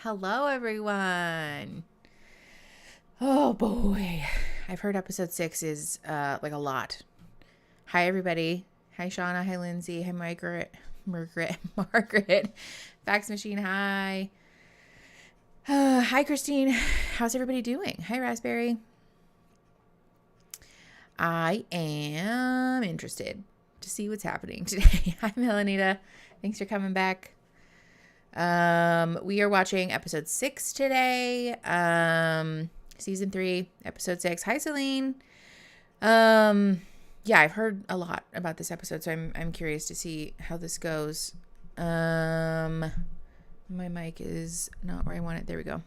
Hello, everyone. Oh, boy. I've heard episode 6 is like a lot. Hi, everybody. Hi, Shauna. Hi, Lindsay. Hi, Margaret. Fax Machine. Hi. Hi, Christine. How's everybody doing? Hi, Raspberry. I am interested to see what's happening today. Hi, Melanita. Thanks for coming back. We are watching episode 6 today. Season 3, episode 6. Hi, Celine. Yeah, I've heard a lot about this episode, so I'm curious to see how this goes. My mic is not where I want it. There we go.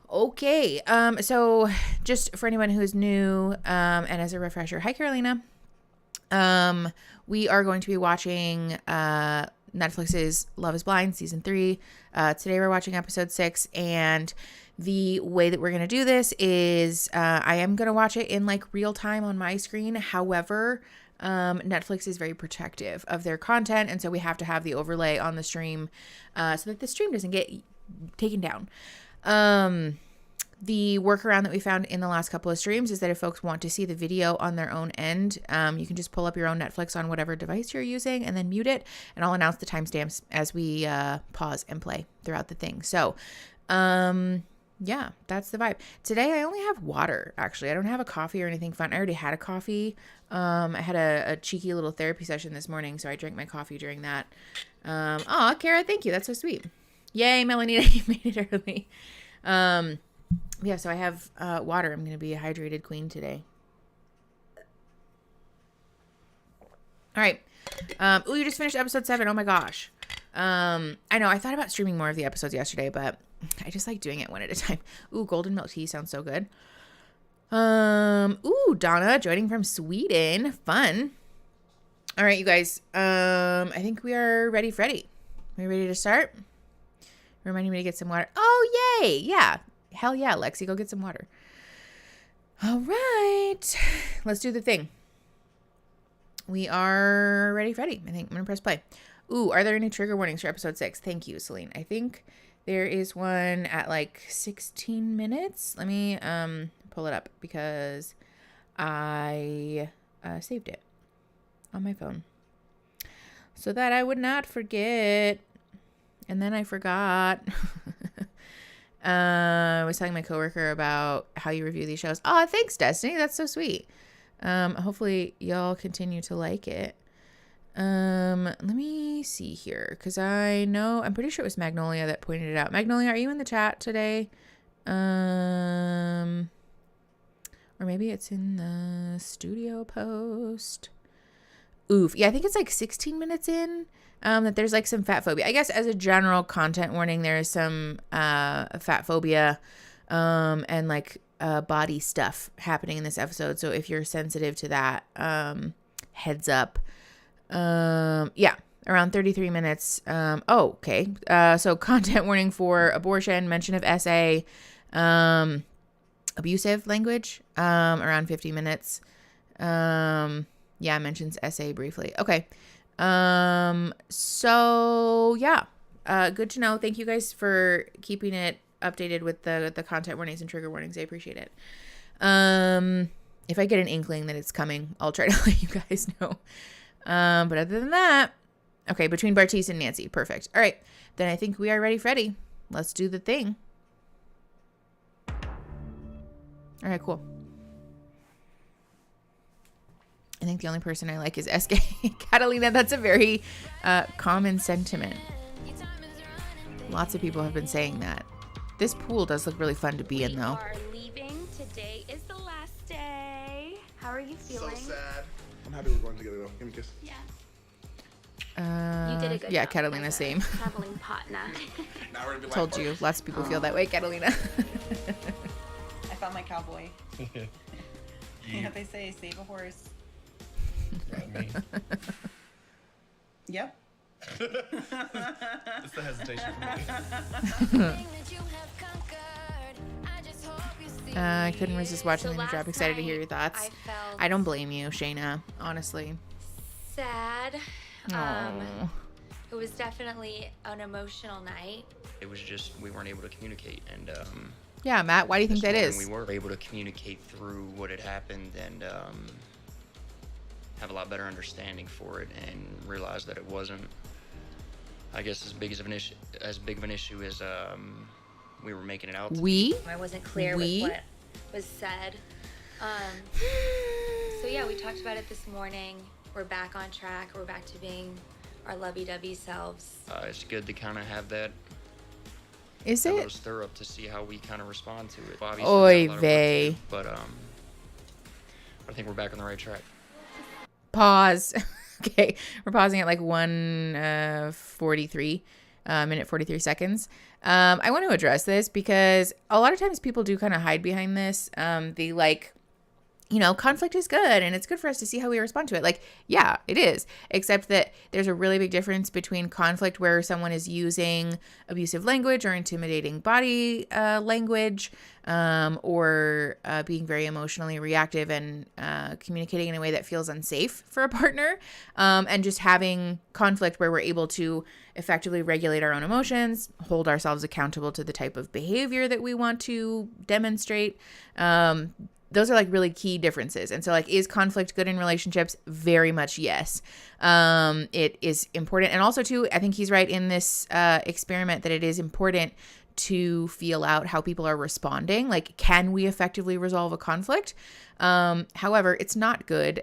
Okay. So just for anyone who is new, and as a refresher, hi, Carolina. We are going to be watching, Netflix's Love is Blind season 3. Today we're watching episode 6, and the way that we're going to do this is, I am going to watch it in like real time on my screen. However, Netflix is very protective of their content. And so we have to have the overlay on the stream, so that the stream doesn't get taken down. The workaround that we found in the last couple of streams is that if folks want to see the video on their own end, you can just pull up your own Netflix on whatever device you're using and then mute it, and I'll announce the timestamps as we pause and play throughout the thing. So, yeah, that's the vibe. Today I only have water, actually. I don't have a coffee or anything fun. I already had a coffee. I had a cheeky little therapy session this morning, so I drank my coffee during that. Aw, Kara, thank you. That's so sweet. Yay, Melanita, you made it early. Yeah, so I have water. I'm going to be a hydrated queen today. All right. You just finished episode 7. Oh my gosh. I know. I thought about streaming more of the episodes yesterday, but I just like doing it one at a time. Ooh, golden milk tea sounds so good. Donna joining from Sweden. Fun. All right, you guys. I think we are ready, Freddy. Are we ready to start? Reminding me to get some water. Oh, yay. Yeah. Hell yeah, Lexi, go get some water. All right. Let's do the thing. We are ready, Freddy. I think I'm going to press play. Ooh, are there any trigger warnings for episode 6? Thank you, Celine. I think there is one at like 16 minutes. Let me pull it up because I saved it on my phone so that I would not forget. And then I forgot. I was telling my coworker about how you review these shows. Oh, thanks, Destiny. That's so sweet. Hopefully y'all continue to like it. Let me see here, because I'm pretty sure it was Magnolia that pointed it out. Magnolia, are you in the chat today? Or maybe it's in the studio post. Oof. Yeah, I think it's like 16 minutes in. That there's like some fat phobia. I guess as a general content warning, there is some fat phobia and like body stuff happening in this episode. So if you're sensitive to that, heads up. Yeah, around 33 minutes. Okay. So content warning for abortion, mention of SA, abusive language, around 50 minutes. Yeah, mentions SA briefly. Okay. So yeah, good to know. Thank you guys for keeping it updated with the content warnings and trigger warnings. I appreciate it. If I get an inkling that it's coming, I'll try to let you guys know. But other than that, okay, between Bartice and Nancy. Perfect. All right. Then I think we are ready, Freddy. Let's do the thing. All right, cool. I think the only person I like is SK. Catalina, that's a very common sentiment. Lots of people have been saying that. This pool does look really fun to be in, though. We are leaving. Today is the last day. How are you feeling? So sad. I'm happy we're going together, though. Give me a kiss. Yeah. You did a good job. Catalina, same. Traveling partner. Now we're gonna be Told you. Lots of people feel that way, Catalina. I found my cowboy. You know what they say, save a horse. Not me. Yep. It's the hesitation for me. I couldn't resist watching the new drop. Excited to hear your thoughts. I don't blame you, Shayna. Honestly. Sad. Oh. It was definitely an emotional night. It was just we weren't able to communicate, and Yeah, Matt, why do you think that this is? morning we were able to communicate through what had happened and have a lot better understanding for it, and realize that it wasn't, I guess, as big of an issue as we were making it out to be. I wasn't clear with what was said. So yeah, we talked about it this morning. We're back on track. We're back to being our lovey-dovey selves. It's good to kind of have that. Is Have it? those stir up to see how we kind of respond to it. Obviously, Oy we've got a lot of work to vey. do, but I think we're back on the right track. Pause. Okay, we're pausing at like 1:43, minute 43 seconds. I want to address this because a lot of times people do kind of hide behind this. They like, conflict is good and it's good for us to see how we respond to it. Like, yeah, it is. Except that there's a really big difference between conflict where someone is using abusive language or intimidating body language, or being very emotionally reactive and communicating in a way that feels unsafe for a partner, and just having conflict where we're able to effectively regulate our own emotions, hold ourselves accountable to the type of behavior that we want to demonstrate. Those are like really key differences. And so like, is conflict good in relationships? Very much yes. It is important. And also too, I think he's right in this experiment that it is important to feel out how people are responding. Like, can we effectively resolve a conflict? However, it's not good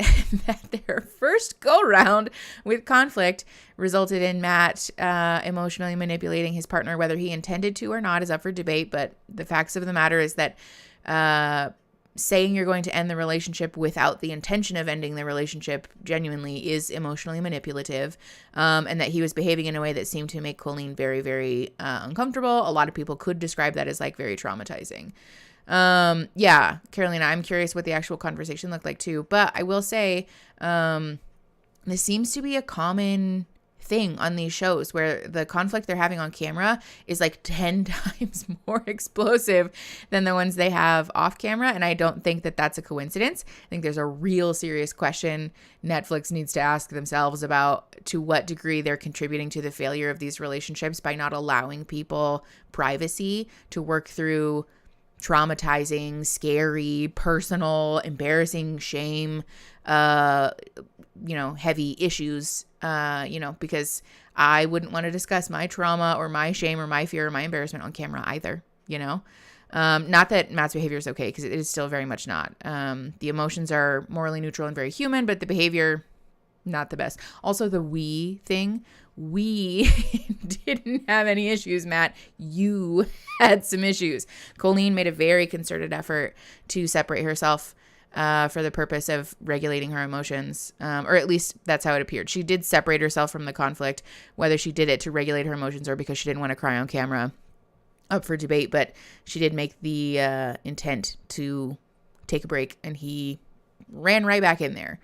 that their first go round with conflict resulted in Matt emotionally manipulating his partner. Whether he intended to or not is up for debate. But the facts of the matter is that saying you're going to end the relationship without the intention of ending the relationship genuinely is emotionally manipulative, and that he was behaving in a way that seemed to make Colleen very, very uncomfortable. A lot of people could describe that as like very traumatizing. Yeah, Carolina, I'm curious what the actual conversation looked like too. But I will say, this seems to be a common thing on these shows where the conflict they're having on camera is like 10 times more explosive than the ones they have off camera. And I don't think that that's a coincidence. I think there's a real serious question Netflix needs to ask themselves about to what degree they're contributing to the failure of these relationships by not allowing people privacy to work through traumatizing, scary, personal, embarrassing, shame, heavy issues, because I wouldn't want to discuss my trauma or my shame or my fear or my embarrassment on camera either, Not that Matt's behavior is okay, because it is still very much not. The emotions are morally neutral and very human, but the behavior, not the best. Also, the we thing. We didn't have any issues, Matt. You had some issues. Colleen made a very concerted effort to separate herself for the purpose of regulating her emotions, or at least that's how it appeared. She did separate herself from the conflict, whether she did it to regulate her emotions or because she didn't want to cry on camera, up for debate, but she did make the intent to take a break, and he ran right back in there.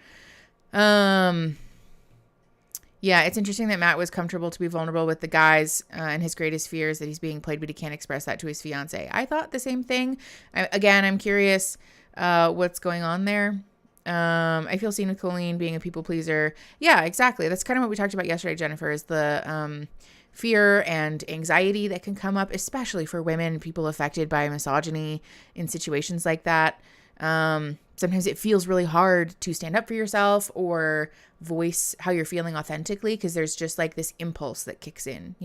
Yeah, it's interesting that Matt was comfortable to be vulnerable with the guys, and his greatest fear is that he's being played, but he can't express that to his fiance. I thought the same thing. I'm curious what's going on there. I feel seen with Colleen being a people pleaser. Yeah, exactly. That's kind of what we talked about yesterday, Jennifer, is the fear and anxiety that can come up, especially for women, people affected by misogyny in situations like that. Sometimes it feels really hard to stand up for yourself or voice how you're feeling authentically, because there's just like this impulse that kicks in,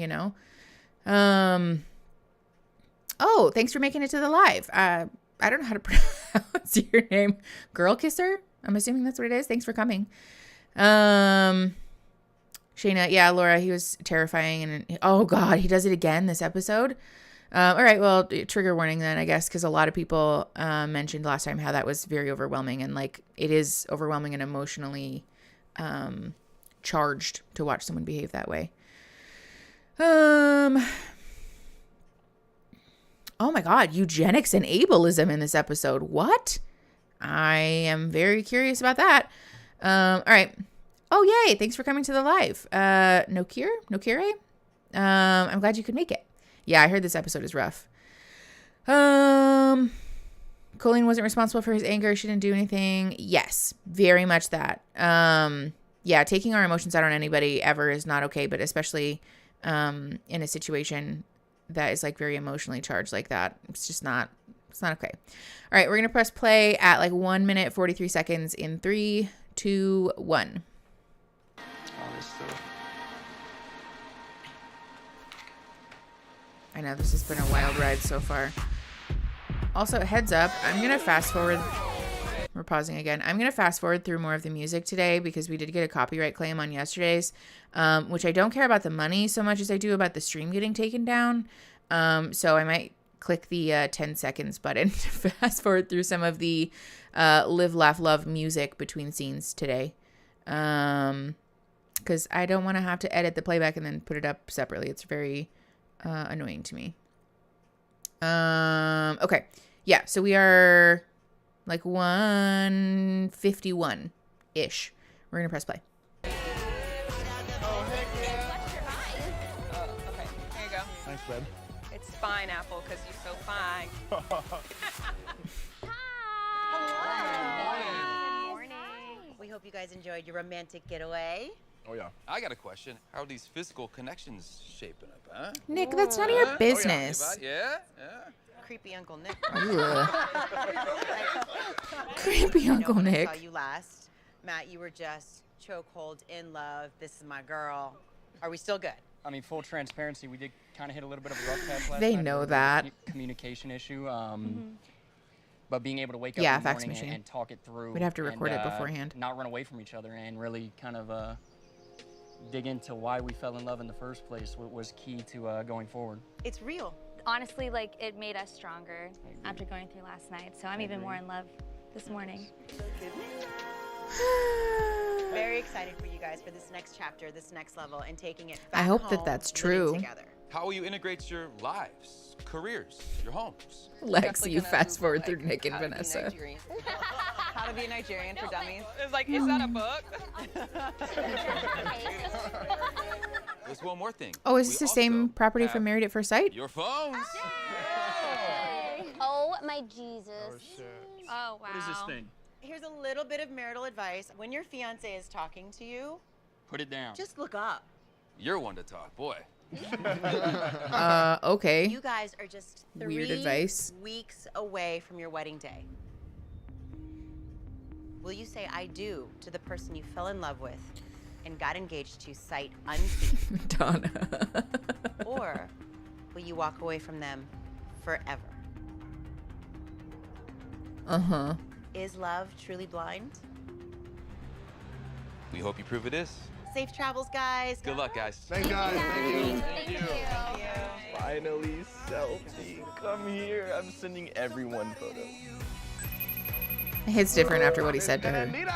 Oh, thanks for making it to the live. I don't know how to pronounce your name. Girl Kisser? I'm assuming that's what it is. Thanks for coming. Shayna, yeah, Laura, he was terrifying. And oh God, he does it again this episode. All right, well, trigger warning then, I guess, because a lot of people mentioned last time how that was very overwhelming, and like it is overwhelming and emotionally charged to watch someone behave that way. Oh my God, eugenics and ableism in this episode. What? I am very curious about that. All right. Oh, yay. Thanks for coming to the live. Nokire? I'm glad you could make it. Yeah, I heard this episode is rough. Colleen wasn't responsible for his anger. She didn't do anything. Yes, very much that. Yeah, taking our emotions out on anybody ever is not okay, but especially in a situation that is like very emotionally charged like that. It's not okay. All right, we're going to press play at like 1 minute, 43 seconds in 3, 2, 1. I know this has been a wild ride so far. Also, heads up, I'm going to fast forward. We're pausing again. I'm going to fast forward through more of the music today because we did get a copyright claim on yesterday's, which I don't care about the money so much as I do about the stream getting taken down. So I might click the 10 seconds button to fast forward through some of the live, laugh, love music between scenes today. Because I don't want to have to edit the playback and then put it up separately. It's very annoying to me. Okay. Yeah, so we are like 1:51-ish. We're going to press play. Okay, here you go. Thanks, babe. It's fine, Apple, because you're so fine. Good morning. We hope you guys enjoyed your romantic getaway. Oh, yeah. I got a question. How are these physical connections shaping up, huh? Nick, that's none of your business. Yeah? Creepy Uncle Nick. Creepy Uncle When I Nick. saw you last, Matt, you were just chokehold in love. This is my girl. Are we still good? I mean, full transparency, we did kind of hit a little bit of a rough patch last They night. know It was a that. communication issue. But being able to wake up Yeah, in the fax morning machine. and talk it through. We'd have to record and, it beforehand. Not run away from each other and really kind of dig into why we fell in love in the first place was key to going forward. It's real. Honestly, like, it made us stronger after going through last night. So I'm even more in love this morning. Very excited for you guys for this next chapter, this next level, and taking it back I hope that home, that's living true. Together. How will you integrate your lives, careers, your homes? Lex, you fast forward through Nick and Vanessa. How to be a Nigerian for dummies. It's like, is that a book? There's one more thing. Oh, is We this the same also property have from Married at First Sight? Your phones. Oh my Jesus. Oh, wow. What is this thing? Here's a little bit of marital advice. When your fiance is talking to you, Put it down. just look up. You're one to talk, boy. Okay. You guys are just Weird 3 advice. weeks away from your wedding day. Will you say I do to the person you fell in love with and got engaged to sight unseen? Donna. Or will you walk away from them forever? Uh-huh. Is love truly blind? We hope you prove it is. Safe travels, guys. Good luck, guys. Thank God. Thank you. Finally, selfie. Come here. I'm sending everyone photos. It hits different after what he said to her. Nita.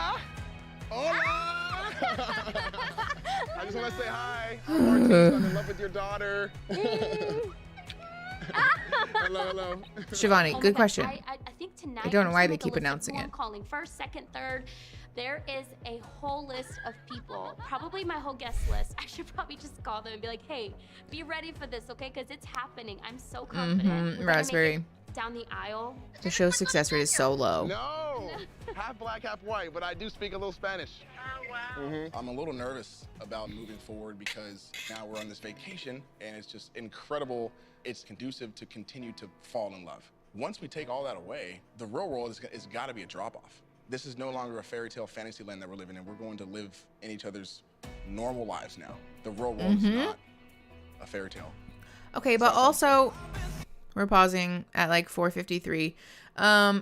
Hola. I just want to say hi. Martine, I'm in love with your daughter. Hello. Shivani, good question. I think tonight. I don't know I'm why just they gonna keep make a list of announcing who it. I'm calling first, second, third. There is a whole list of people, probably my whole guest list. I should probably just call them and be like, hey, be ready for this, okay? Because it's happening. I'm so confident. We're gonna make Raspberry. it down the aisle. The show's success rate is so low. No. Half black, half white, but I do speak a little Spanish. Oh, wow. I'm a little nervous about moving forward because now we're on this vacation and it's just incredible. It's conducive to continue to fall in love. Once we take all that away, the real world is got to be a drop-off. This is no longer a fairy tale fantasy land that we're living in. We're going to live in each other's normal lives now. The real world is not a fairy tale. Okay, but also, we're pausing at like 4:53.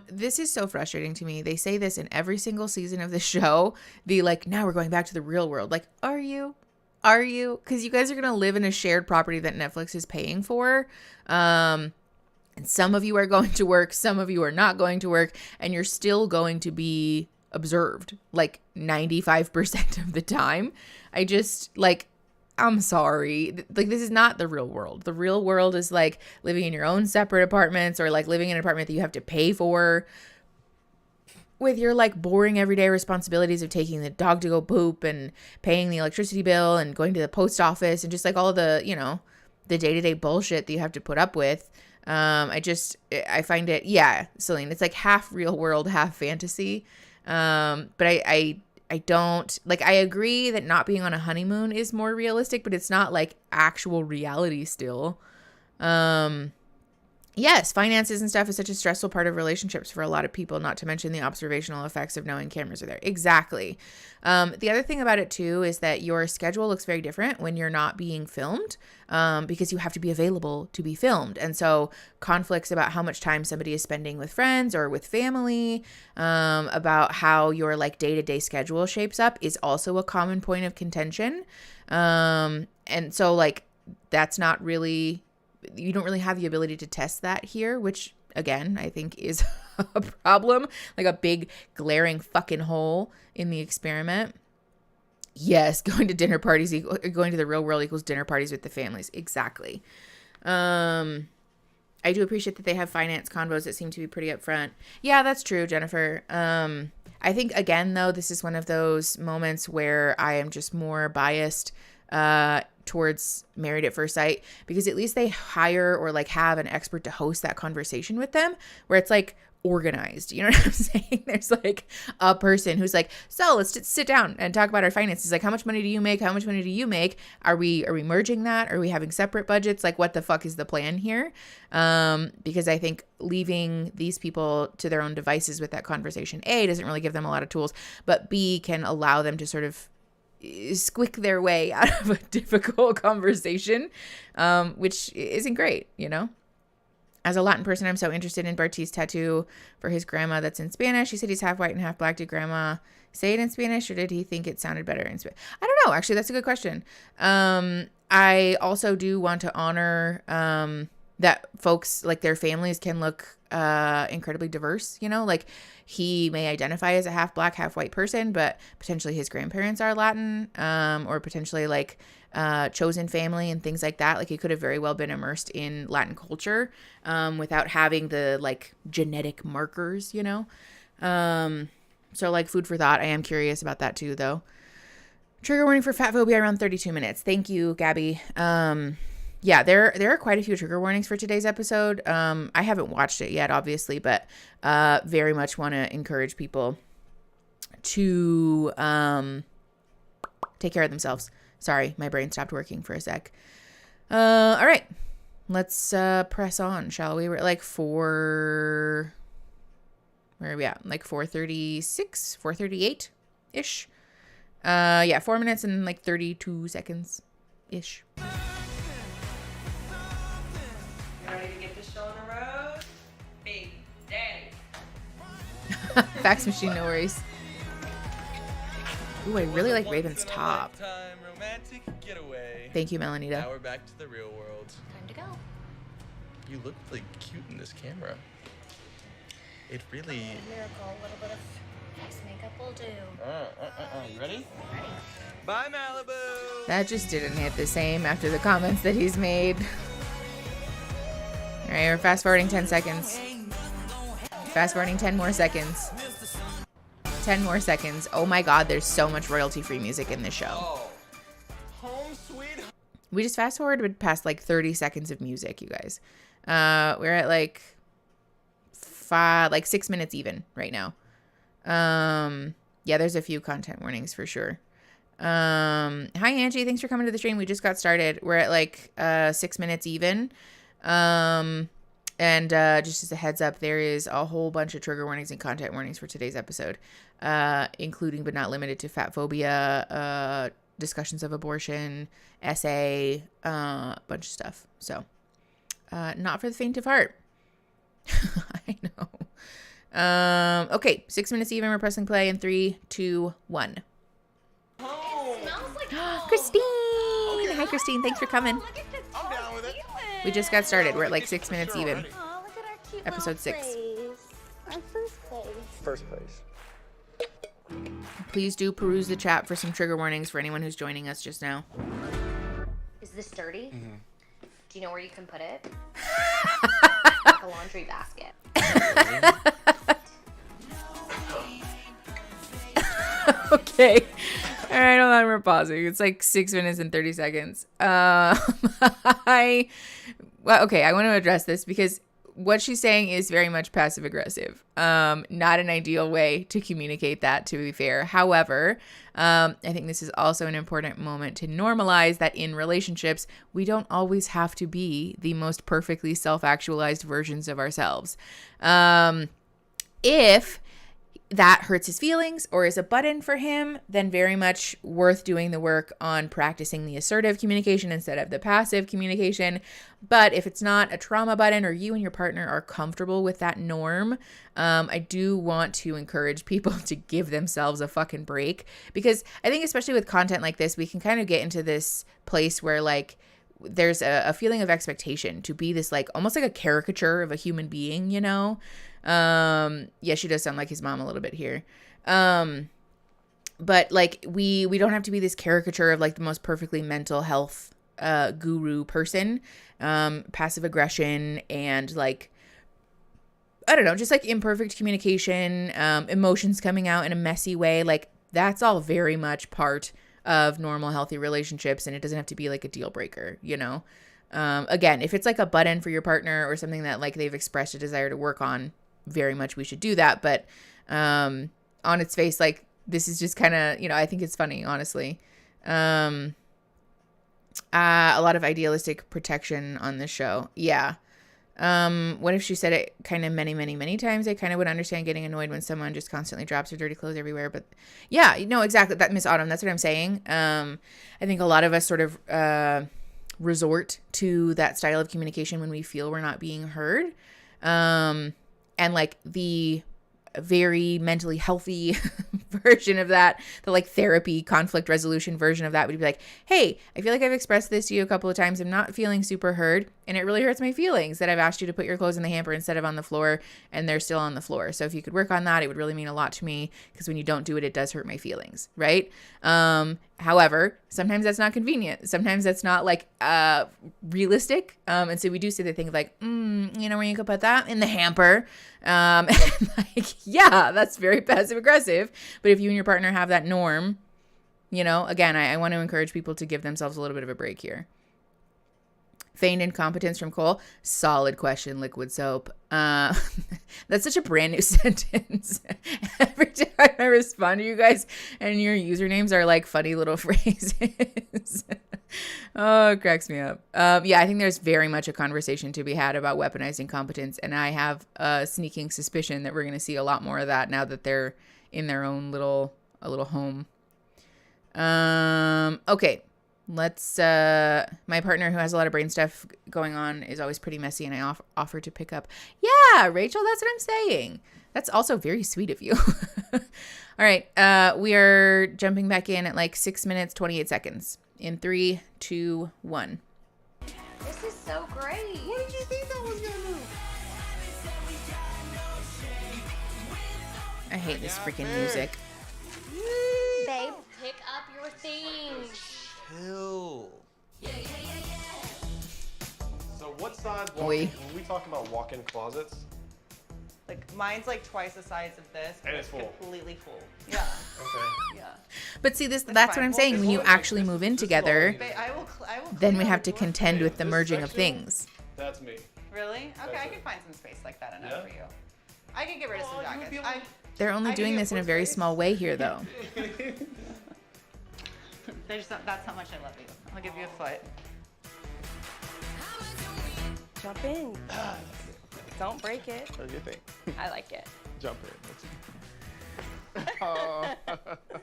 This is so frustrating to me. They say this in every single season of the show. The like, now we're going back to the real world. Like, are you? Are you? Because you guys are gonna live in a shared property that Netflix is paying for. And some of you are going to work, some of you are not going to work, and you're still going to be observed like 95% of the time. I just like, I'm sorry. Like, this is not the real world. The real world is like living in your own separate apartments or like living in an apartment that you have to pay for with your like boring everyday responsibilities of taking the dog to go poop and paying the electricity bill and going to the post office and just like all the, you know, the day-to-day bullshit that you have to put up with. I find it, yeah, Celine, it's like half real world, half fantasy. But I don't, like, I agree that not being on a honeymoon is more realistic, but it's not like actual reality still. Yes, finances and stuff is such a stressful part of relationships for a lot of people, not to mention the observational effects of knowing cameras are there. Exactly. The other thing about it too is that your schedule looks very different when you're not being filmed, because you have to be available to be filmed. And so conflicts about how much time somebody is spending with friends or with family, about how your like day-to-day schedule shapes up is also a common point of contention. And so like, that's not really, you don't really have the ability to test that here, which again, I think is a problem, like a big glaring fucking hole in the experiment. Yes, going to dinner parties, going to the real world equals dinner parties with the families. Exactly. I do appreciate that they have finance convos that seem to be pretty upfront. Yeah, that's true, Jennifer. I think again, though, this is one of those moments where I am just more biased towards Married at First Sight, because at least they hire or like have an expert to host that conversation with them where it's like organized. You know what I'm saying? There's like a person who's like, so let's sit down and talk about our finances. Like, how much money do you make? How much money do you make? Are we merging that? Are we having separate budgets? Like, what the fuck is the plan here? Because I think leaving these people to their own devices with that conversation, A, doesn't really give them a lot of tools, but B, can allow them to sort of squick their way out of a difficult conversation, which isn't great, you know? As a Latin person, I'm so interested in Bart's tattoo for his grandma that's in Spanish. He said he's half white and half black. Did grandma say it in Spanish, or did he think it sounded better in Spanish? I don't know. Actually, that's a good question. I also do want to honor that folks, like their families can look incredibly diverse, you know? Like, he may identify as a half black, half white person, but potentially his grandparents are Latin, or potentially like chosen family and things like that. Like, he could have very well been immersed in Latin culture without having the like genetic markers, you know? So like, food for thought. I am curious about that too, though. Trigger warning for fat phobia around 32 minutes. Thank you, Gabby. Yeah, there are quite a few trigger warnings for today's episode. I haven't watched it yet, obviously, but very much want to encourage people to take care of themselves. Sorry, my brain stopped working for a sec. All right, let's press on, shall we? We're at like where are we at? Like 4:36, 4:38-ish. Yeah, 4 minutes and like 32 seconds-ish. Ready to get this show on the road? Big Daddy. Fax machine, no worries. Ooh, I really like Raven's top. Romantic getaway. Thank you, Melanita. Now we're back to the real world. Time to go. You look really cute in this camera. It really... Miracle, a little bit of face makeup will do. You ready? Ready. Bye, Malibu! That just didn't hit the same after the comments that he's made. All right, we're fast forwarding 10 seconds. Fast forwarding 10 more seconds. 10 more seconds. Oh my God, there's so much royalty-free music in this show. Oh. Home sweet. We just fast forwarded past like 30 seconds of music, you guys. We're at like 6 minutes even right now. Yeah, there's a few content warnings for sure. Hi Angie, thanks for coming to the stream. We just got started. We're at like 6 minutes even. And just as a heads up, there is a whole bunch of trigger warnings and content warnings for today's episode, including but not limited to fat phobia, discussions of abortion, essay, bunch of stuff. So, not for the faint of heart. I know. Okay, 6 minutes even. We're pressing play in 3, 2, 1. Oh. It smells like Christine! Okay. Hi, Christine. Thanks for coming. Look at this. I'm down with it. We just got started. We're at like 6 minutes even. Oh, look at our cute Episode 6. Our first place. First place. Please do peruse the chat for some trigger warnings for anyone who's joining us just now. Is this dirty? Mm-hmm. Do you know where you can put it? Like a laundry basket. Okay. All right, hold on. We're pausing. It's like 6 minutes and 30 seconds. Okay, I want to address this because what she's saying is very much passive aggressive. Not an ideal way to communicate that, to be fair. However, I think this is also an important moment to normalize that in relationships, we don't always have to be the most perfectly self-actualized versions of ourselves. If that hurts his feelings or is a button for him, then very much worth doing the work on practicing the assertive communication instead of the passive communication. But if it's not a trauma button or you and your partner are comfortable with that norm, I do want to encourage people to give themselves a fucking break, because I think especially with content like this, we can kind of get into this place where like there's a feeling of expectation to be this like almost like a caricature of a human being, you know? Yeah, she does sound like his mom a little bit here. But like we don't have to be this caricature of like the most perfectly mental health guru person. Passive aggression and like, I don't know, just like imperfect communication, emotions coming out in a messy way. Like that's all very much part of normal, healthy relationships. And it doesn't have to be like a deal breaker, you know? Again, if it's like a button for your partner or something that like they've expressed a desire to work on, very much we should do that. But on its face, like this is just kind of, you know, I think it's funny, honestly. A lot of idealistic protection on this show. Yeah. What if she said it kind of many, many, many times? I kind of would understand getting annoyed when someone just constantly drops their dirty clothes everywhere. But yeah, no, exactly. That Miss Autumn, that's what I'm saying. I think a lot of us sort of resort to that style of communication when we feel we're not being heard. And like the very mentally healthy version of that, the like therapy conflict resolution version of that would be like, hey, I feel like I've expressed this to you a couple of times. I'm not feeling super heard. And it really hurts my feelings that I've asked you to put your clothes in the hamper instead of on the floor, and they're still on the floor. So if you could work on that, it would really mean a lot to me, because when you don't do it, it does hurt my feelings. Right. However, sometimes that's not convenient. Sometimes that's not like realistic. And so we do say the thing of like, you know, where you could put that in the hamper. And like, yeah, that's very passive aggressive. But if you and your partner have that norm, you know, again, I want to encourage people to give themselves a little bit of a break here. Feigned incompetence from Cole. Solid question, Liquid Soap. That's such a brand new sentence. Every time I respond to you guys and your usernames are like funny little phrases. Oh, it cracks me up. Yeah, I think there's very much a conversation to be had about weaponized incompetence. And I have a sneaking suspicion that we're going to see a lot more of that now that they're in their own little home. Okay. Let's, my partner who has a lot of brain stuff going on is always pretty messy, and I offer to pick up. Yeah, Rachel, that's what I'm saying. That's also very sweet of you. All right. We are jumping back in at like 6 minutes, 28 seconds in 3, 2, 1. This is so great. What did you think that was gonna do? I hate this freaking music. Babe, pick up your things. Chill. So what size Oi. when we talk about walk-in closets? Like mine's like twice the size of this, but And it's full. completely full. Yeah. Okay. Yeah. But see, that's fine. what I'm Well, saying. as When you long as actually move in together, I will then clean we out have the to door. contend with the This merging of section, things. That's me. Really? Okay, That's I it. can find some space like that enough Yeah? for you. I can get rid of some Oh, you would jackets. be able to- They're only I can doing get this in a more very space. small way here, though. That's how much I love you. I'll give you a foot. Jump in. Don't break it. What do you think? I like it. Jump in.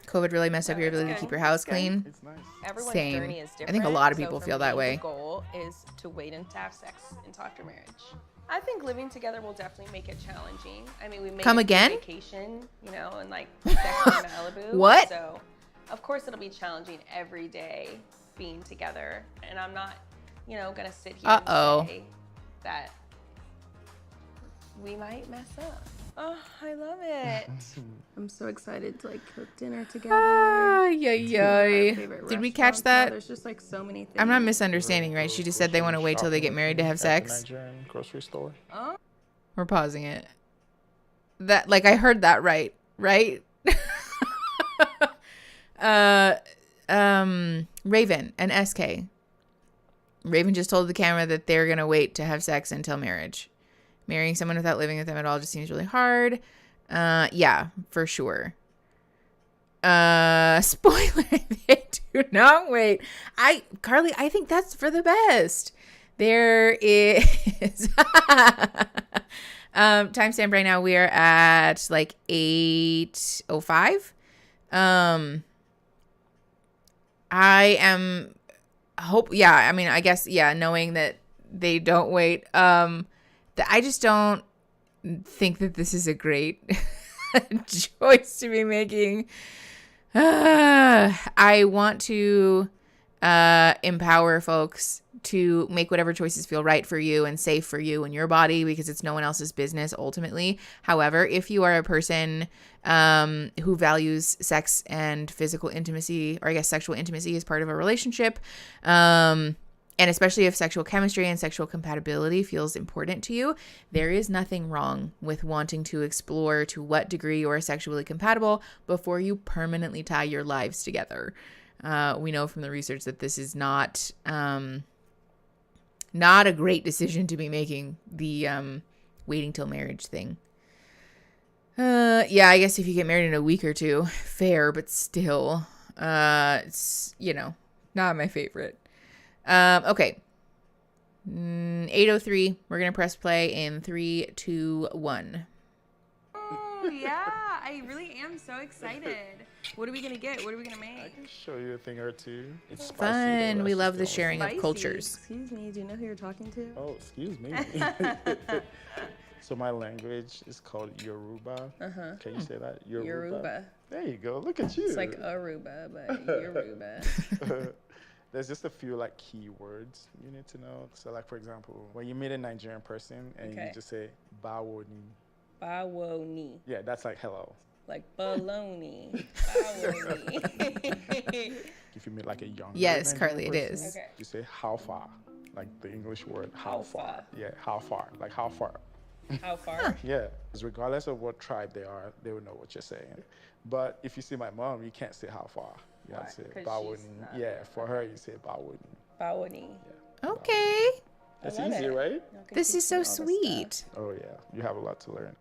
COVID really messed up your ability to good. keep your house It's good. clean. It's nice. Everyone's Same. journey is different. I think a lot of so people for feel me, that way. The goal is to wait and to have sex and talk to marriage. I think living together will definitely make it challenging. I mean, we made Come it again? vacation, you know, and like sex in Malibu. What? So, of course, it'll be challenging every day being together, and I'm not, you know, gonna sit here and say that we might mess up. Oh, I love it. I'm so excited to like cook dinner together. Ay, ay, ay. Favorite Did we catch restaurants. that? There's just like so many things. I'm not misunderstanding, right? She just said they want to wait till they get married to have sex. Nigerian grocery store. Oh. We're pausing it. That, like, I heard that right? Raven and SK. Raven just told the camera that they're gonna wait to have sex until marriage. Marrying someone without living with them at all just seems really hard. Yeah, for sure. Spoiler, they do not wait. Carly, I think that's for the best. There is timestamp right now. We are at like 8:05. I guess, knowing that they don't wait. I just don't think that this is a great choice to be making. I want to empower folks to make whatever choices feel right for you and safe for you and your body, because it's no one else's business ultimately. However, if you are a person who values sex and physical intimacy, or I guess sexual intimacy as part of a relationship, and especially if sexual chemistry and sexual compatibility feels important to you, there is nothing wrong with wanting to explore to what degree you are sexually compatible before you permanently tie your lives together. We know from the research that this is not a great decision to be making, the waiting till marriage thing. I guess if you get married in a week or two, fair, but still, it's, not my favorite. Okay. 8:03. We're going to press play in 3, 2, 1. Oh, yeah. I really am so excited. What are we going to get? What are we going to make? I can show you a thing or two. It's spicy. Fun. We love the sharing of cultures. Excuse me. Do you know who you're talking to? Oh, excuse me. So my language is called Yoruba. Uh-huh. Can you say that? Yoruba. There you go. Look at you. It's like Aruba, but Yoruba. There's just a few like key words you need to know. So like, for example, when you meet a Nigerian person and you just say bawo ni. Bawo ni. Yeah, that's like hello. Like baloney. Bawo ni. If you meet like a young Yes, Nigerian Carly, person, it is. Okay. You say how far, like the English word how far. far. Yeah, how far, like how far. How far? Yeah, because regardless of what tribe they are, they will know what you're saying. But if you see my mom, you can't say how far. You have to say bawoni. Yeah, for her, you say bawoni. Bawoni. Yeah. Okay. That's easy, right? This is so sweet. Oh, yeah. You have a lot to learn.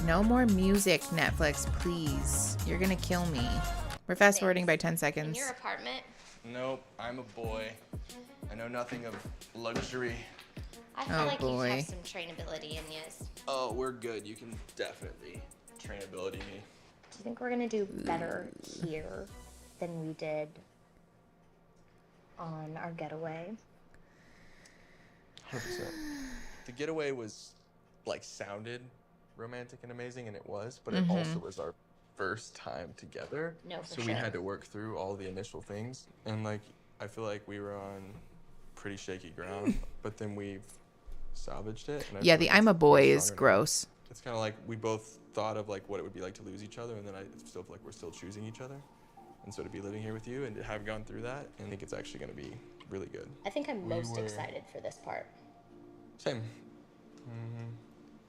No more music, Netflix, please. You're going to kill me. We're fast forwarding by 10 In seconds. your apartment, Nope, I'm a boy. I know nothing of luxury. I feel Oh, like boy. you have some trainability in you. Oh, we're good. You can definitely trainability me. Do you think we're gonna do better here than we did on our getaway? 100%. The getaway was, sounded romantic and amazing, and it was, but it also was our first time together. No, for So sure. we had to work through all the initial things, and, I feel like we were on pretty shaky ground, but then we've salvaged it. And I Yeah, feel the like I'm a it's boy much is stronger now. gross. It's kind of like we both thought of what it would be like to lose each other, and then I still feel like we're still choosing each other. And so to be living here with you and to have gone through that, I think it's actually going to be really good. I think I'm most excited for this part. Same.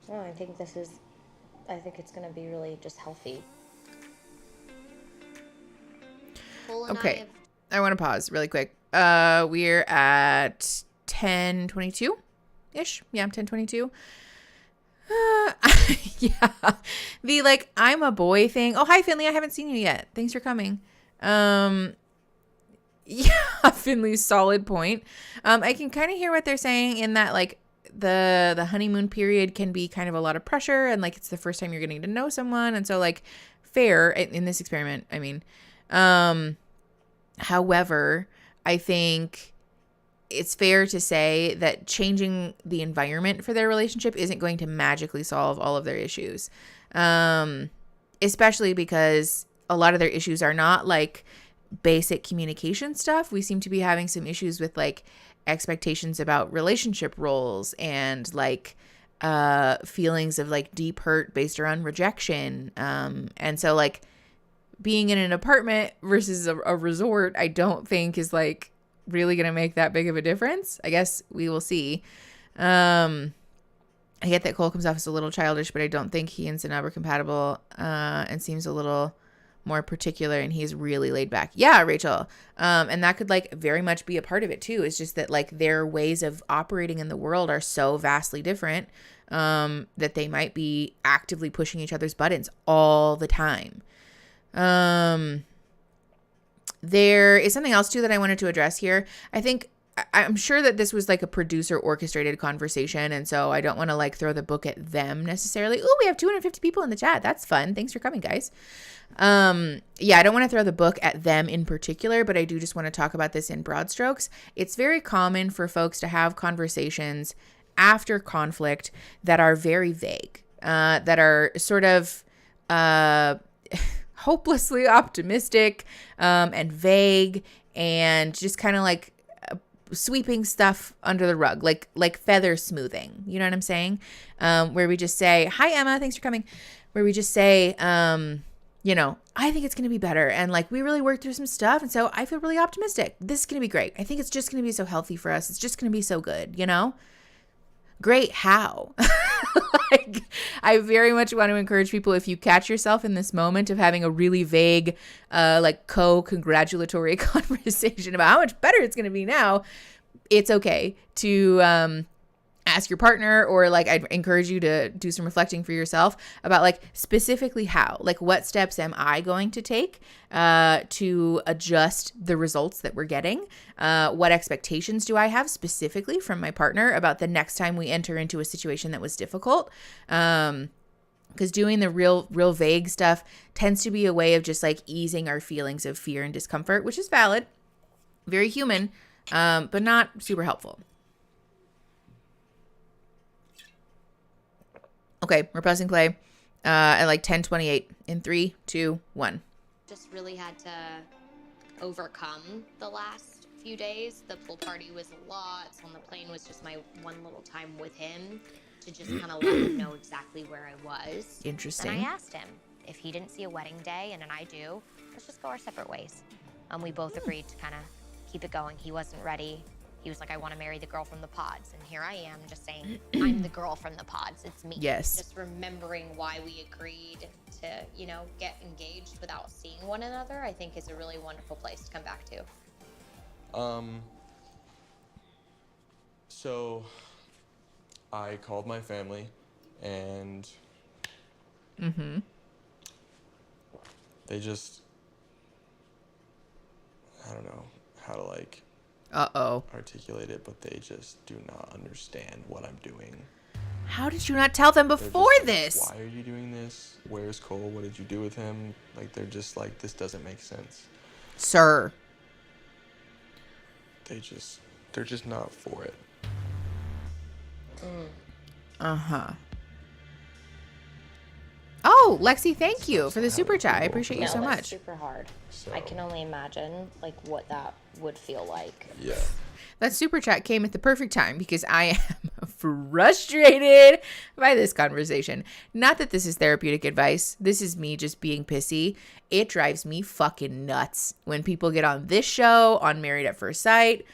Oh, I think it's gonna be really just healthy. Cole and Okay. I want to pause really quick. We're at 10:22-ish. Yeah, 10:22. Yeah. The I'm a boy thing. Oh, hi Finley. I haven't seen you yet. Thanks for coming. Yeah, Finley's solid point. I can kind of hear what they're saying in that the honeymoon period can be kind of a lot of pressure, and it's the first time you're getting to know someone, and so fair in this experiment, I mean. However, I think it's fair to say that changing the environment for their relationship isn't going to magically solve all of their issues. Especially because a lot of their issues are not basic communication stuff. We seem to be having some issues with expectations about relationship roles and feelings of deep hurt based around rejection. And so being in an apartment versus a resort, I don't think is really going to make that big of a difference. I guess we will see. I get that Cole comes off as a little childish, but I don't think he and Zanab are compatible, and seems a little more particular and he's really laid back. Yeah, Rachel. And that could like very much be a part of it too. It's just that like their ways of operating in the world are so vastly different that they might be actively pushing each other's buttons all the time. There is something else too that I wanted to address here. I'm sure that this was like a producer orchestrated conversation. And so I don't want to like throw the book at them necessarily. Oh, we have 250 people in the chat. That's fun. Thanks for coming, guys. Yeah, I don't want to throw the book at them in particular, but I do just want to talk about this in broad strokes. It's very common for folks to have conversations after conflict that are very vague, that are sort of, hopelessly optimistic, and vague and just kind of like sweeping stuff under the rug, like feather smoothing. You know what I'm saying? Where we just say, hi, Emma, thanks for coming. Where we just say, you know, I think it's going to be better. And like, we really worked through some stuff. And so I feel really optimistic. This is going to be great. I think it's just going to be so healthy for us. It's just going to be so good, you know? Great. How? Like, I very much want to encourage people, if you catch yourself in this moment of having a really vague, like co-congratulatory conversation about how much better it's going to be now, it's okay to ask your partner, or like I'd encourage you to do some reflecting for yourself about like specifically how, like what steps am I going to take to adjust the results that we're getting? What expectations do I have specifically from my partner about the next time we enter into a situation that was difficult? Because doing the real vague stuff tends to be a way of just like easing our feelings of fear and discomfort, which is valid, very human, but not super helpful. Okay, we're pressing play at like 10:28 in 3, 2, 1. Just really had to overcome the last few days. The pool party was a lot, so on the plane was just my one little time with him to just kind of let him know exactly where I was. Interesting. And I asked him if he didn't see a wedding day and then I do, let's just go our separate ways. We both agreed to kind of keep it going. He wasn't ready. He was like, I want to marry the girl from the pods. And here I am just saying, I'm the girl from the pods. It's me. Yes. Just remembering why we agreed to, you know, get engaged without seeing one another, I think is a really wonderful place to come back to. So I called my family and they just, I don't know how to like articulate it, but they just do not understand what I'm doing. How did you not tell them before this? Why are you doing this? Where's Cole? What did you do with him? Like, they're just like, this doesn't make sense. Sir. They're just not for it. Oh, Lexi, thank you for the super chat. I appreciate you so that's much. super hard. I can only imagine like what that would feel like. Yeah. That super chat came at the perfect time because I am frustrated by this conversation. Not that this is therapeutic advice. This is me just being pissy. It drives me fucking nuts when people get on this show, on Married at First Sight,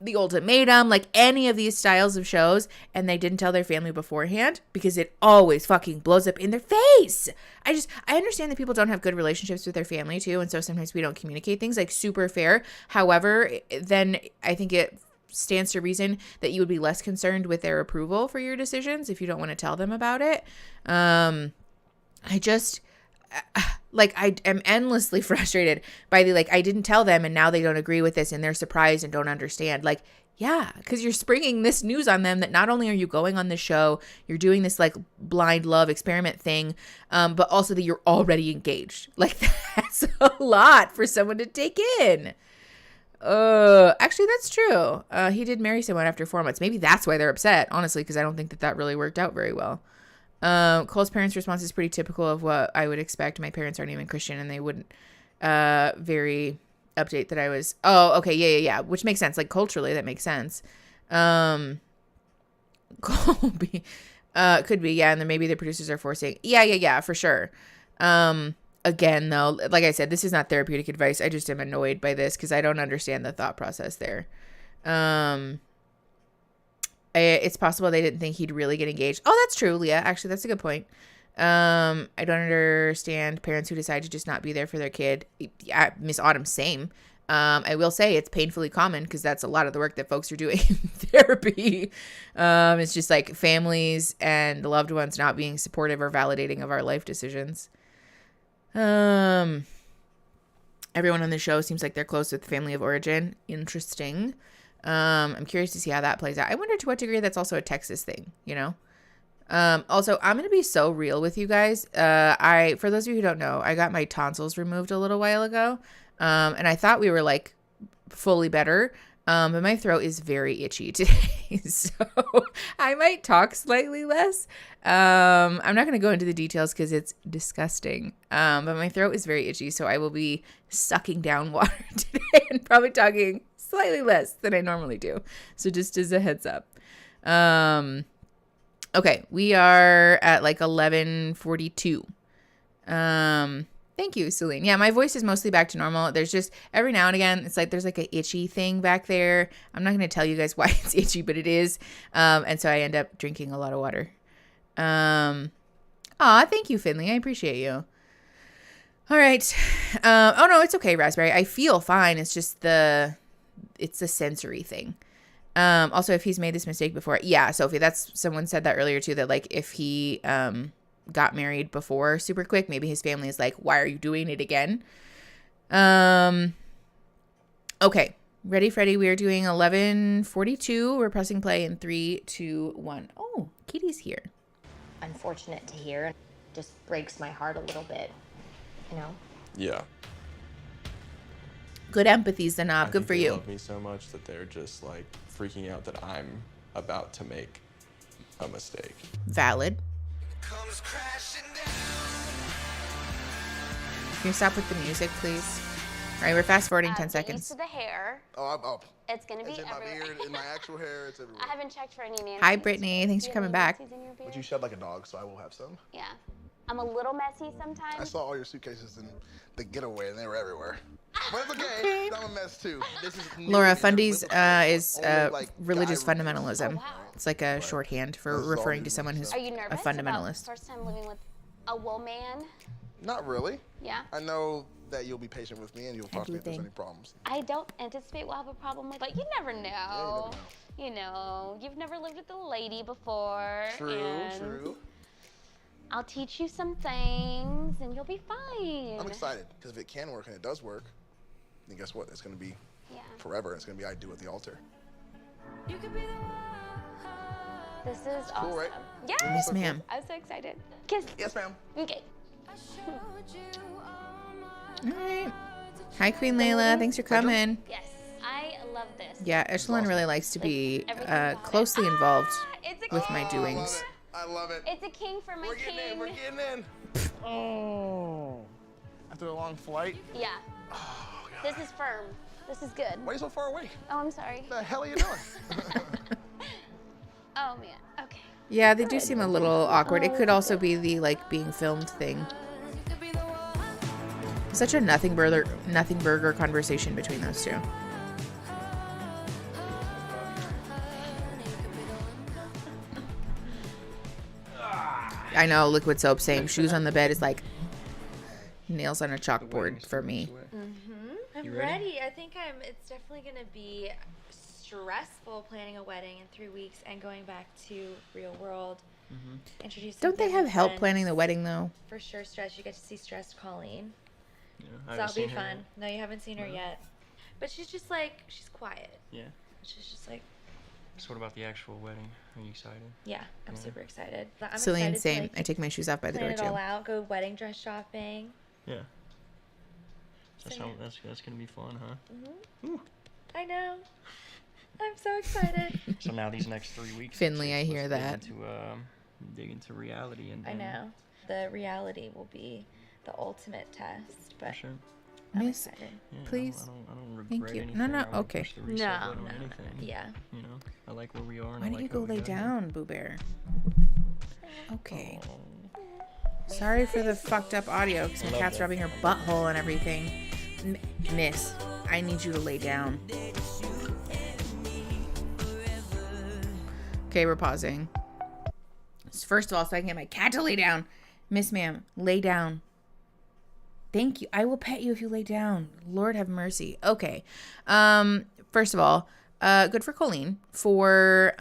The Ultimatum, like any of these styles of shows, and they didn't tell their family beforehand, because it always fucking blows up in their face. I understand that people don't have good relationships with their family too, and so sometimes we don't communicate things, like super fair. However, then I think it stands to reason that you would be less concerned with their approval for your decisions if you don't want to tell them about it. I am endlessly frustrated by the, like, I didn't tell them and now they don't agree with this and they're surprised and don't understand. Like, yeah, because you're springing this news on them that not only are you going on this show, you're doing this like blind love experiment thing, but also that you're already engaged. Like, that's a lot for someone to take in. Actually, that's true. He did marry someone after 4 months. Maybe that's why they're upset, honestly, because I don't think that really worked out very well. Cole's parents' response is pretty typical of what I would expect. My parents aren't even Christian and they wouldn't very update that I was. Oh, okay. Yeah. Which makes sense. Like, culturally, that makes sense. Colby, could be. Yeah. And then maybe the producers are forcing. Yeah, for sure. Again, though, like I said, this is not therapeutic advice. I just am annoyed by this because I don't understand the thought process there. It's possible they didn't think he'd really get engaged. Oh, that's true, Leah. Actually, that's a good point. I don't understand parents who decide to just not be there for their kid. Yeah, Miss Autumn, same. I will say it's painfully common because that's a lot of the work that folks are doing in therapy. It's just like families and loved ones not being supportive or validating of our life decisions. Everyone on the show seems like they're close with family of origin. Interesting. I'm curious to see how that plays out. I wonder to what degree that's also a Texas thing, you know? Also, I'm going to be so real with you guys. For those of you who don't know, I got my tonsils removed a little while ago. And I thought we were like fully better. But my throat is very itchy today. So I might talk slightly less. I'm not going to go into the details because it's disgusting. But my throat is very itchy. So I will be sucking down water today and probably talking slightly less than I normally do. So just as a heads up. Okay, we are at like 11:42. Thank you, Celine. Yeah, my voice is mostly back to normal. There's just every now and again, it's like there's like an itchy thing back there. I'm not going to tell you guys why it's itchy, but it is. And so I end up drinking a lot of water. Thank you, Finley. I appreciate you. All right. Oh no, it's okay, Raspberry. I feel fine. It's just it's a sensory thing. Also, if he's made this mistake before, yeah, Sophie, someone said that earlier too, that like if he got married before super quick, maybe his family is like, why are you doing it again? Okay, ready, Freddie? We are doing 11:42. We're pressing play in 3, 2, 1. Oh, Kitty's here. Unfortunate to hear. It just breaks my heart a little bit, you know? Yeah. Good empathy, Zanab. Good for you. They love me so much that they're just like freaking out that I'm about to make a mistake. Valid. Can you stop with the music, please? All right, we're fast forwarding 10 seconds. Used to the hair. Oh, I'm up. It's gonna be It's in my everywhere. beard, in my actual hair, it's everywhere. I haven't checked for any nannies. Hi, Brittany. Thanks for coming back. But you shed like a dog, so I will have some. Yeah. I'm a little messy sometimes. I saw all your suitcases in the getaway, and they were everywhere. But it's okay. I'm a mess too. This is Laura, fundies is religious fundamentalism. Oh, wow. It's like a shorthand for referring to someone who's Are you nervous a fundamentalist. about first time living with a woman? Not really. Yeah. I know that you'll be patient with me and you'll talk to me if there's any problems. I don't anticipate we'll have a problem with, but you never know. Yeah, you know, you've never lived with a lady before. True. I'll teach you some things and you'll be fine. I'm excited because if it can work and it does work, then guess what? It's going to be forever. It's going to be I do at the altar. This is awesome. Cool, right? Yeah. Yes, ma'am. I'm so excited. Kiss. Yes, ma'am. Okay. All right. Hi, Queen Layla. Thanks for coming. Yes, I love this. Yeah, Echelon really likes to be closely involved with my doings. I love it. It's a king for my king. We're getting in. Oh. After a long flight? Yeah. Oh, God. This is firm. This is good. Why are you so far away? Oh, I'm sorry. What the hell are you doing? Oh, man. Okay. Yeah, they do seem a little awkward. It could also be the like being filmed thing. Such a nothing burger conversation between those two. I know, liquid soap, same. Shoes on the bed is like nails on a chalkboard for me. I'm ready. I think it's definitely going to be stressful planning a wedding in 3 weeks and going back to real world. Introduce. Don't they have help planning the wedding though? For sure, stress. You get to see stressed Colleen. Yeah, So that'll be fun. No, you haven't seen her yet. But she's just like, she's quiet. Yeah. She's just like, So what about the actual wedding? Are you excited? yeah, I'm super excited. I'm Celine, excited same. to, like, I take my shoes off by the door plan it all too. out, go wedding dress shopping. Yeah. That's So, that's gonna be fun, huh? I know. I'm so excited. So now these next 3 weeks. Finley, I hear that. To dig into reality and. I know. The reality will be the ultimate test, but sure. I'm Miss, excited. Yeah, please. I don't regret Thank you. anything. No, no, I won't okay. push the reset button or anything. Yeah. You know, I like where we are. And Why I don't like you go how we lay got here. down, Boo Bear? Okay. Sorry for the fucked up audio because my cat's rubbing her butthole and everything. Miss, I need you to lay down. Okay, we're pausing. First of all, so I can get my cat to lay down. Miss Ma'am, lay down. Thank you. I will pet you if you lay down. Lord have mercy. Okay. First of all, good for Colleen for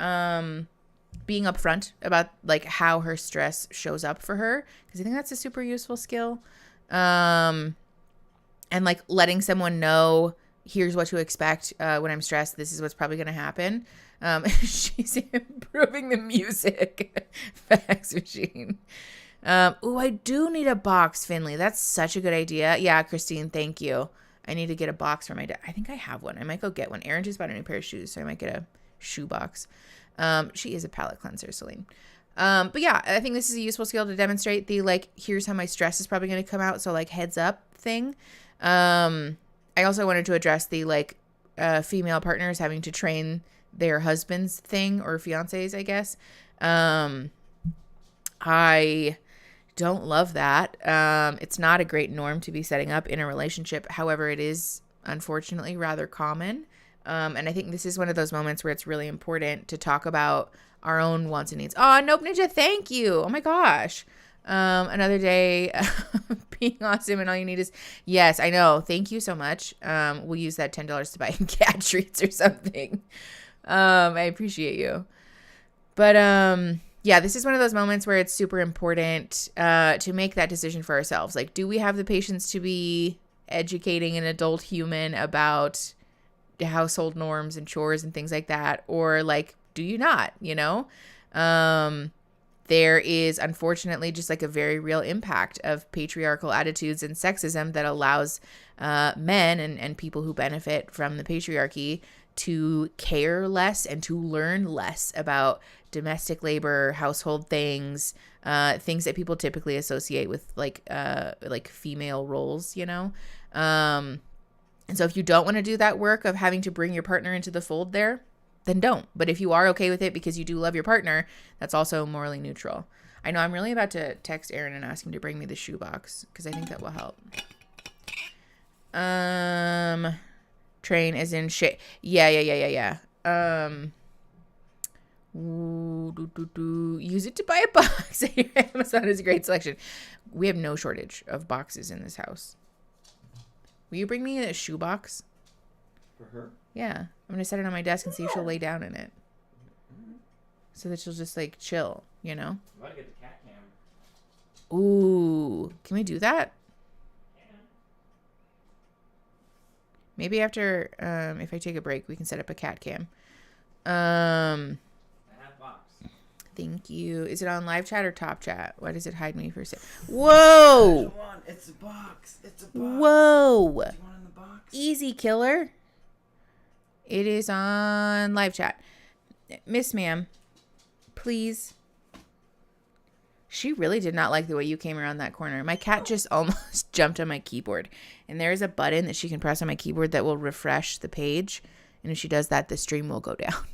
being upfront about like how her stress shows up for her, because I think that's a super useful skill. And like letting someone know, here's what to expect when I'm stressed. This is what's probably going to happen. She's improving the music. Fax machine. I do need a box, Finley. That's such a good idea. Yeah, Christine, thank you. I need to get a box for my dad. I think I have one. I might go get one. Erin just bought a new pair of shoes, so I might get a shoe box. She is a palate cleanser, Celine. But yeah, I think this is a useful skill to demonstrate the like, here's how my stress is probably going to come out. So like heads up thing. I also wanted to address the like female partners having to train their husbands thing, or fiancés, I guess. I don't love that. It's not a great norm to be setting up in a relationship. However, it is unfortunately rather common. And I think this is one of those moments where it's really important to talk about our own wants and needs. Oh, Nope Ninja, thank you. Oh my gosh. Another day being awesome, and all you need is, yes, I know. Thank you so much. We'll use that $10 to buy cat treats or something. I appreciate you. But, yeah, this is one of those moments where it's super important to make that decision for ourselves. Like, do we have the patience to be educating an adult human about household norms and chores and things like that? Or, like, do you not, you know? There is, unfortunately, just like a very real impact of patriarchal attitudes and sexism that allows men and people who benefit from the patriarchy to care less and to learn less about domestic labor, household things, things that people typically associate with like female roles, you know? And so if you don't want to do that work of having to bring your partner into the fold there, then don't. But if you are okay with it because you do love your partner, that's also morally neutral. I know I'm really about to text Aaron and ask him to bring me the shoebox because I think that will help. Train as in shit. Yeah. Use it to buy a box. Amazon is a great selection. We have no shortage of boxes in this house. Will you bring me a shoebox? For her? Yeah. I'm going to set it on my desk and see if she'll lay down in it. So that she'll just like chill, you know? You want to get the cat cam. Ooh. Can we do that? Maybe after, if I take a break, we can set up a cat cam. I have box. Thank you. Is it on live chat or top chat? Why does it hide me for a sec? Whoa! It's a box. It's a box. Whoa! Do you want in the box? Easy, killer. It is on live chat. Miss Ma'am, please. She really did not like the way you came around that corner. My cat just almost jumped on my keyboard. And there is a button that she can press on my keyboard that will refresh the page. And if she does that, the stream will go down.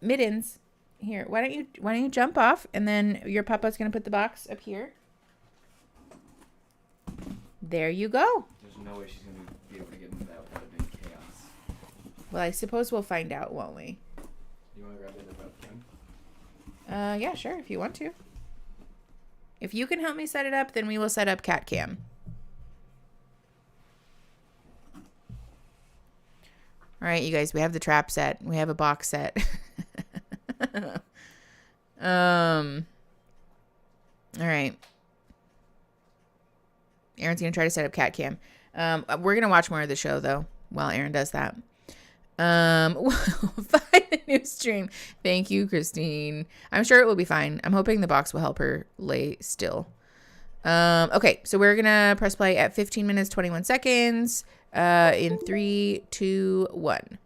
Mittens, here, why don't you jump off, and then your papa's gonna put the box up here. There you go. There's no way she's gonna be able to get into that without it being chaos. Well, I suppose we'll find out, won't we? You want to grab the webcam? Yeah, sure, if you want to. If you can help me set it up, then we will set up cat cam. All right, you guys, we have the trap set. We have a box set. All right. Aaron's going to try to set up cat cam. We're going to watch more of the show, though, while Aaron does that. We'll find a new stream. Thank you, Christine. I'm sure it will be fine. I'm hoping the box will help her lay still. Okay, so we're going to press play at 15 minutes, 21 seconds. In 3, 2, 1.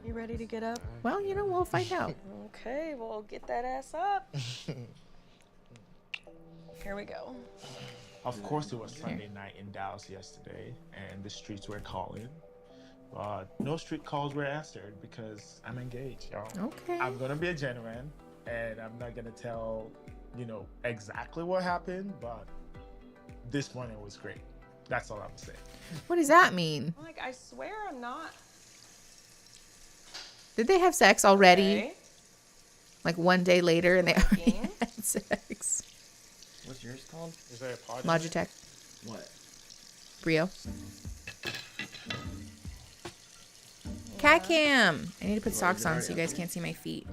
You ready to get up? Well, you know, we'll find out. Okay, well, get that ass up. Here we go. Of course, it was Sunday night in Dallas yesterday, and the streets were calling. No street calls were answered because I'm engaged, y'all. Okay. I'm gonna be genuine, and I'm not gonna tell, exactly what happened, but this morning was great. That's all I'm saying. What does that mean? Like, I swear I'm not. Did they have sex already? Okay. Like one day later and they already had sex? What's yours called? Is there a pod? Logitech. What? Brio. Cat cam. I need to put socks on so you guys can't see my feet. Is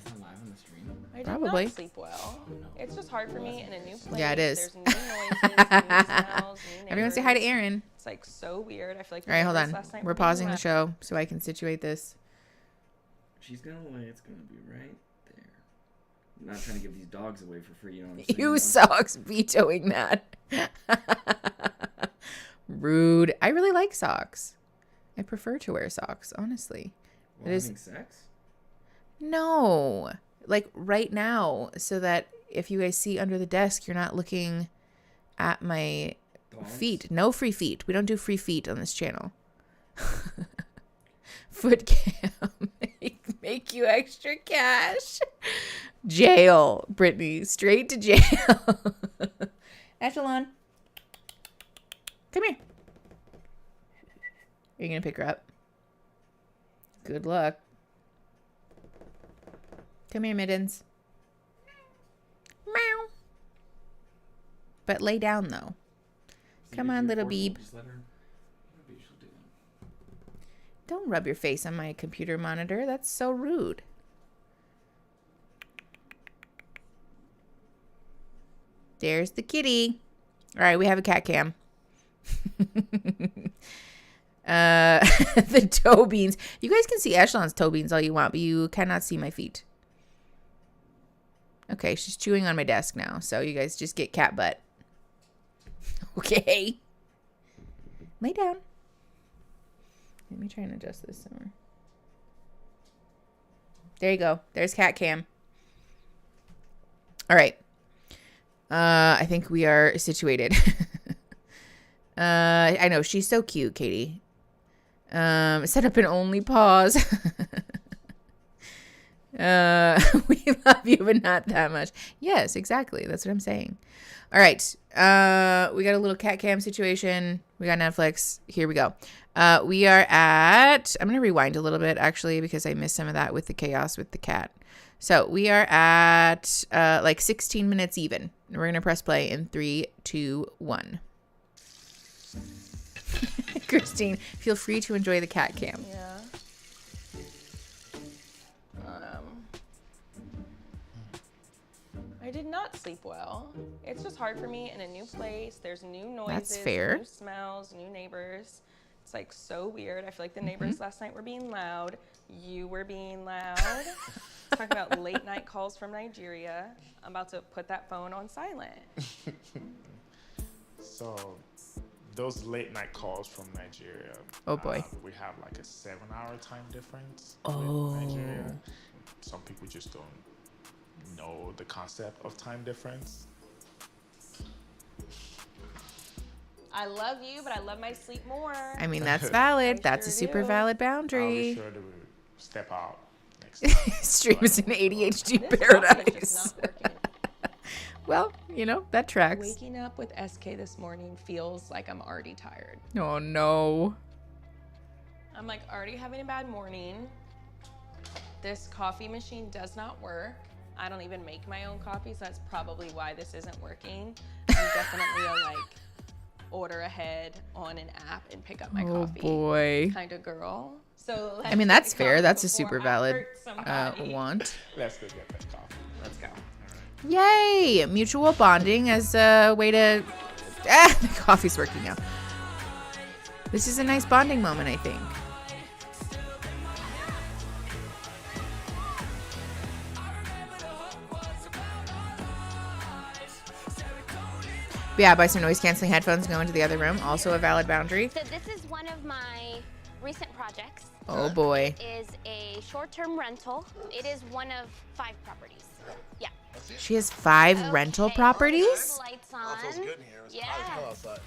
this live on the stream? I did Probably. not sleep well. It's just hard for me in a new place. Yeah, it is. There's new noises, new smells, new Everyone say hi to neighbors. Aaron. It's like so weird. I feel like. All right, hold on. last night We're were pausing the being show so I can situate this. She's gonna lay. It's gonna be right there. I'm not trying to give these dogs away for free. You know what I'm saying? You socks vetoing that. Rude. I really like socks. I prefer to wear socks, honestly. While having sex? No. Like right now, so that if you guys see under the desk, you're not looking at my feet. No free feet. We don't do free feet on this channel. Foot cam. Make you extra cash. Jail, Brittany. Straight to jail. Echelon. Come here. Are you going to pick her up? Good luck. Come here, Mittens. Meow. But lay down, though. Come on, little beeb. Don't rub your face on my computer monitor. That's so rude. There's the kitty. All right, we have a cat cam. The toe beans. You guys can see Echelon's toe beans all you want, but you cannot see my feet. Okay, she's chewing on my desk now, so you guys just get cat butt. Okay. Lay down. Let me try and adjust this somewhere. There you go. There's cat cam. All right. I think we are situated. I know. She's so cute, Katie. Set up an only pause. We love you, but not that much. Yes, exactly. That's what I'm saying. All right. We got a little cat cam situation. We got Netflix. Here we go. We are at, I'm going to rewind a little bit actually, because I missed some of that with the chaos with the cat. So we are at like 16 minutes even. We're going to press play in 3, 2, 1. Christine, feel free to enjoy the cat cam. Yeah. I did not sleep well. It's just hard for me in a new place. There's new noises, That's fair. new smells, new neighbors. It's like so weird. I feel like the neighbors last night were being loud. You were being loud. Talking about late night calls from Nigeria. I'm about to put that phone on silent. So, those late night calls from Nigeria. Oh boy. We have like a 7-hour time difference Oh. with Nigeria. Some people just don't know the concept of time difference. I love you, but I love my sleep more. I mean, that's valid. That's sure a super do. valid I'll boundary. be sure to step out next time. Stream is an ADHD This paradise. is just not working. Well, you know, that tracks. Waking up with SK this morning feels like I'm already tired. Oh, no. I'm like already having a bad morning. This coffee machine does not work. I don't even make my own coffee, so that's probably why this isn't working. I'm definitely a like order ahead on an app and pick up my coffee boy. kind of girl. So I mean, that's fair. That's a before super I valid hurt somebody. want. Let's go get that coffee. Let's go. Yay! Mutual bonding as a way to... Ah, the coffee's working now. This is a nice bonding moment, I think. Yeah, buy some noise-canceling headphones and go into the other room. Also a valid boundary. So this is one of my recent projects. Oh, boy. It is a short-term rental. It is one of 5 properties. Yeah. She has 5 rental properties? Lights on. Feels good in here. It's hot as hell outside.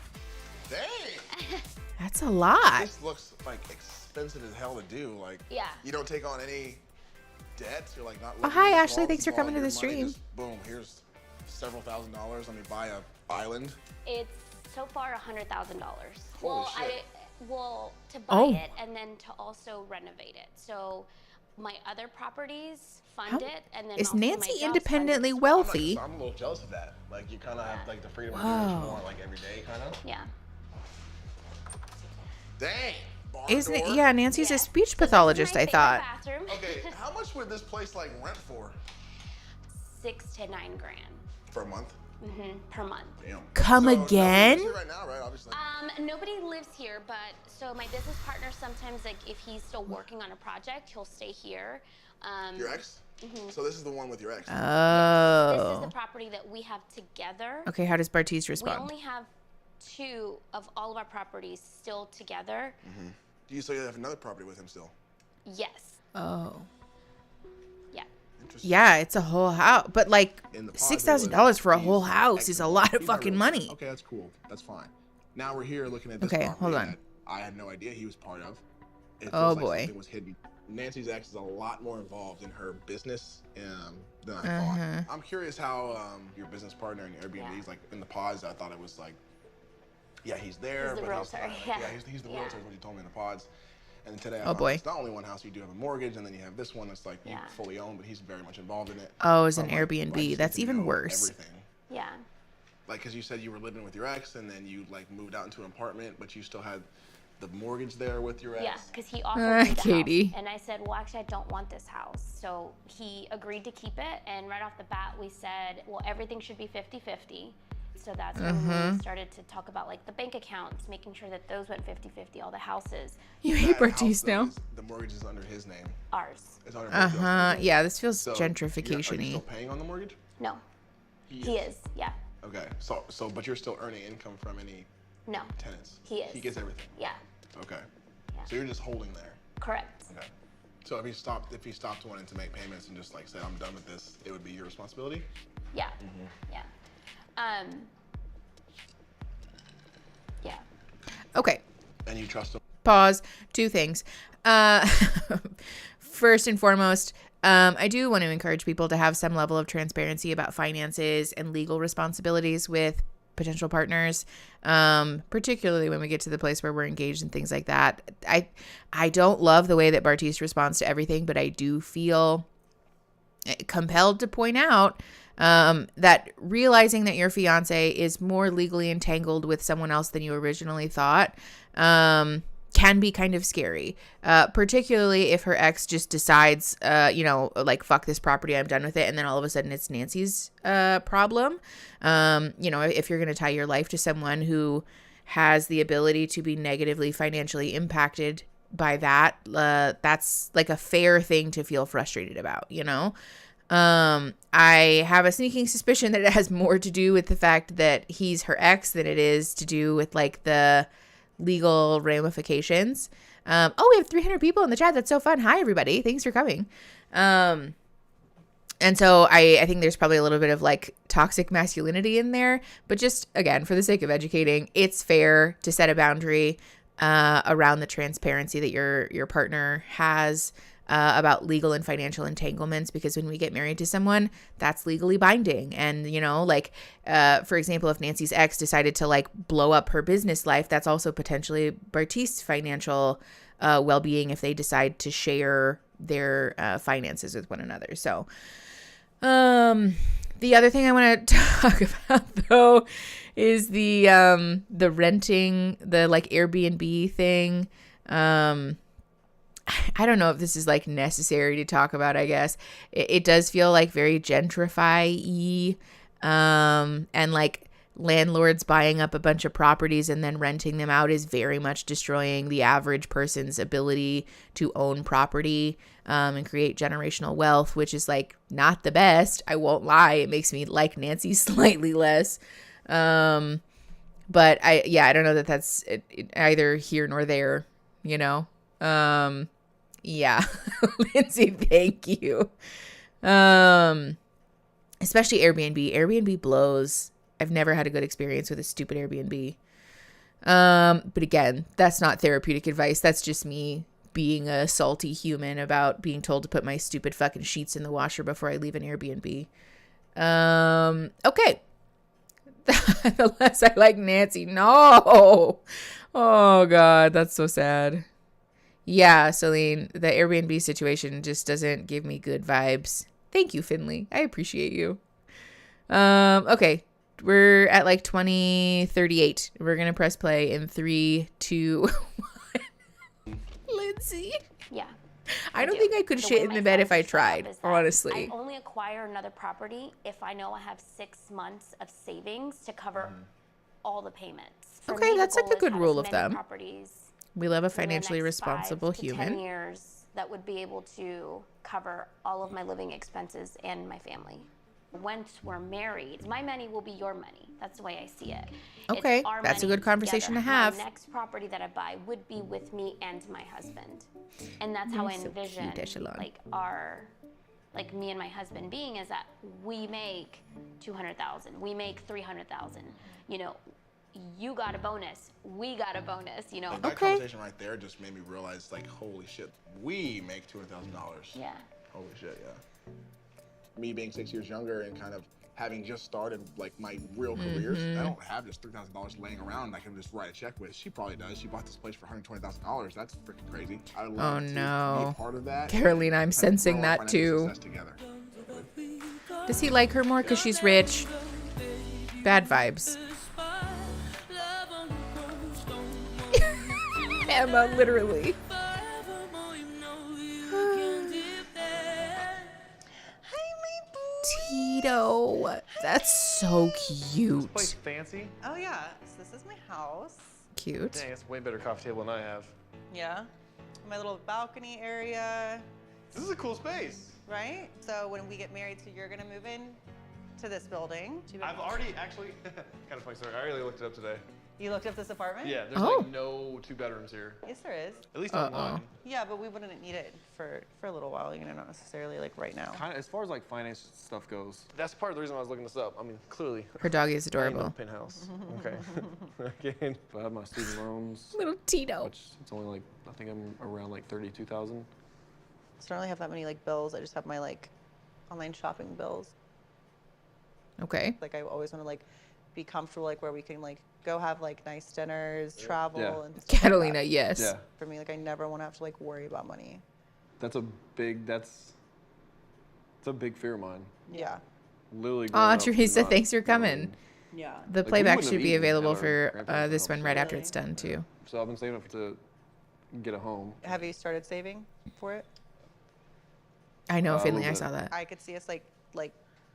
Dang. That's a lot. This looks like expensive as hell to do. Like, Yeah. you don't take on any debts. You're like not. Oh, hi, Ashley. Thanks for coming to the stream. Just, boom. Here's several $1,000s. Let me buy a island. It's so far $100,000. Holy shit. To buy it and then to also renovate it. So my other properties fund it, and then Is also my Nancy jobs independently fund it as well. wealthy? I'm a little jealous of that. Like, you kind of have like the freedom to do Whoa. what you want, like every day, kind of. Yeah. Dang. Barn Isn't it? door? Yeah, Nancy's a speech pathologist, I thought. Bathroom. Okay, how much would this place like rent for? 6 to 9 grand. For a month? Per month. Damn. Come So, again? Nobody's here right now, right? Obviously. Nobody lives here, but so my business partner sometimes, like, if he's still working on a project, he'll stay here. Your ex? So this is the one with your ex. This is the Oh. property that we have together. Okay, how does Bartiz We respond? only have 2 of all of our properties still together. Do you have another property with him still? Yes. Oh. Yeah. Yeah, it's a whole house. But like In the pod, $6,000 for a he's whole house is a lot of he's not fucking really- money. Okay, that's cool. That's fine. Now we're here looking at this Okay, property hold on. that I had no idea he was part of. It Oh, feels like boy. something was hidden. Nancy's ex is a lot more involved in her business than I Uh-huh. thought. I'm curious how your business partner in Airbnb's like in the pods. I thought it was like, yeah, he's there, He's the but realtor, he's not, yeah. he's the Yeah. realtor is what you told me in the pods. And then today I Oh, found boy. it's not only one house, you do have a mortgage, and then you have this one that's like you Yeah. fully own, but he's very much involved in it. Oh, it's So an I'm like, Airbnb. I just That's need to even know worse. Everything. Yeah. Like, because you said you were living with your ex, and then you like moved out into an apartment, but you still had the mortgage there with your ex. Yeah, because he offered me the Katie. house, and I said, well, actually, I don't want this house. So he agreed to keep it, and right off the bat, we said, well, everything should be 50-50. So that's when we started to talk about like the bank accounts, making sure that those went 50-50, all the houses. You hate That house, Bartiz though, now. The mortgage is under his name. Ours. It's under both y'all's names. Yeah, this feels So, Are you gentrification-y. still paying on the mortgage? No. He is, yeah. Okay, so but you're still earning income from any No. tenants. He is. He gets everything. Yeah, Okay. So you're just holding there. correct. Okay. So if he stopped wanting to make payments and just like said I'm done with this, it would be your responsibility. Yeah. Yeah. Yeah. Okay. And you trust him. Pause. 2 things. First and foremost, I do want to encourage people to have some level of transparency about finances and legal responsibilities with potential partners, particularly when we get to the place where we're engaged and things like that. I don't love the way that Bartiz responds to everything, but I do feel compelled to point out that realizing that your fiance is more legally entangled with someone else than you originally thought can be kind of scary, particularly if her ex just decides, like, fuck this property, I'm done with it. And then all of a sudden it's Nancy's problem. If you're going to tie your life to someone who has the ability to be negatively financially impacted by that, that's like a fair thing to feel frustrated about, I have a sneaking suspicion that it has more to do with the fact that he's her ex than it is to do with like the legal ramifications. We have 300 people in the chat. That's so fun. Hi, everybody. Thanks for coming. And so I think there's probably a little bit of like toxic masculinity in there, but just again, for the sake of educating, it's fair to set a boundary around the transparency that your partner has about legal and financial entanglements, because when we get married to someone, that's legally binding. And, for example, if Nancy's ex decided to like blow up her business life, that's also potentially Bartiz's financial well-being if they decide to share their finances with one another. So the other thing I want to talk about though is the renting, the like Airbnb thing. I don't know if this is like necessary to talk about, I guess. It does feel like very gentrify-y, and like landlords buying up a bunch of properties and then renting them out is very much destroying the average person's ability to own property and create generational wealth, which is like not the best. I won't lie. It makes me like Nancy slightly less. But I don't know that that's either here nor there, Yeah, Lindsay, thank you. Especially Airbnb. Airbnb blows. I've never had a good experience with a stupid Airbnb. But again, that's not therapeutic advice. That's just me being a salty human about being told to put my stupid fucking sheets in the washer before I leave an Airbnb. Okay. The less I like Nancy. No. Oh, God, that's so sad. Yeah, Celine, the Airbnb situation just doesn't give me good vibes. Thank you, Finley. I appreciate you. Okay. We're at like 20:38. We're going to press play in 3, 2, 1. Lindsay. Yeah. I don't think I could shit in the bed if I tried, honestly. I only acquire another property if I know I have 6 months of savings to cover all the payments. For Okay, me, that's the like a goal is good have rule as of many thumb. properties We love a in the financially next responsible 5 to 10 human. years that would be able to cover all of my living expenses and my family. Once we're married, my money will be your money. That's the way I see it. Okay, It's our that's a money good conversation together. to have. My next property that I buy would be with me and my husband, and that's how I You're so envision cute, Echelon. like me and my husband being, is that we make 200,000, we make 300,000. You know, you got a bonus, we got a bonus. You know, That conversation right there just made me realize, like, holy shit, we make $200,000. Yeah. Holy shit, yeah. Me being 6 years younger and kind of having just started like my real careers, I don't have just $3,000 laying around I can just write a check with. She probably does. She bought this place for $120,000. That's freaking crazy. I love Oh to be no. a part of that. Carolina, I'm and sensing grow our that financial too. success together. Does he like her more because she's rich? Bad vibes. Emma, literally. Tito. That's so cute. This place fancy. Oh yeah, so this is my house. Cute. Dang, it's a way better coffee table than I have. Yeah, my little balcony area. This is a cool space. Right? So when we get married, so you're gonna move in to this building. I've already actually, kind of funny story, I already looked it up today. You looked up this apartment? Yeah, there's like no 2 bedrooms here. Yes, there is. At least online. Yeah, but we wouldn't need it for a little while, you know, not necessarily like right now. Kind of, as far as like finance stuff goes, that's part of the reason why I was looking this up. I mean, clearly. Her doggy is I ain't no adorable. penthouse. Okay. Again, I have my student loans. Little Tito. Which it's only like, I think I'm around like 32,000. So I don't really have that many like bills. I just have my like online shopping bills. Okay. Like I always want to like be comfortable, like where we can like go have like nice dinners, travel, Yeah. and stuff Catalina, like that. yes. Yeah. For me, like I never want to have to like worry about money. It's a big fear of mine. Yeah. Literally. Aw, growing up Teresa, not thanks for knowing- coming. Yeah. The Like, we playback wouldn't should have be eaten available at our for grandparents' this one house. right after it's done too. So I've been saving up to get a home. Have you started saving for it? I know, A Finley, little I bit. saw that. I could see us like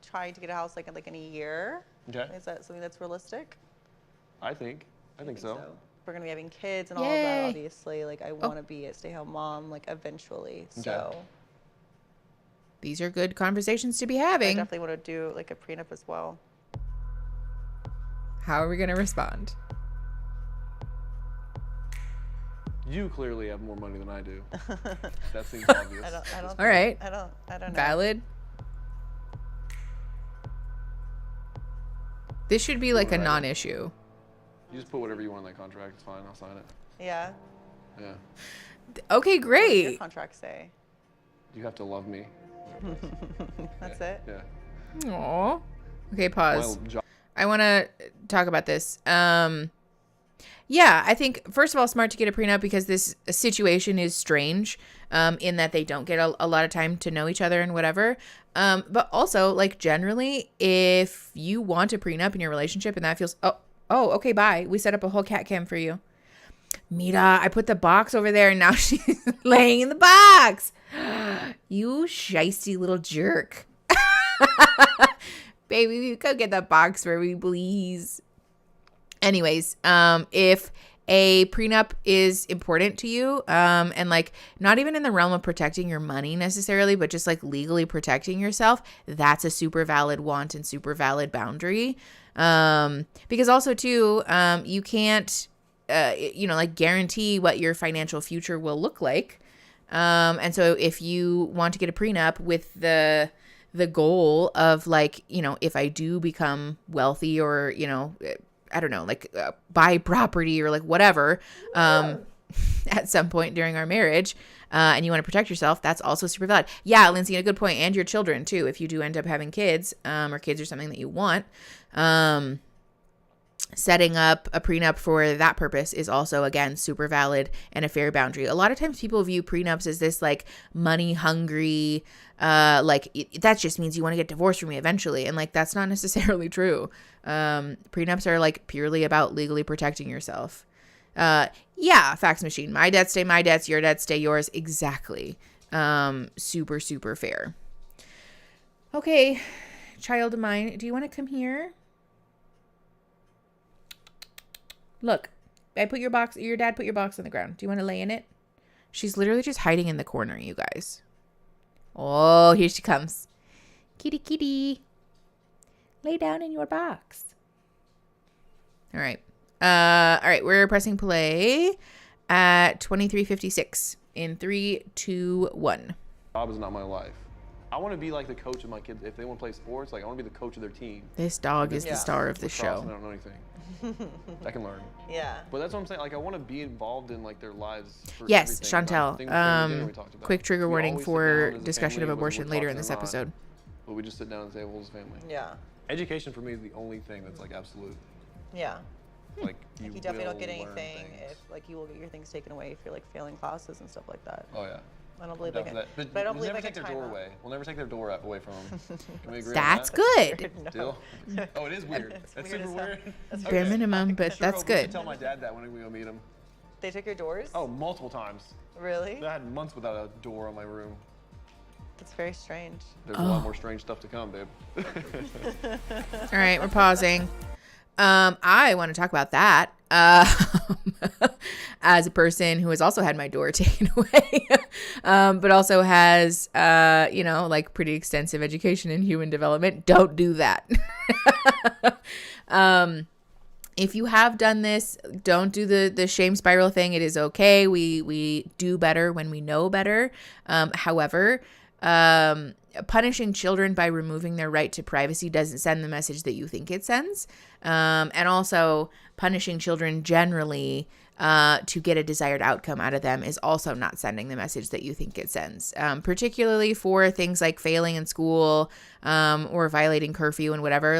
trying to get a house like in a year. Okay. Is that something that's realistic? I think so. We're gonna be having kids and all of Yay. that, obviously. Like I want to be a stay-home mom, like eventually. So These are good conversations to be I having. definitely want to do like a prenup as well. How are we going to respond? You clearly have more money than I do. That seems obvious. I don't. All right. I don't know. Valid. This should be like a non-issue. You just put whatever you want in that contract. It's fine. I'll sign it. Yeah. Yeah. Okay, What does your great. contract say? You have to love me. That's it. Yeah. Aw. Okay, pause. Well, I want to talk about this. Yeah, I think, first of all, smart to get a prenup because this situation is strange in that they don't get a lot of time to know each other and whatever. But also, like, generally, if you want a prenup in your relationship and that feels, oh, okay, bye. We set up a whole cat cam for you. Mira, I put the box over there and now she's laying in the box. You shisty little jerk. Baby, you go get that box for me, please. Anyways, if a prenup is important to you, and like not even in the realm of protecting your money necessarily, but just like legally protecting yourself, that's a super valid want and super valid boundary. Because also too, you can't, like guarantee what your financial future will look like. And so if you want to get a prenup with the goal of like, if I do become wealthy or, I don't know, like buy property or like whatever, at some point during our marriage, and you want to protect yourself, that's also super valid. Yeah, Lindsay, a good point. And your children too, if you do end up having kids, or kids are something that you want. setting up a prenup for that purpose is also, again, super valid and a fair boundary. A lot of times people view prenups as this like money hungry, that just means you want to get divorced from me eventually. And like, that's not necessarily true. Prenups are like purely about legally protecting yourself. Fax machine. My debts stay my debts. Your debts stay yours. Exactly. Super, super fair. Okay. Child of mine, do you want to come here? Look, your dad put your box on the ground. Do you want to lay in it? She's literally just hiding in the corner, you guys. Oh, here she comes. Kitty, kitty. Lay down in your box. All right. We're pressing play at 23:56 in 3, 2, 1. Job is not my life. I want to be like the coach of my kids. If they want to play sports, like I want to be the coach of their team. This dog is the star of the show. I don't know anything. I can learn. Yeah. But that's what I'm saying. Like I want to be involved in like their lives. For yes, everything. Chantel. Quick trigger warning for discussion of family, abortion later in this episode. But we just sit down and say, well, as a family. Yeah. Education for me is the only thing that's like absolute. Yeah. Like you definitely don't get anything if like you will get your things taken away if you're like failing classes and stuff like that. Oh yeah. I don't believe like that. But I don't we'll believe never like take their door away. We'll never take their door away from them. Can we agree That's on that? good. No. Deal? Oh, it is weird. That's super weird. Bare minimum, but Sure, that's we should good. tell my dad that when we go meet him. They took your doors? Oh, multiple times. Really? I had months without a door on my room. That's very strange. There's a lot more strange stuff to come, babe. All right, we're pausing. I want to talk about that. As a person who has also had my door taken away, but also has, pretty extensive education in human development. Don't do that. If you have done this, don't do the shame spiral thing. It is okay. We do better when we know better. However, punishing children by removing their right to privacy doesn't send the message that you think it sends. And also punishing children generally to get a desired outcome out of them is also not sending the message that you think it sends, particularly for things like failing in school or violating curfew and whatever,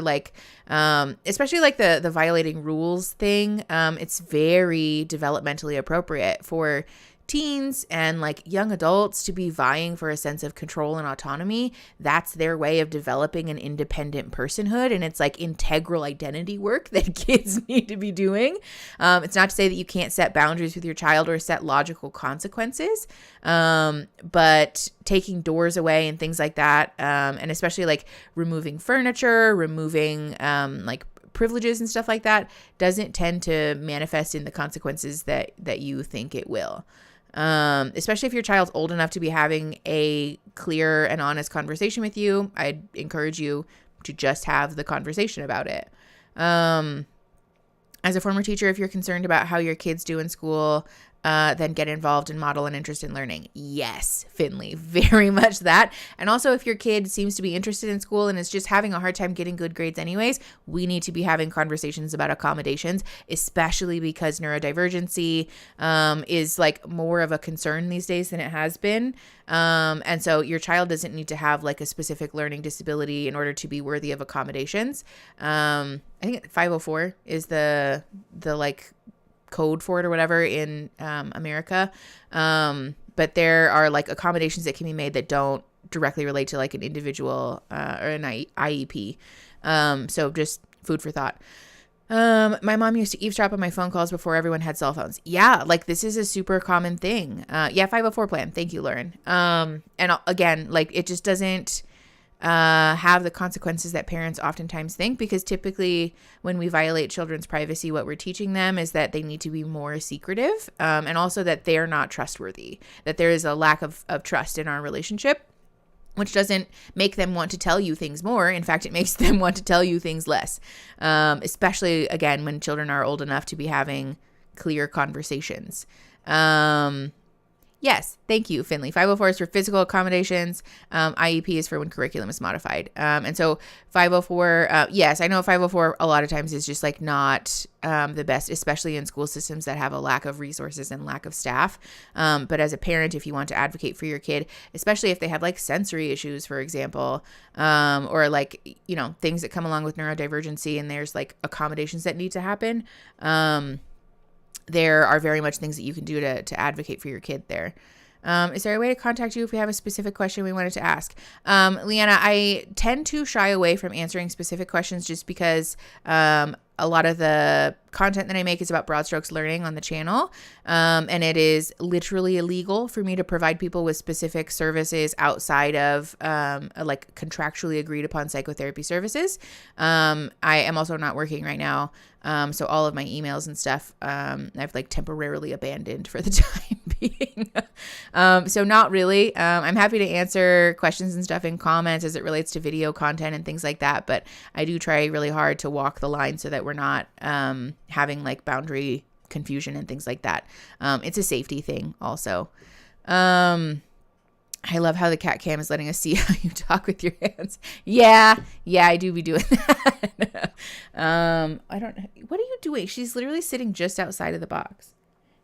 especially like the violating rules thing. It's very developmentally appropriate for teens and like young adults to be vying for a sense of control and autonomy. That's their way of developing an independent personhood, and it's like integral identity work that kids need to be doing. It's not to say that you can't set boundaries with your child or set logical consequences, but taking doors away and things like that, and especially like removing furniture, removing privileges and stuff like that, doesn't tend to manifest in the consequences that you think it will. Especially if your child's old enough to be having a clear and honest conversation with you, I'd encourage you to just have the conversation about it. As a former teacher, if you're concerned about how your kids do in school, then get involved and model an interest in learning. Yes, Finley, very much that. And also, if your kid seems to be interested in school and is just having a hard time getting good grades anyways, we need to be having conversations about accommodations, especially because neurodivergency is like more of a concern these days than it has been. And so your child doesn't need to have like a specific learning disability in order to be worthy of accommodations. I think 504 is the like code for it or whatever in America. But there are like accommodations that can be made that don't directly relate to like an individual or an IEP. So just food for thought. My mom used to eavesdrop on my phone calls before everyone had cell phones. Yeah, like this is a super common thing. 504 plan. Thank you, Lauren. And again, like it just doesn't have the consequences that parents oftentimes think, because typically when we violate children's privacy, what we're teaching them is that they need to be more secretive, and also that they're not trustworthy, that there is a lack of trust in our relationship, which doesn't make them want to tell you things more. In fact, it makes them want to tell you things less, especially, again, when children are old enough to be having clear conversations. Yes, thank you, Finley. 504 is for physical accommodations. IEP is for when curriculum is modified. And so 504, yes, I know 504 a lot of times is just like not the best, especially in school systems that have a lack of resources and lack of staff. But as a parent, if you want to advocate for your kid, especially if they have like sensory issues, for example, or like, you know, things that come along with neurodivergency and there's like accommodations that need to happen, there are very much things that you can do to advocate for your kid there. Is there a way to contact you if we have a specific question we wanted to ask? Leanna, I tend to shy away from answering specific questions just because a lot of the content that I make is about broad strokes learning on the channel. And it is literally illegal for me to provide people with specific services outside of like contractually agreed upon psychotherapy services. I am also not working right now. So all of my emails and stuff, I've like temporarily abandoned for the time being. So not really. I'm happy to answer questions and stuff in comments as it relates to video content and things like that. But I do try really hard to walk the line so that we're not having like boundary confusion and things like that. It's a safety thing also. I love how the cat cam is letting us see how you talk with your hands. Yeah, I do be doing that. I don't know. What are you doing? She's literally sitting just outside of the box.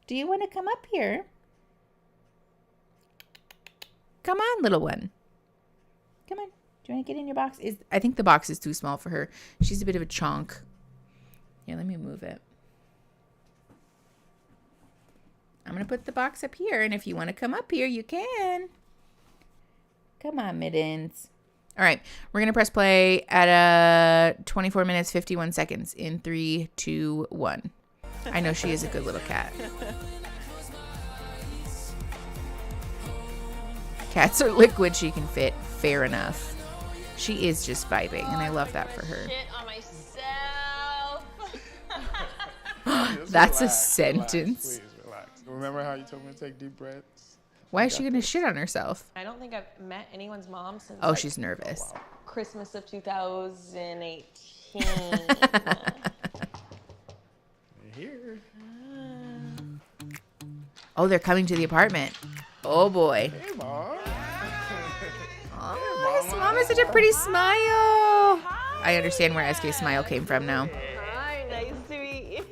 Do you want to come up here? Come on, little one. Come on. Do you want to get in your box? I think the box is too small for her. She's a bit of a chonk. Here, let me move it. I'm going to put the box up here, and if you want to come up here, you can. Come on, Mittens. All right, we're going to press play at 24 minutes, 51 seconds in 3, 2, 1. I know she is a good little cat. Cats are liquid she can fit. Fair enough. She is just vibing, and I love that for her. Shit on myself. That's a sentence. Please relax. Remember how you told me to take deep breaths? Why is she going to shit on herself? I don't think I've met anyone's mom since. Oh, she's nervous. Christmas of 2018. Here. Oh, they're coming to the apartment. Oh, boy. Hey, Mom. Oh, this mom has such a pretty smile. I understand where SK's smile came from now. Hi, nice to meet you.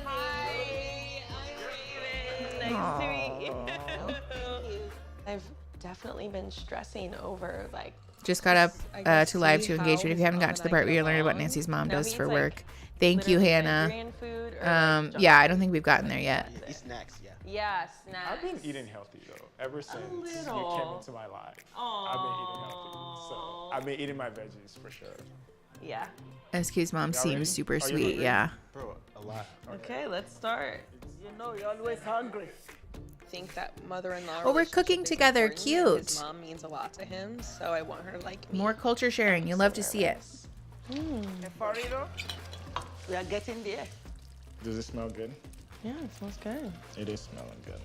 Hi, I'm Raven. Nice to meet you. I've definitely been stressing over like. Just got up to live to engagement. If you haven't gotten to the part where you're learning what Nancy's mom does for work. Thank you, Hannah. Yeah, I don't think we've gotten there yet. Snacks, yeah. Yeah, snacks. I've been eating healthy though, ever since you came into my life. I've been eating healthy, so I've been eating my veggies for sure. Yeah. SK's mom seems super sweet. Yeah. Bro, a lot. Okay, let's start. You know, you're always hungry. I think that mother-in-law. Oh, we're cooking together. Cute. His mom means a lot to him, so I want her to like me. More culture sharing. You love to see it. We are getting there. Does it smell good? Yeah, it smells good. It is smelling good.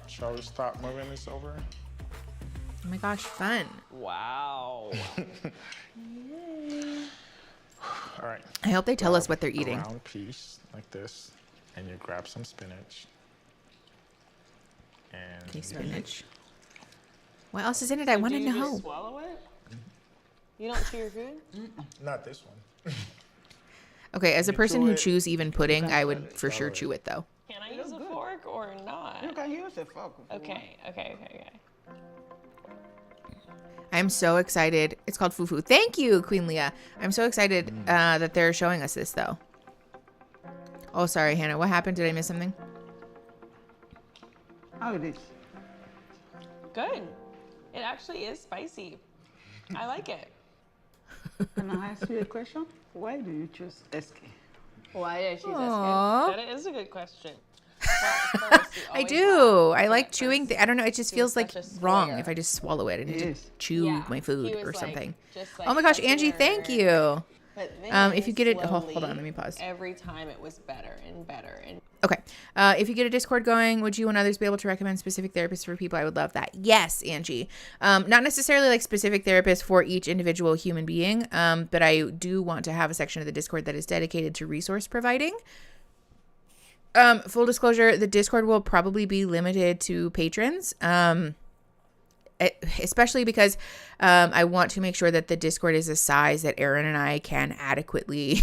Shall we stop moving this over? Oh my gosh, fun. Wow. All right. I hope they tell us what they're eating. A round piece like this, and you grab some spinach. And okay, spinach. What else is in it? I want to know. Do you just swallow it? You don't chew your food? Not this one. Okay, as a person who chews even pudding, I would for sure chew it though. Can I use a fork or not? You can use a fork. Okay. I'm so excited. It's called Fufu. Thank you, Queen Leah. I'm so excited that they're showing us this though. Oh, sorry, Hannah. What happened? Did I miss something? How it is? Good. It actually is spicy. I like it. Can I ask you a question? Why do you choose SK? Why did I choose Aww. SK? That is a good question. Well, first, I do. I like chewing. I don't know. It just feels like wrong if I just swallow it and just chew my food or something. Oh my gosh, Angie, thank you. If you get it, hold on, let me pause. Every time it was better and better. Okay. If you get a Discord going, would you and others be able to recommend specific therapists for people? I would love that. Yes, Angie. Not necessarily like specific therapists for each individual human being, but I do want to have a section of the Discord that is dedicated to resource providing. Full disclosure, the Discord will probably be limited to patrons. Especially because I want to make sure that the Discord is a size that Aaron and I can adequately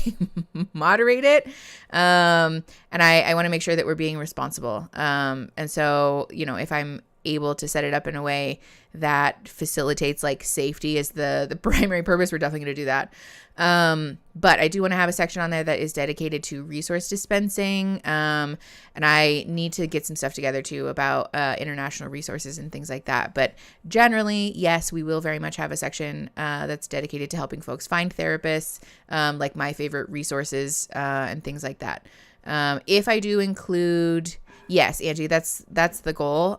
moderate it. And I want to make sure that we're being responsible. And so, if I'm able to set it up in a way that facilitates like safety as the primary purpose, we're definitely going to do that. But I do want to have a section on there that is dedicated to resource dispensing. And I need to get some stuff together too about international resources and things like that. But generally, yes, we will very much have a section that's dedicated to helping folks find therapists, like my favorite resources and things like that. If I do include, yes, Angie, that's the goal.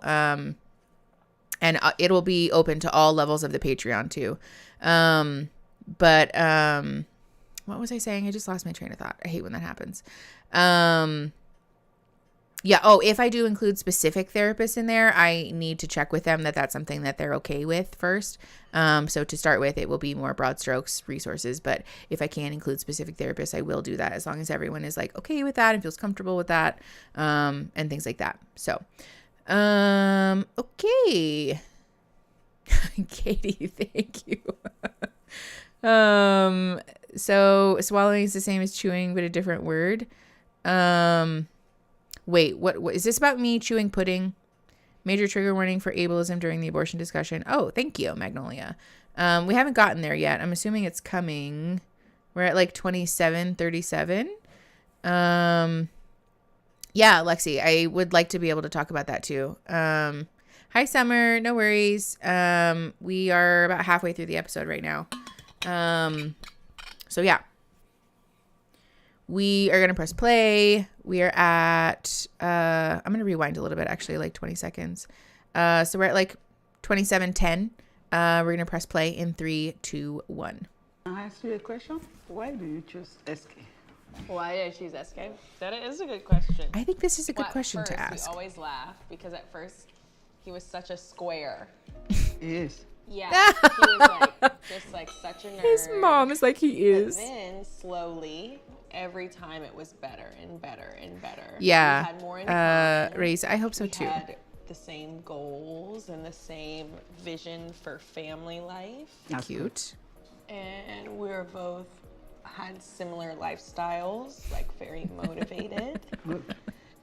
And it'll be open to all levels of the Patreon too. But what was I saying? I just lost my train of thought. I hate when that happens. Yeah. Oh, if I do include specific therapists in there, I need to check with them that that's something that they're okay with first. So to start with, it will be more broad strokes resources. But if I can include specific therapists, I will do that as long as everyone is like okay with that and feels comfortable with that, and things like that. So, okay. Katie, thank you. So swallowing is the same as chewing, but a different word. Wait, what is this about me chewing pudding? Major trigger warning for ableism during the abortion discussion. Oh, thank you, Magnolia. We haven't gotten there yet. I'm assuming it's coming. We're at like 27:37. Yeah, Lexi, I would like to be able to talk about that too. Hi, Summer. No worries. We are about halfway through the episode right now. So yeah, we are going to press play. We are at, I'm going to rewind a little bit, actually, like 20 seconds. So we're at like 27:10. We're going to press play in 3, 2, 1. Can I ask you a question? Why do you choose SK? Why did I choose SK? That is a good question. I think this is a good question to first, ask. We always laugh because at first he was such a square. He is. Yeah, he was like just like such a nerd. His mom is like he is. But then slowly, every time it was better and better and better. Yeah. We had more in common. Raise. I hope so We too. had the same goals and the same vision for family life. Cute. And we were both had similar lifestyles, like very motivated.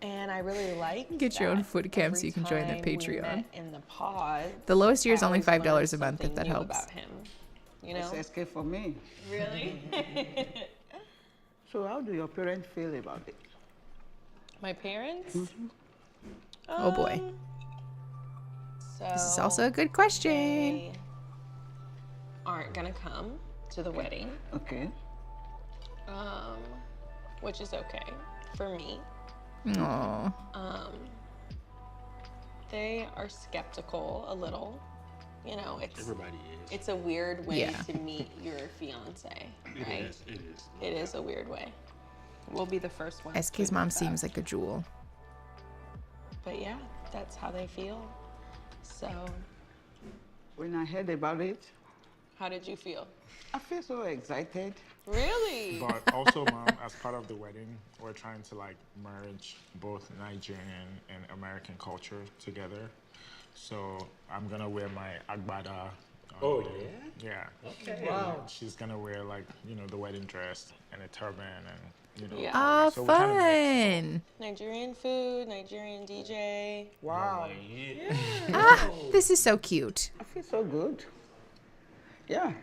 And I really liked Get your own foot cam so you can join the every time we Patreon. met in the pod, The lowest tier is I only always learned $5 a month if something that new helps. about him, you know? It's SK for me. Really? So how do your parents feel about it? My parents? Oh boy. This is also a good question. They aren't gonna come to the wedding. Okay. Which is okay for me. Aww. They are skeptical a little. You know, Everybody is. It's a weird way Yeah. to meet your fiance, It right? is. It is. It is a weird way. We'll be the first ones. SK's to mom admit that. seems like a jewel. But yeah, that's how they feel. So, When I heard about it, how did you feel? I feel so excited. Really? But also, Mom, as part of the wedding, we're trying to like merge both Nigerian and American culture together. So I'm gonna wear my agbada. Oh, Yeah. Okay. Wow. She's gonna wear like the wedding dress and a turban and Yeah. Oh, so we're trying to mix. fun. Nigerian food, Nigerian DJ. Wow. This is so cute. I feel so good. Yeah.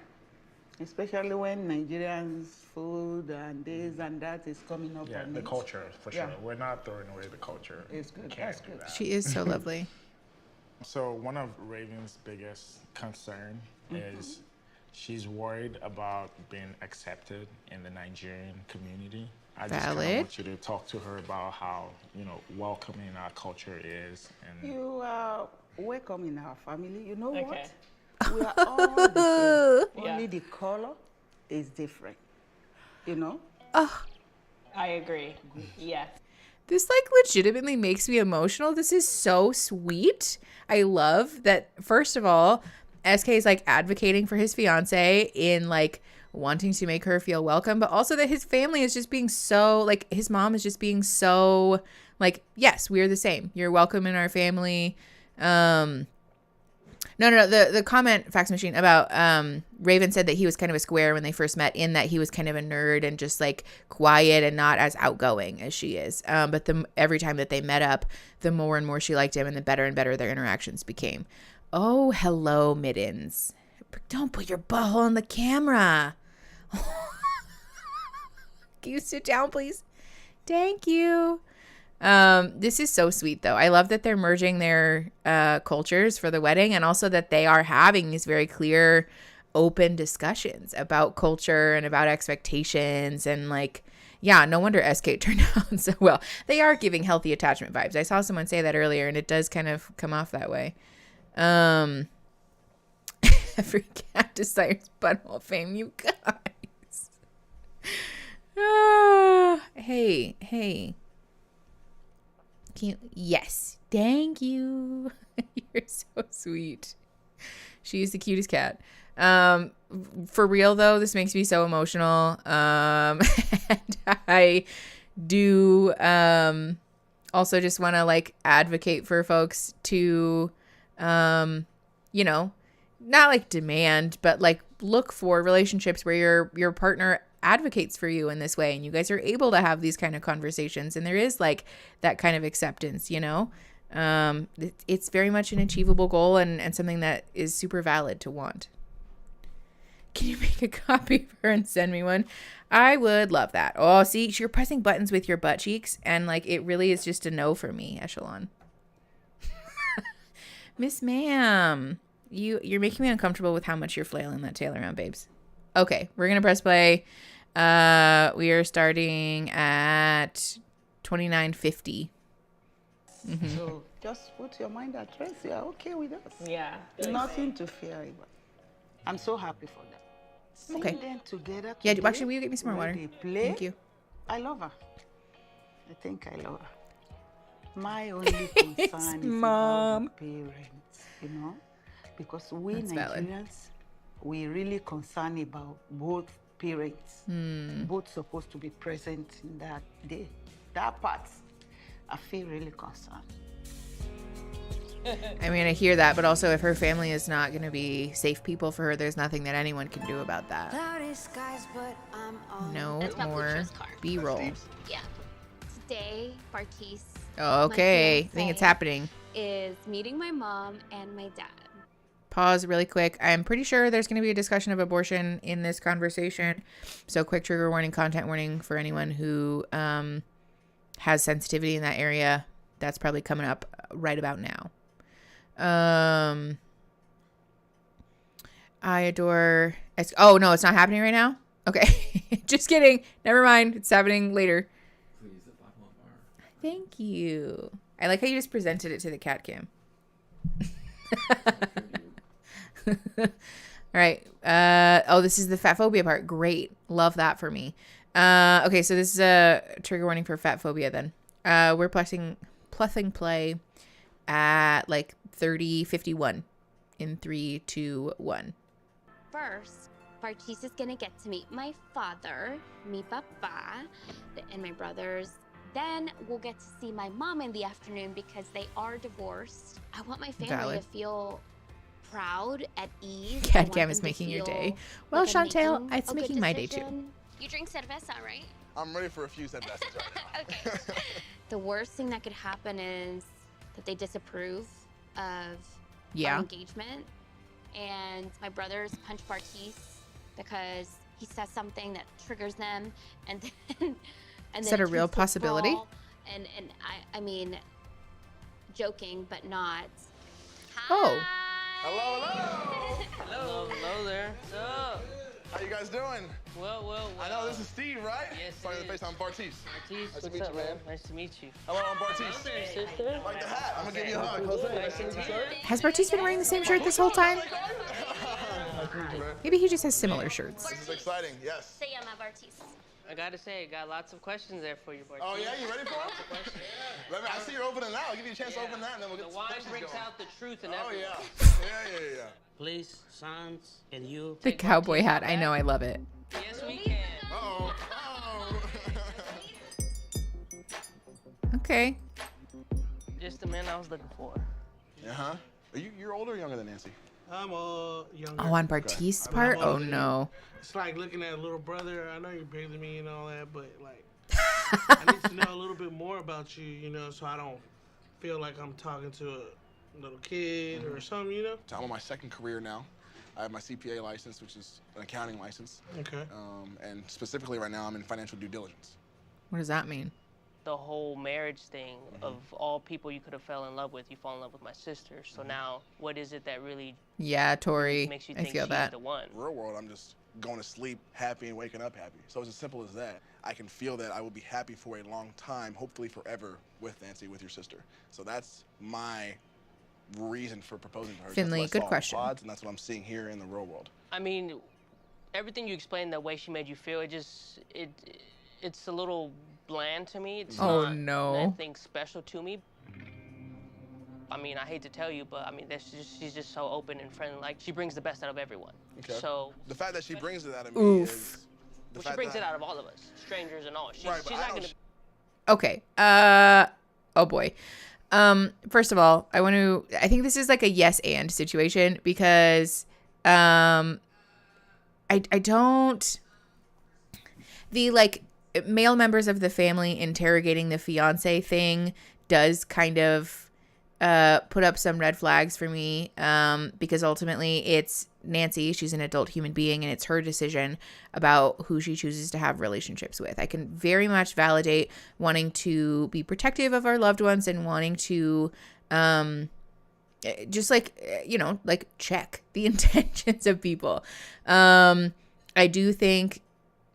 Especially when Nigerians food and this and that is coming up Yeah, on the it. culture for sure. Yeah. We're not throwing away the culture. It's good. We can't That's do good. that. She is so lovely. So one of Raven's biggest concern is she's worried about being accepted in the Nigerian community. I just kind of Valid. want you to talk to her about how welcoming our culture is, and You are welcome in our family. You know Okay. what? We are all the same. Yeah. Only the color is different. You know? I agree. Yes. This like legitimately makes me emotional. This is so sweet. I love that. First of all, SK is like advocating for his fiance in like wanting to make her feel welcome, but also that his family is just being so like his mom is just being so Like, yes, we're the same. You're welcome in our family. No. The comment fax machine about Raven said that he was kind of a square when they first met, in that he was kind of a nerd and just like quiet and not as outgoing as she is. But every time that they met up, the more and more she liked him, and the better and better their interactions became. Oh, hello, Mittens. Don't put your butthole in the camera. Can you sit down, please? Thank you. This is so sweet, though. I love that they're merging their cultures for the wedding, and also that they are having these very clear, open discussions about culture and about expectations. And like, yeah, no wonder SK turned out so well. They are giving healthy attachment vibes. I saw someone say that earlier, and it does kind of come off that way. Every cat desires butthole fame, you guys. Hey. Yes, thank you. You're so sweet. She's the cutest cat. For real though, this makes me so emotional. And I do also just want to like advocate for folks to not like demand, but like look for relationships where your partner advocates for you in this way, and you guys are able to have these kind of conversations, and there is like that kind of acceptance, it's very much an achievable goal, and something that is super valid to want. Can you make a copy for her and send me one? I would love that. Oh, see, you're pressing buttons with your butt cheeks, and like it really is just a no for me, Echelon. Miss Ma'am, you're making me uncomfortable with how much you're flailing that tail around, babes. Okay, we're gonna press play. We are starting at 29:50. Mm-hmm. So just put your mind at rest. You are okay with us. Yeah. Nothing to fear about. I'm so happy for them. Okay. Seeing them together. Yeah, actually, will you get me some more water? They play. Thank you. I love her. I think I love her. My only concern is Mom. about the parents, because we That's Nigerians, valid. we really concerned about both parents. Both supposed to be present in that day. That part, I feel really concerned. I mean, I hear that, but also if her family is not going to be safe people for her, there's nothing that anyone can do about that. No That's my more Bluetooth card. B-roll. Yeah. Today, Bartise. Okay, my I think it's fiancé, happening. Is meeting my mom and my dad. Pause really quick. I'm pretty sure there's going to be a discussion of abortion in this conversation. So quick trigger warning, content warning for anyone who has sensitivity in that area. That's probably coming up right about now. I adore... Oh, no, it's not happening right now? Okay. Just kidding. Never mind. It's happening later. Thank you. I like how you just presented it to the cat cam. All right. This is the fat phobia part. Great. Love that for me. Okay, so this is a trigger warning for fat phobia then. We're plussing play at like 30:51 in 3, 2, 1. First, Bartise is gonna get to meet my father, mi papa, and my brothers. Then we'll get to see my mom in the afternoon because they are divorced. I want my family Valid. to feel proud, at ease. Cat cam is making your day. Well, like I'm Chantel, making it's a good making my day too. decision. You drink cerveza, right? I'm ready for a few cervezas right now. Okay. The worst thing that could happen is that they disapprove of our engagement, and my brothers punch Bartise because he says something that triggers them, and then Is that a real possibility? And I mean, joking, but not. Oh. Hello. Hello there. What's up? How you guys doing? Well. I know this is Steve, right? Yes, Sorry, it the face. I'm Bartise. Bartise, Nice to what's meet up, you, man. Nice to meet you. Hello, I'm Bartise. Hello there, sister. Like the hat. I'm gonna give you a hug. Jose. Nice to meet you. Has Bartise been wearing the same shirt this whole time? Maybe he just has similar shirts. This is exciting. Yes. Se llama Bartise. I gotta say, I got lots of questions there for you, Bartise. Oh yeah, you ready for it? I see you're opening now. I'll give you a chance to open that, and then we'll get the some wine questions brings going. out the truth in Oh everyone. yeah. Please, sons, can you The take cowboy Bartise hat. out I know. back? I love it. Yes, we can. Uh-oh. Okay. just the man I was looking for. Uh-huh. You're older or younger than Nancy? I'm younger. Oh, on Bartiste's part? Oh, no. It's like looking at a little brother. I know you're bigger than me and all that, but like, I need to know a little bit more about you, you know, so I don't feel like I'm talking to a little kid or something, you know? So I'm on my second career now. I have my CPA license, which is an accounting license. Okay. And specifically right now, I'm in financial due diligence. What does that mean? The whole marriage thing of all people you could have fell in love with, you fall in love with my sister. So now, what is it that really Yeah, Tori, makes you I think feel she's that. the one? Real world, I'm just going to sleep happy and waking up happy. So it's as simple as that. I can feel that I will be happy for a long time, hopefully forever, with Nancy, with your sister. So that's my reason for proposing to her. Finley, That's what I good saw in question. Pods, and that's what I'm seeing here in the real world. I mean, everything you explained, the way she made you feel, it's a little bland to me. It's Oh, not no. anything special to me. I mean, I hate to tell you, but I mean, she's just so open and friendly. Like, she brings the best out of everyone. Okay. So the fact that she brings it out of me Oof. is the well, she fact brings that it out of all of us, strangers and all. She's Right, but she's I not don't gonna. Okay. Oh boy. First of all, I think this is like a yes and situation because I don't, the like male members of the family interrogating the fiance thing does kind of put up some red flags for me because ultimately it's Nancy, she's an adult human being, and it's her decision about who she chooses to have relationships with. I can very much validate wanting to be protective of our loved ones and wanting to just like, you know, like check the intentions of people. I do think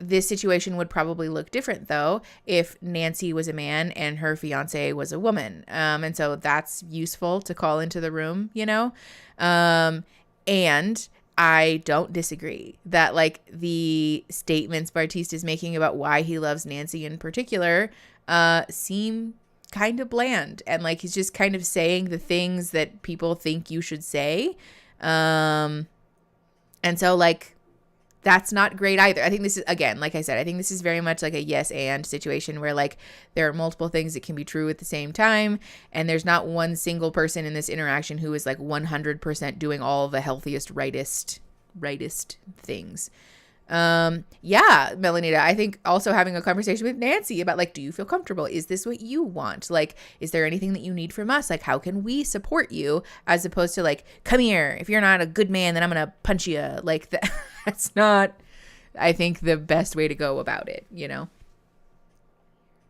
this situation would probably look different, though, if Nancy was a man and her fiance was a woman. And so that's useful to call into the room, you know? And I don't disagree that, like, the statements Bartiste is making about why he loves Nancy in particular seem kind of bland. And, like, he's just kind of saying the things that people think you should say. And so, like, that's not great either. I think this is, again, like I said, I think this is very much like a yes and situation where, like, there are multiple things that can be true at the same time. And there's not one single person in this interaction who is like 100% doing all the healthiest, rightest things. Yeah, Melanita, I think also having a conversation with Nancy about, like, do you feel comfortable? Is this what you want? Like, is there anything that you need from us? Like, how can we support you? As opposed to, like, come here. If you're not a good man, then I'm going to punch you. Like, that's not, I think, the best way to go about it, you know?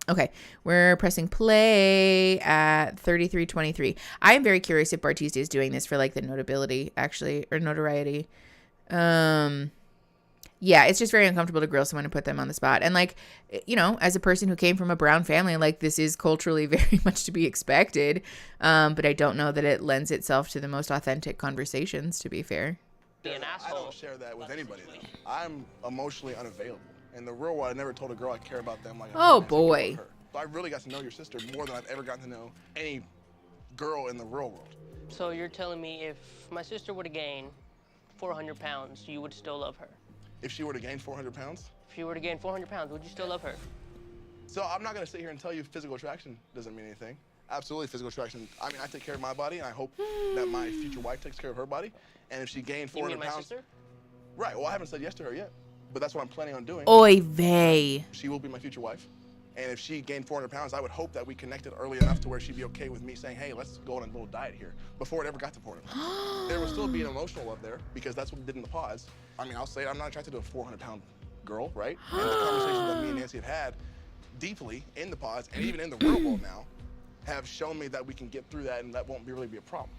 Okay, we're pressing play at 33:23. I am very curious if Bartiste is doing this for, like, the notability, actually, or notoriety. Yeah, it's just very uncomfortable to grill someone and put them on the spot. And, like, you know, as a person who came from a brown family, like, this is culturally very much to be expected. But I don't know that it lends itself to the most authentic conversations, to be fair. I don't share that with anybody, though. I'm emotionally unavailable. In the real world, I never told a girl I care about them like I Oh, told Nancy I care boy. about her. So I really got to know your sister more than I've ever gotten to know any girl in the real world. So you're telling me if my sister were to gain 400 pounds, you would still love her? If she were to gain 400 pounds? If you were to gain 400 pounds, would you still love her? So I'm not going to sit here and tell you physical attraction doesn't mean anything. Absolutely, physical attraction. I mean, I take care of my body, and I hope that my future wife takes care of her body. And if she gained 400 you mean my pounds, sister? Right. Well, I haven't said yes to her yet, but that's what I'm planning on doing. Oy vey. She will be my future wife. And if she gained 400 pounds, I would hope that we connected early enough to where she'd be okay with me saying, hey, let's go on a little diet here, before it ever got to 400 pounds. There would still be an emotional love there, because that's what we did in the pause. I mean, I'll say it, I'm not attracted to a 400-pound girl, right? And the conversations that me and Nancy have had deeply in the pause, and even in the real world now, have shown me that we can get through that, and that won't really be a problem.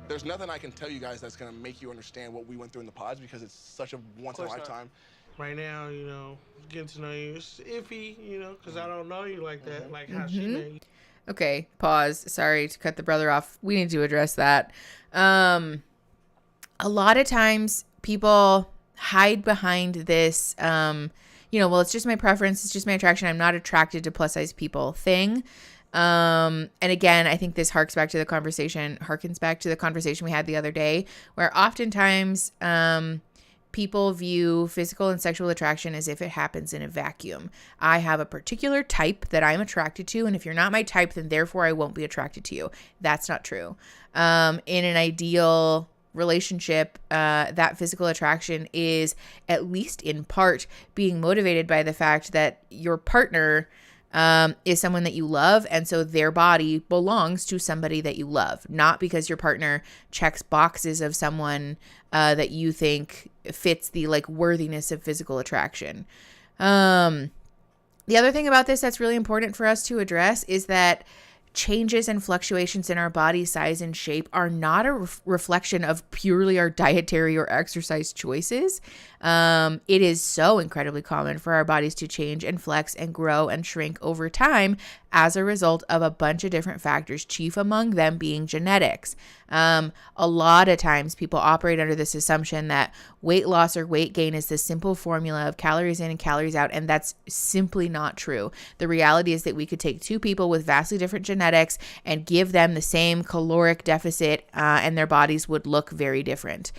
There's nothing I can tell you guys that's gonna make you understand what we went through in the pods, because it's such a once-in-a-lifetime. Right now, you know, getting to know you, it's iffy, you know, because I don't know you like that, like how she met you. Okay, pause. Sorry to cut the brother off. We need to address that. A lot of times people hide behind this, you know, well, it's just my preference. It's just my attraction. I'm not attracted to plus size people thing. And again, I think this harkens back to the conversation we had the other day, where oftentimes, people view physical and sexual attraction as if it happens in a vacuum. I have a particular type that I'm attracted to, and if you're not my type, then therefore I won't be attracted to you. That's not true. In an ideal relationship, that physical attraction is at least in part being motivated by the fact that your partner is someone that you love, and so their body belongs to somebody that you love, not because your partner checks boxes of someone that you think fits the like worthiness of physical attraction. The other thing about this that's really important for us to address is that changes and fluctuations in our body size and shape are not a reflection of purely our dietary or exercise choices. It is so incredibly common for our bodies to change and flex and grow and shrink over time as a result of a bunch of different factors, chief among them being genetics. A lot of times people operate under this assumption that weight loss or weight gain is the simple formula of calories in and calories out, and that's simply not true. The reality is that we could take two people with vastly different genetics and give them the same caloric deficit, and their bodies would look very different.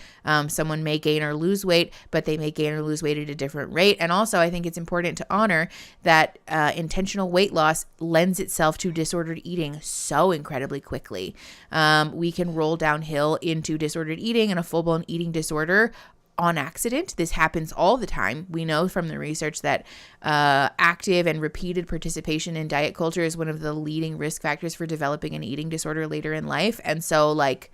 Someone may gain or lose weight, but they may gain or lose weight at a different rate. And also, I think it's important to honor that intentional weight loss lends itself to disordered eating so incredibly quickly. We can roll downhill into disordered eating and a full-blown eating disorder on accident. This happens all the time. We know from the research that active and repeated participation in diet culture is one of the leading risk factors for developing an eating disorder later in life. And so, like,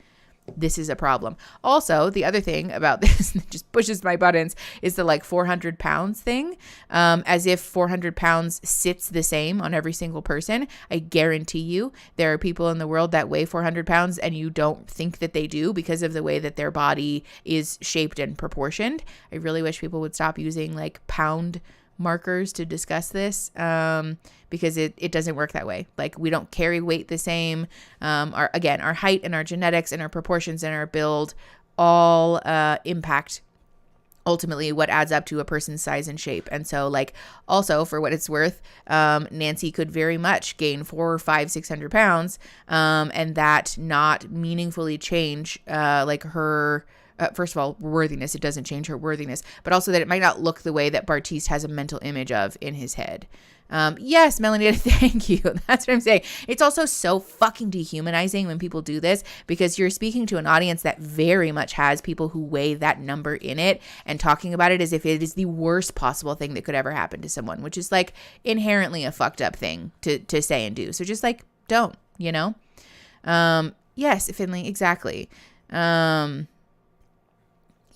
this is a problem. Also, the other thing about this that just pushes my buttons is the like 400 pounds thing, as if 400 pounds sits the same on every single person. I guarantee you there are people in the world that weigh 400 pounds and you don't think that they do because of the way that their body is shaped and proportioned. I really wish people would stop using like pound markers to discuss this, because it doesn't work that way. Like, we don't carry weight the same. Our height and our genetics and our proportions and our build all impact ultimately what adds up to a person's size and shape. And so, like, also for what it's worth, Nancy could very much gain 400, 500, 600 pounds, and that not meaningfully change like her first of all, worthiness. It doesn't change her worthiness, but also that it might not look the way that Bartiste has a mental image of in his head. Yes, Melanie, thank you. That's what I'm saying. It's also so fucking dehumanizing when people do this, because you're speaking to an audience that very much has people who weigh that number in it and talking about it as if it is the worst possible thing that could ever happen to someone, which is like inherently a fucked up thing to say and do. So just like, don't, you know? Yes, Finley, exactly.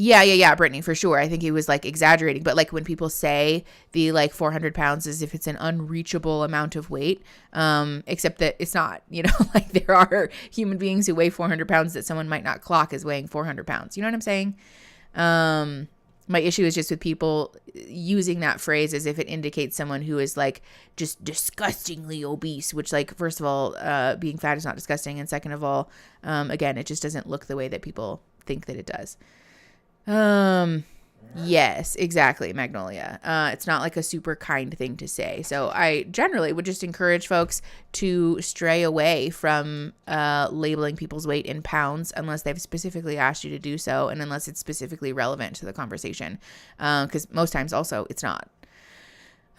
Yeah, Brittany, for sure. I think he was like exaggerating, but like when people say the like 400 pounds as if it's an unreachable amount of weight, except that it's not, you know, like there are human beings who weigh 400 pounds that someone might not clock as weighing 400 pounds. You know what I'm saying? My issue is just with people using that phrase as if it indicates someone who is like just disgustingly obese, which, like, first of all, being fat is not disgusting. And second of all, again, it just doesn't look the way that people think that it does. Yes, exactly, Magnolia. It's not like a super kind thing to say. So I generally would just encourage folks to stray away from labeling people's weight in pounds unless they've specifically asked you to do so, and unless it's specifically relevant to the conversation, because most times also it's not.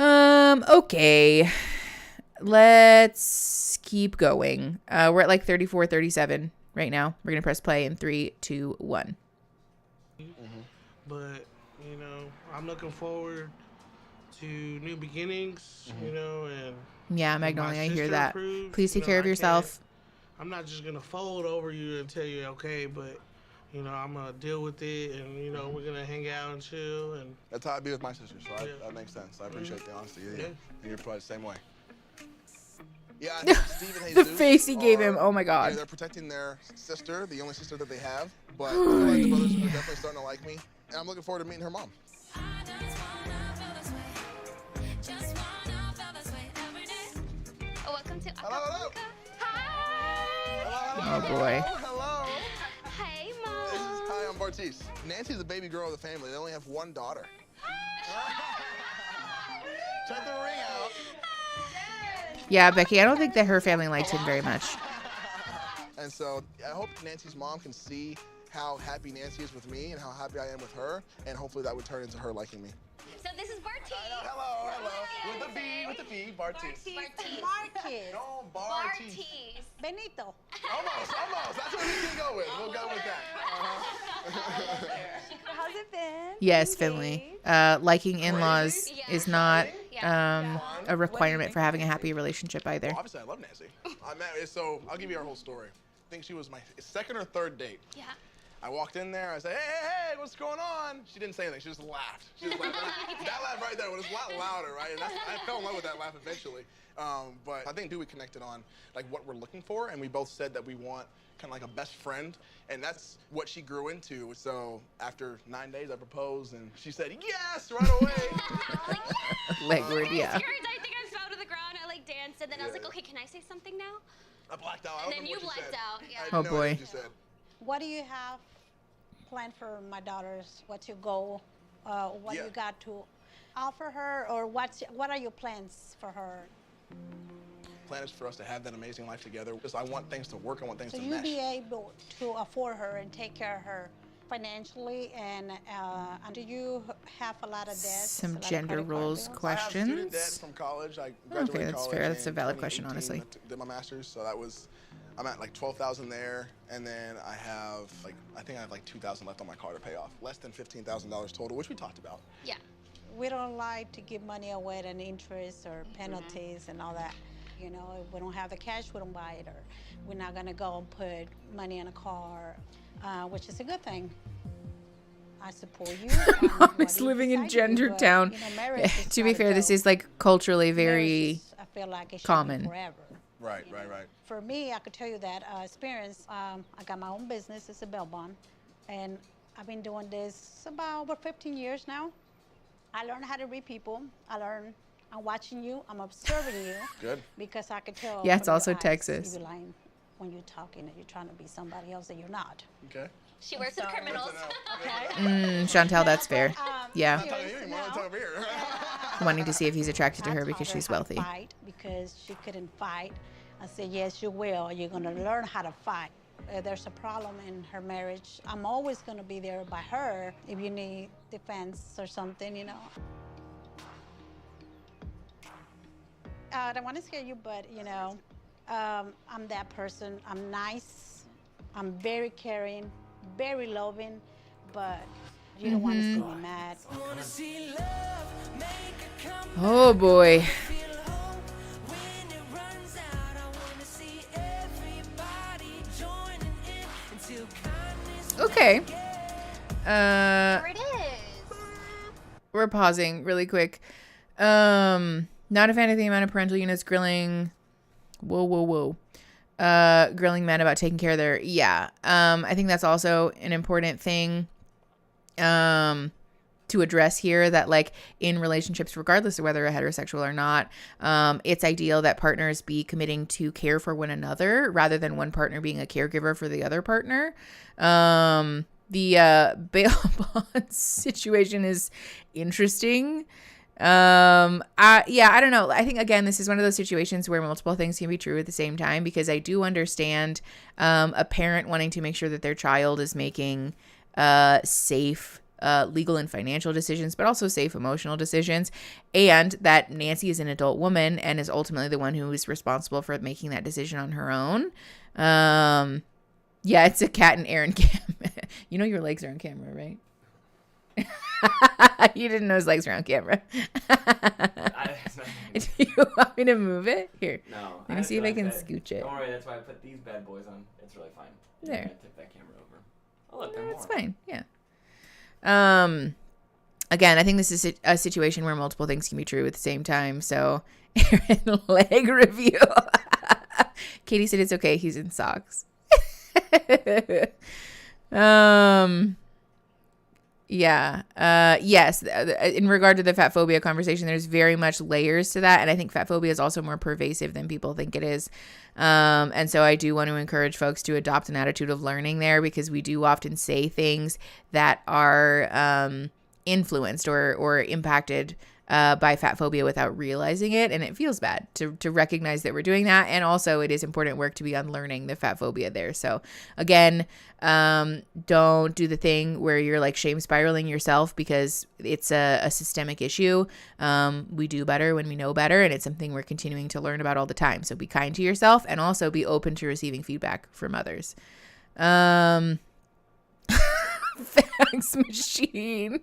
Okay, let's keep going. We're at like 34, 37 right now. We're gonna press play in 3, 2, 1. But, you know, I'm looking forward to new beginnings, you know, and yeah, Magnolia, I hear that. Approved, Please take care of yourself. I'm not just going to fold over you and tell you, okay, but, you know, I'm going to deal with it, and, you know, we're going to hang out and chill. And that's how I be with my sister, so that makes sense. I appreciate the honesty. Yeah. And you're probably the same way. Yeah, I think Steve and The Jesus face he gave him, oh my God. Yeah, they're protecting their sister, the only sister that they have, but I feel like the brothers are definitely starting to like me. And I'm looking forward to meeting her mom. Welcome to Hello. Hi. Oh boy. Hello. Hey, Mom. Hi, I'm Bartiste. Nancy's the baby girl of the family. They only have one daughter. Check the ring out. Yeah, Becky, I don't think that her family liked him very much. And so I hope Nancy's mom can see how happy Nancy is with me and how happy I am with her, and hopefully that would turn into her liking me. So this is Barty. Hello. With the B, Bartis. Marcus. No, Bartis. Benito. Almost. That's what we can go with. We'll go with that. How's it been? Yes, Finley. Liking in-laws is not a requirement for having a happy relationship either. Well, obviously, I love Nancy. So I'll give you our whole story. I think she was my second or third date. Yeah. I walked in there. I said, hey, what's going on? She didn't say anything. She just laughed. That laugh right there was a lot louder, right? And I fell in love with that laugh eventually. But I think we connected on like what we're looking for, and we both said that we want kind of like a best friend, and that's what she grew into. So after 9 days, I proposed, and she said yes right away. Legward, yeah. I think I fell to the ground. I like danced, and then I was like, okay, can I say something now? I blacked out. And then you blacked out. Yeah. Oh boy. What do you have planned for my daughters? What's your goal? What you got to offer her, or what are your plans for her? Plan is for us to have that amazing life together. Because I want things to work. I want things to mesh. So you'll be able to afford her and take care of her financially, and do you have a lot of debts? Some gender roles questions. I have student debt from college. I graduated okay, that's college fair. That's a in valid question, honestly. 2018. Did my master's, so that was, I'm at like 12,000 there, and then I have like, I think I have like 2,000 left on my car to pay off. Less than $15,000 total, which we talked about. Yeah. We don't like to give money away at an interest or penalties and all that. You know, if we don't have the cash, we don't buy it, or we're not gonna go and put money in a car, which is a good thing. I support you. Mom is living in Gendertown. To be fair, this is like culturally very I feel like it should common. Be forever. Right. For me, I could tell you that experience. I got my own business. It's a bail bond, and I've been doing this about over 15 years now. I learned how to read people. I'm watching you. I'm observing you. Good. Because I could tell. Yeah, it's from also your eyes, Texas. you're lying when you're talking and you're trying to be somebody else that you're not. Okay. She works with criminals. Okay. Chantel, that's fair. Yeah. Over here. Wanting to see if he's attracted to her because she's wealthy. Fight because she couldn't fight. I said, yes, you will. You're going to learn how to fight. There's a problem in her marriage. I'm always going to be there by her if you need defense or something, you know. I don't want to scare you, but, you know, I'm that person. I'm nice. I'm very caring, very loving, but you don't want to see me mad. Oh, boy. Okay. There it is. We're pausing really quick. Not a fan of the amount of parental units grilling. Whoa. Grilling men about taking care of their. Yeah. I think that's also an important thing to address here, that like in relationships, regardless of whether a heterosexual or not, it's ideal that partners be committing to care for one another rather than one partner being a caregiver for the other partner. The bail bond situation is interesting. I don't know. I think, again, this is one of those situations where multiple things can be true at the same time, because I do understand a parent wanting to make sure that their child is making safe legal and financial decisions, but also safe emotional decisions, and that Nancy is an adult woman and is ultimately the one who is responsible for making that decision on her own. Yeah, it's a cat and Aaron cam. You know your legs are on camera, right? You didn't know his legs were on camera. Do you want me to move it? Here. No. Let me see if I can scooch it. Don't worry, that's why I put these bad boys on. It's really fine. There. I took that camera over. Oh, look, they're That's more. fine. Yeah. Again, I think this is a situation where multiple things can be true at the same time. So, Aaron, leg review. Katie said it's okay. He's in socks. Yeah. Yes. In regard to the fat phobia conversation, there's very much layers to that. And I think fat phobia is also more pervasive than people think it is. And so I do want to encourage folks to adopt an attitude of learning there, because we do often say things that are influenced or impacted by fat phobia without realizing it, and it feels bad to recognize that we're doing that. And also, it is important work to be unlearning the fat phobia there. So again, don't do the thing where you're like shame spiraling yourself, because it's a systemic issue. We do better when we know better, and it's something we're continuing to learn about all the time. So be kind to yourself, and also be open to receiving feedback from others. Fax machine.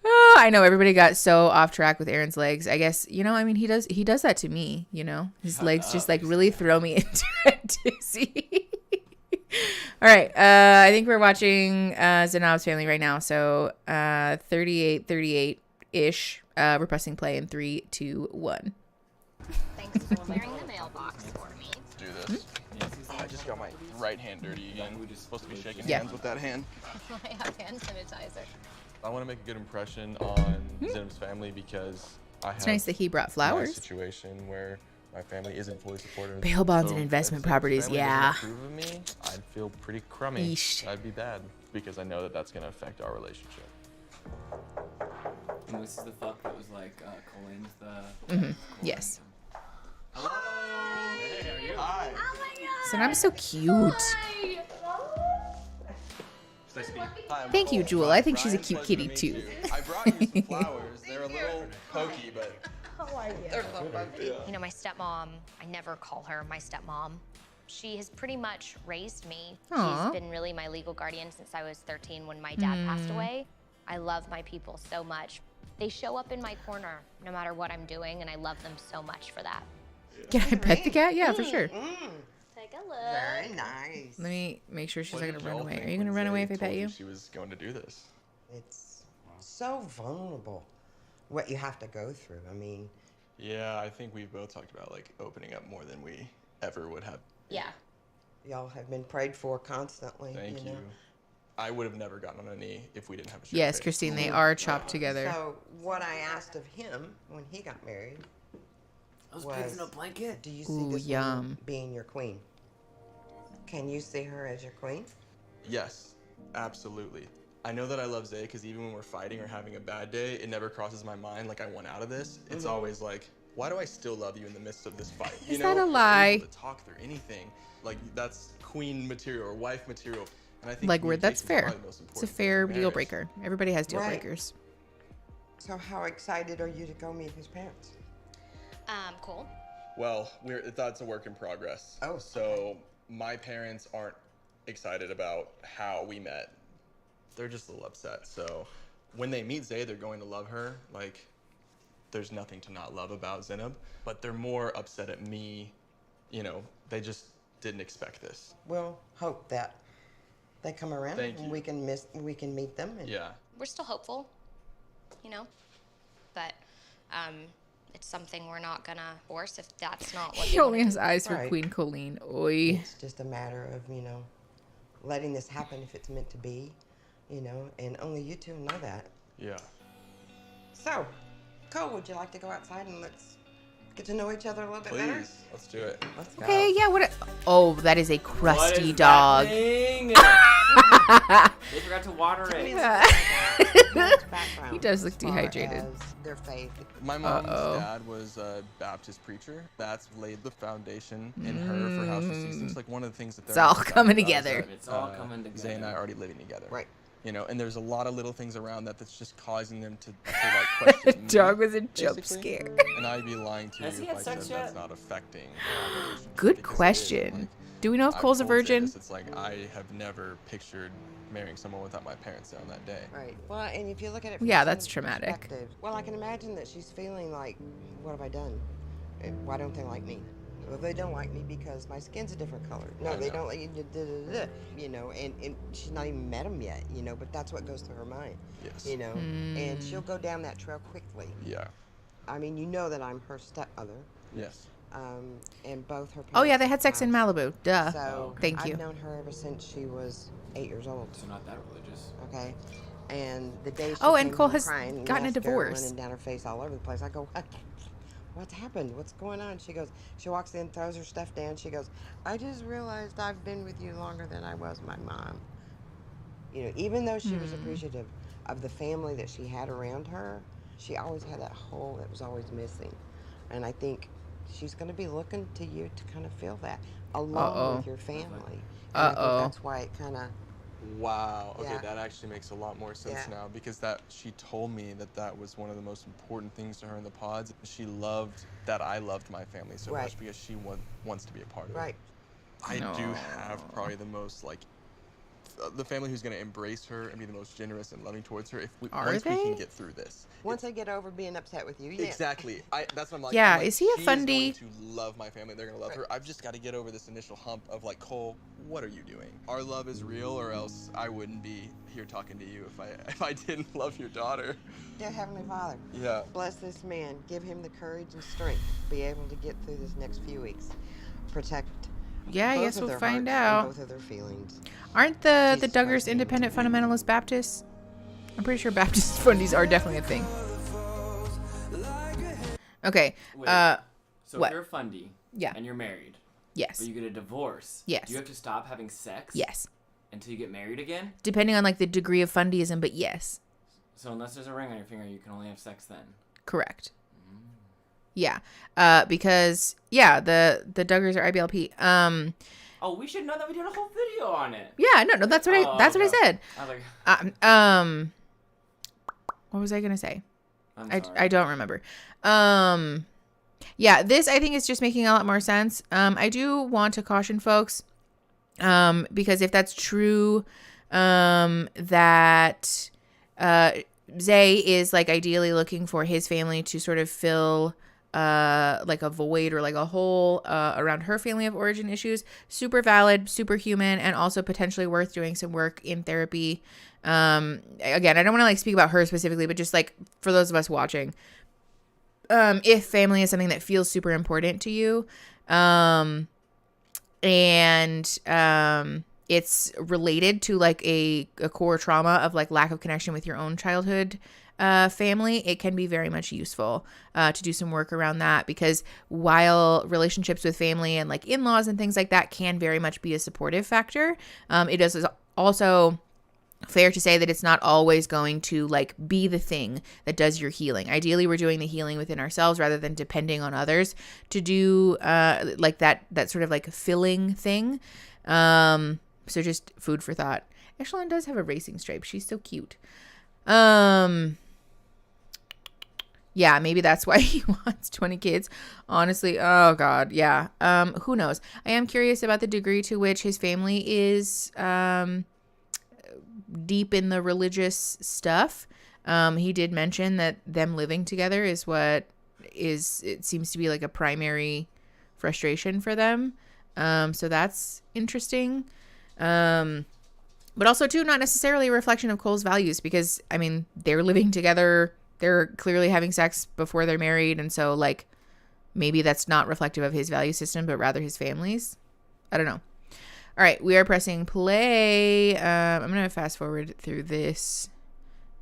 Oh, I know everybody got so off track with Aaron's legs. I guess, you know, I mean, he does that to me, you know, his legs just like really throw me into a dizzy. All right. I think we're watching Zanab's Family right now. So 38 ish. We're pressing play in 3, 2, 1. Thanks for clearing the mailbox for me. Do this. I just got my right hand dirty again. We're just supposed to be shaking hands with that hand. I have hand sanitizer. I want to make a good impression on Zenob's family because I have It's nice that he brought flowers. a situation where my family isn't fully supportive. Bail bonds and investment properties, yeah. If approve of me, I'd feel pretty crummy. Yeesh. I'd be bad because I know that that's going to affect our relationship. And this is the fuck that was like, Colin's the... Yes. Hello! Hey, how are you? Hi. So I'm so cute. Hi, Thank you, Jewel. I think she's a cute kitty too. I brought you some flowers. They're a little pokey, but They're so pokey. You know, my stepmom, I never call her my stepmom. She has pretty much raised me. Aw. She's been really my legal guardian since I was 13 when my dad passed away. I love my people so much. They show up in my corner no matter what I'm doing, and I love them so much for that. Can I pet the cat? Yeah, for sure. Take a look. Very nice. Let me make sure she's What not did going to run y'all away. think Are you going to when run away if I Zay pet told you? She was going to do this. It's so vulnerable what you have to go through. I mean, Yeah, I think we've both talked about like opening up more than we ever would have. Yeah. y'all have been prayed for constantly. Thank you. Know? I would have never gotten on a knee if we didn't have a shared Yes, faith. Christine, they are chopped together. So what I asked of him when he got married was, a blanket. do you see Ooh, this yum. woman being your queen? Can you see her as your queen? Yes, absolutely. I know that I love Zay because even when we're fighting or having a bad day, it never crosses my mind like I want out of this. It's always like, why do I still love you in the midst of this fight? Is that a lie? Able to talk through anything, like that's queen material or wife material. And I think Like, word, that's communication is fair. probably the most It's a important fair thing in deal marriage. breaker. Everybody has deal Right. breakers. So how excited are you to go meet his parents? Cool. Well, that's a work in progress. Oh, so my parents aren't excited about how we met. They're just a little upset. So when they meet Zay, they're going to love her. Like, there's nothing to not love about Zenab, but they're more upset at me. You know, they just didn't expect this. We'll hope that they come around Thank and you. we can meet them. And Yeah. We're still hopeful, you know, but it's something we're not gonna force if that's not what He you only wanna has do. eyes for Right. Queen Colleen. Oi. It's just a matter of, letting this happen if it's meant to be, and only you two know that. Yeah. So, Cole, would you like to go outside and let's get to know each other a little bit better? Please, let's do it. Let's go. Okay, yeah, oh, that is a crusty What is dog. that thing? They forgot to water it. He does look dehydrated. Their faith. My mom's Uh-oh. dad was a Baptist preacher. That's laid the foundation in her for how she sees things. Like one of the things that they're It's all most coming excited about is together. that, It's all coming together. Zay and I are already living together. Right. And there's a lot of little things around that's just causing them to like question me, Dog was a jump basically. scare. And I'd be lying to you Has he if had I said sex yet? that's not affecting our relationship, Good because it is. question. Like, Do we know if I've Cole's a told Zay virgin? this, It's like I have never pictured marrying someone without my parents there on that day. Right. Well, and if you look at it from Yeah, some that's traumatic. perspective, well, I can imagine that she's feeling like, what have I done? Why don't they like me? Well, they don't like me because my skin's a different color. No, I they know. don't like you, and she's not even met him yet, but that's what goes through her mind. Yes. And she'll go down that trail quickly. Yeah. I mean, you know that I'm her stepmother. Yes. And both her parents. Oh, yeah, they had are sex in passed. Malibu. Duh. So Thank I've you. known her ever since she was 8 years old. So not that religious. Okay. And the day she Oh, and came Cole home has crying, gotten a mascara divorce. running down her face all over the place. I go, what's happened? What's going on? She goes, she walks in, throws her stuff down. She goes, I just realized I've been with you longer than I was my mom. Even though she was appreciative, of the family that she had around her. She always had that hole that was always missing. And I think she's going to be looking to you to kind of fill that, along with your family. And I think that's why it kind of... Wow. Okay, Yeah. that actually makes a lot more sense now, because she told me that was one of the most important things to her in the pods. She loved that I loved my family so much because she wants to be a part of it. I do have probably the most, like, the family who's going to embrace her and be the most generous and loving towards her once we can get through this. Once they get over being upset with you, Exactly. That's what I'm like. Yeah, I'm like, is he a fundy? She is going to love my family. They're going to love her. I've just got to get over this initial hump of like, Cole, what are you doing? Our love is real, or else I wouldn't be here talking to you if I didn't love your daughter. Dear Heavenly Father, bless this man. Give him the courage and strength to be able to get through this next few weeks. Protect Yeah, I both guess of we'll their find hearts out. and both of their feelings. Aren't the Duggars independent fundamentalist Baptists? I'm pretty sure Baptist fundies are definitely a thing. Okay. Wait, so what? if you're a fundy and you're married, yes, but you get a divorce, yes, do you have to stop having sex? Yes. Until you get married again? Depending on like the degree of fundyism, but yes. So unless there's a ring on your finger, you can only have sex then. Correct. Yeah. Because the Duggars are IBLP. Oh, we should know that we did a whole video on it. Yeah, no, that's what I said. I was like, what was I gonna say? I'm sorry. I don't remember. Yeah, this I think is just making a lot more sense. I do want to caution folks, because if that's true, that Zay is like ideally looking for his family to sort of fill like a void or like a hole around her family of origin issues. Super valid, super human, and also potentially worth doing some work in therapy. Again, I don't want to like speak about her specifically, but just like for those of us watching, if family is something that feels super important to you, and it's related to like a core trauma of like lack of connection with your own childhood family, it can be very much useful to do some work around that, because while relationships with family and like in-laws and things like that can very much be a supportive factor, it is also fair to say that it's not always going to like be the thing that does your healing. Ideally, we're doing the healing within ourselves rather than depending on others to do like that sort of like filling thing. So just food for thought. Echelon does have a racing stripe. She's so cute. Yeah, maybe that's why he wants 20 kids. Honestly, oh God, yeah. Who knows? I am curious about the degree to which his family is deep in the religious stuff. He did mention that them living together is it seems to be like a primary frustration for them. So that's interesting. But also too, not necessarily a reflection of Cole's values, because I mean, they're living together. They're clearly having sex before they're married. And so like, maybe that's not reflective of his value system, but rather his family's. I don't know. All right. We are pressing play. I'm going to fast forward through this.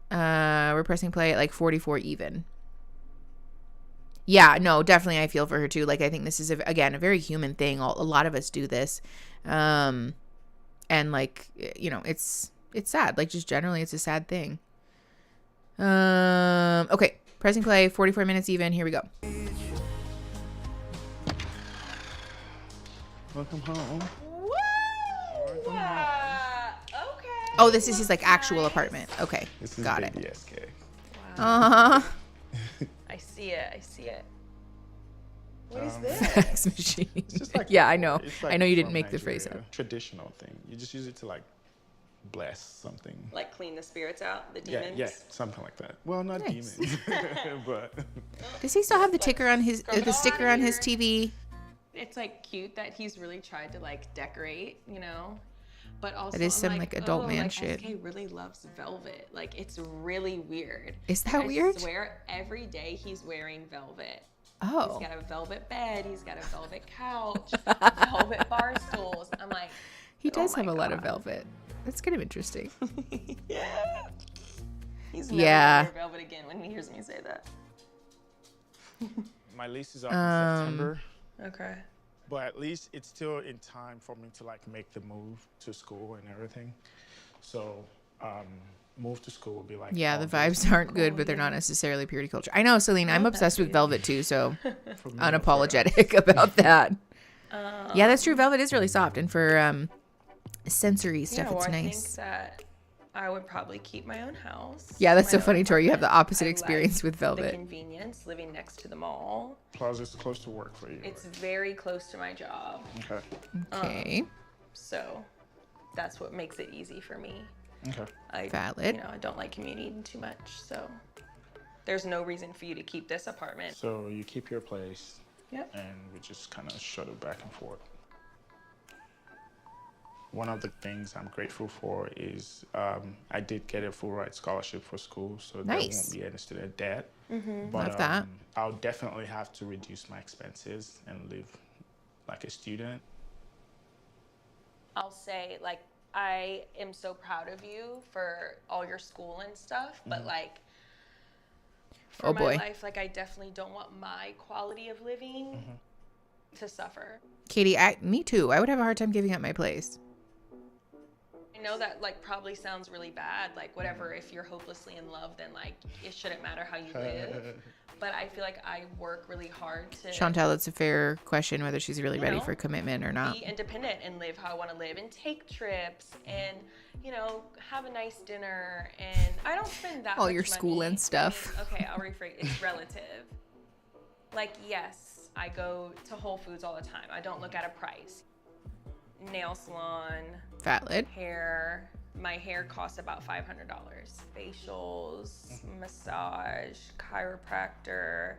We're pressing play at like 44 even. Yeah, no, definitely. I feel for her too. Like, I think this is again, a very human thing. A lot of us do this. And like, you know, it's sad. Like, just generally, it's a sad thing. Okay, pressing play, 44 minutes even. Here we go. Welcome home. Okay. Oh, this is his like actual apartment. Okay, This is got it. baby SK. I see it. I see it. What is Fax machine. It's just like yeah, I know. it's like I know you didn't from make the phrase Nigeria. up. Traditional thing. You just use it to like bless something. Like clean the spirits out, the Yeah, demons? yeah, something like that. Well, not Nice. demons, but Does he still have the ticker on his the sticker on his TV? It's like cute that he's really tried to like decorate, you know? But also That is I'm some, like, adult man like, shit. SK really loves velvet. Like, it's really weird. Is that weird? I swear every day he's wearing velvet. Oh. He's got a velvet bed, he's got a velvet couch, velvet bar stools. I'm like, He does have a lot of velvet. That's kind of interesting. yeah. He's never Yeah. gonna wear velvet again when he hears me say that. my lease is up in September. Okay. But at least it's still in time for me to like make the move to school and everything. So move to school, will be like, Yeah, all the those- vibes aren't good, but they're not necessarily purity culture. I know, Celine, I'm obsessed with Velvet too, so unapologetic about that. Yeah, that's true. Velvet is really soft, and for sensory stuff, it's I nice. think that I would probably keep my own house. Yeah, that's my so own funny, Tori. You have the apartment. opposite I experience like with Velvet. The convenience, living next to the mall. Plus, it's close to work for you. It's very close to my job. Okay. Okay. So that's what makes it easy for me. Okay. Valid. I don't like commuting too much, so there's no reason for you to keep this apartment. So you keep your place. Yep. And we just kind of shuttle back and forth. One of the things I'm grateful for is I did get a full ride scholarship for school, so there Nice. won't be any student debt. Mm-hmm. But Love that. I'll definitely have to reduce my expenses and live like a student. I'll say, like, I am so proud of you for all your school and stuff, but like for Oh, my boy. life, like I definitely don't want my quality of living to suffer. Katie, me too. I would have a hard time giving up my place. I know that like probably sounds really bad, like whatever, if you're hopelessly in love, then like it shouldn't matter how you live. But I feel like I work really hard to Chantal, it's a fair question whether she's really You ready know, for commitment or not. be independent and live how I want to live and take trips and, have a nice dinner. And I don't spend that All much your money. school and stuff. Okay, I'll rephrase. It's relative. Like, yes, I go to Whole Foods all the time. I don't look at a price. Nail salon. Valid. Hair. My hair costs about $500. Facials, massage, chiropractor,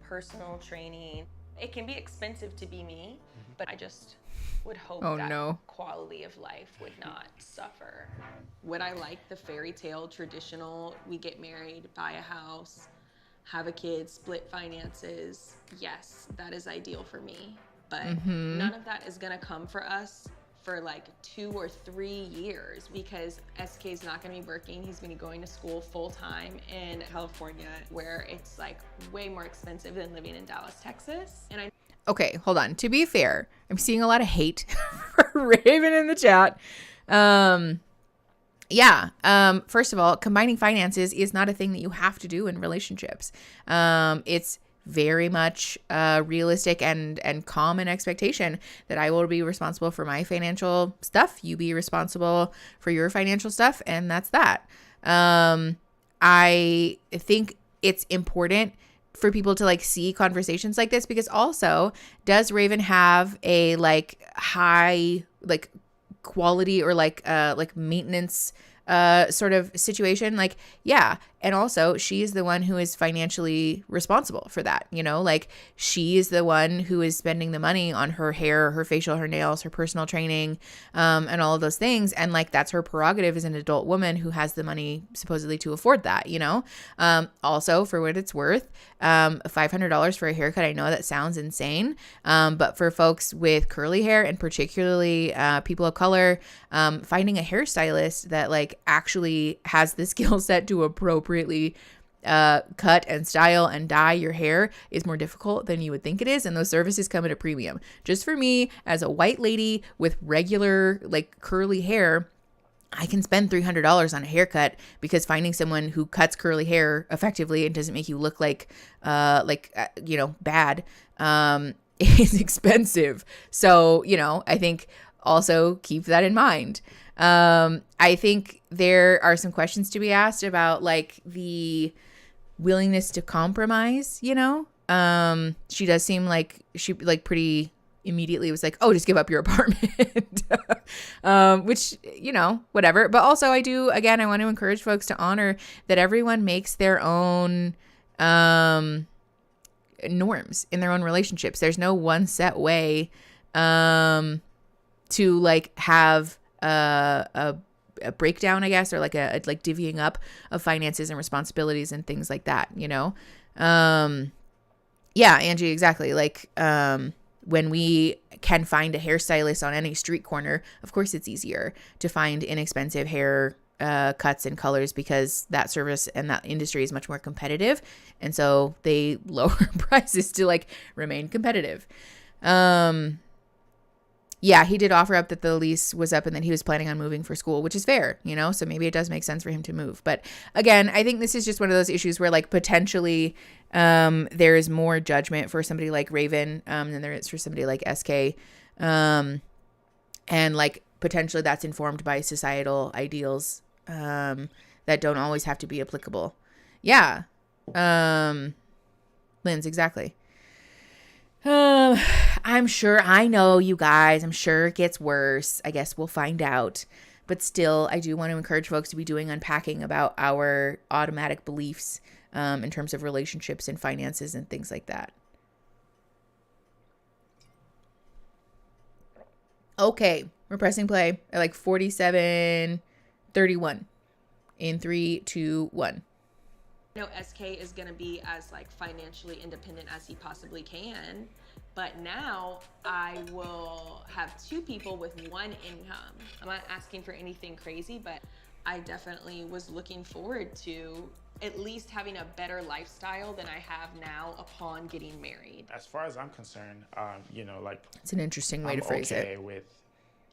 personal training. It can be expensive to be me, but I just would hope Oh, that no. quality of life would not suffer. Would I like the fairy tale traditional, we get married, buy a house, have a kid, split finances? Yes, that is ideal for me. But Mhm. none of that is gonna come for us for like 2 or 3 years because SK is not going to be working. He's going to be going to school full time in California, where it's like way more expensive than living in Dallas, Texas. And I Okay, hold on. To be fair, I'm seeing a lot of hate for Raven in the chat. First of all, combining finances is not a thing that you have to do in relationships. It's very much realistic and common expectation that I will be responsible for my financial stuff. You be responsible for your financial stuff, and that's that. I think it's important for people to like see conversations like this because also, does Raven have a like high like quality or like maintenance sort of situation? Like, yeah. And also she is the one who is financially responsible for that. Like she is the one who is spending the money on her hair, her facial, her nails, her personal training, and all of those things. And like, that's her prerogative as an adult woman who has the money supposedly to afford that, also for what it's worth, $500 for a haircut. I know that sounds insane. But for folks with curly hair and particularly people of color, finding a hairstylist that like actually has the skill set to appropriately cut and style and dye your hair is more difficult than you would think it is, and those services come at a premium. Just for me as a white lady with regular like curly hair, I can spend $300 on a haircut because finding someone who cuts curly hair effectively and doesn't make you look like bad is expensive. So I think also keep that in mind. I think there are some questions to be asked about like the willingness to compromise, she does seem like she like pretty immediately was like, oh, just give up your apartment, which, whatever. But also I want to encourage folks to honor that everyone makes their own, norms in their own relationships. There's no one set way, to like have a breakdown, I guess, or like a divvying up of finances and responsibilities and things like that, Yeah, Angie, exactly. Like, when we can find a hairstylist on any street corner, of course it's easier to find inexpensive hair cuts and colors because that service and that industry is much more competitive. And so they lower prices to like remain competitive. Yeah, he did offer up that the lease was up and that he was planning on moving for school, which is fair, you know? So maybe it does make sense for him to move. But again, I think this is just one of those issues where like potentially there is more judgment for somebody like Raven than there is for somebody like SK. And like potentially that's informed by societal ideals that don't always have to be applicable. Yeah. Linz, exactly. I'm sure, I know you guys, I'm sure it gets worse. I guess we'll find out. But still, I do want to encourage folks to be doing unpacking about our automatic beliefs in terms of relationships and finances and things like that. Okay, we're pressing play at like 47:31 in 3, 2, 1. I know SK is going to be as like financially independent as he possibly can, but now I will have 2 people with 1 income. I'm not asking for anything crazy, but I definitely was looking forward to at least having a better lifestyle than I have now upon getting married. As far as I'm concerned, you know, like it's an interesting way to phrase it. With,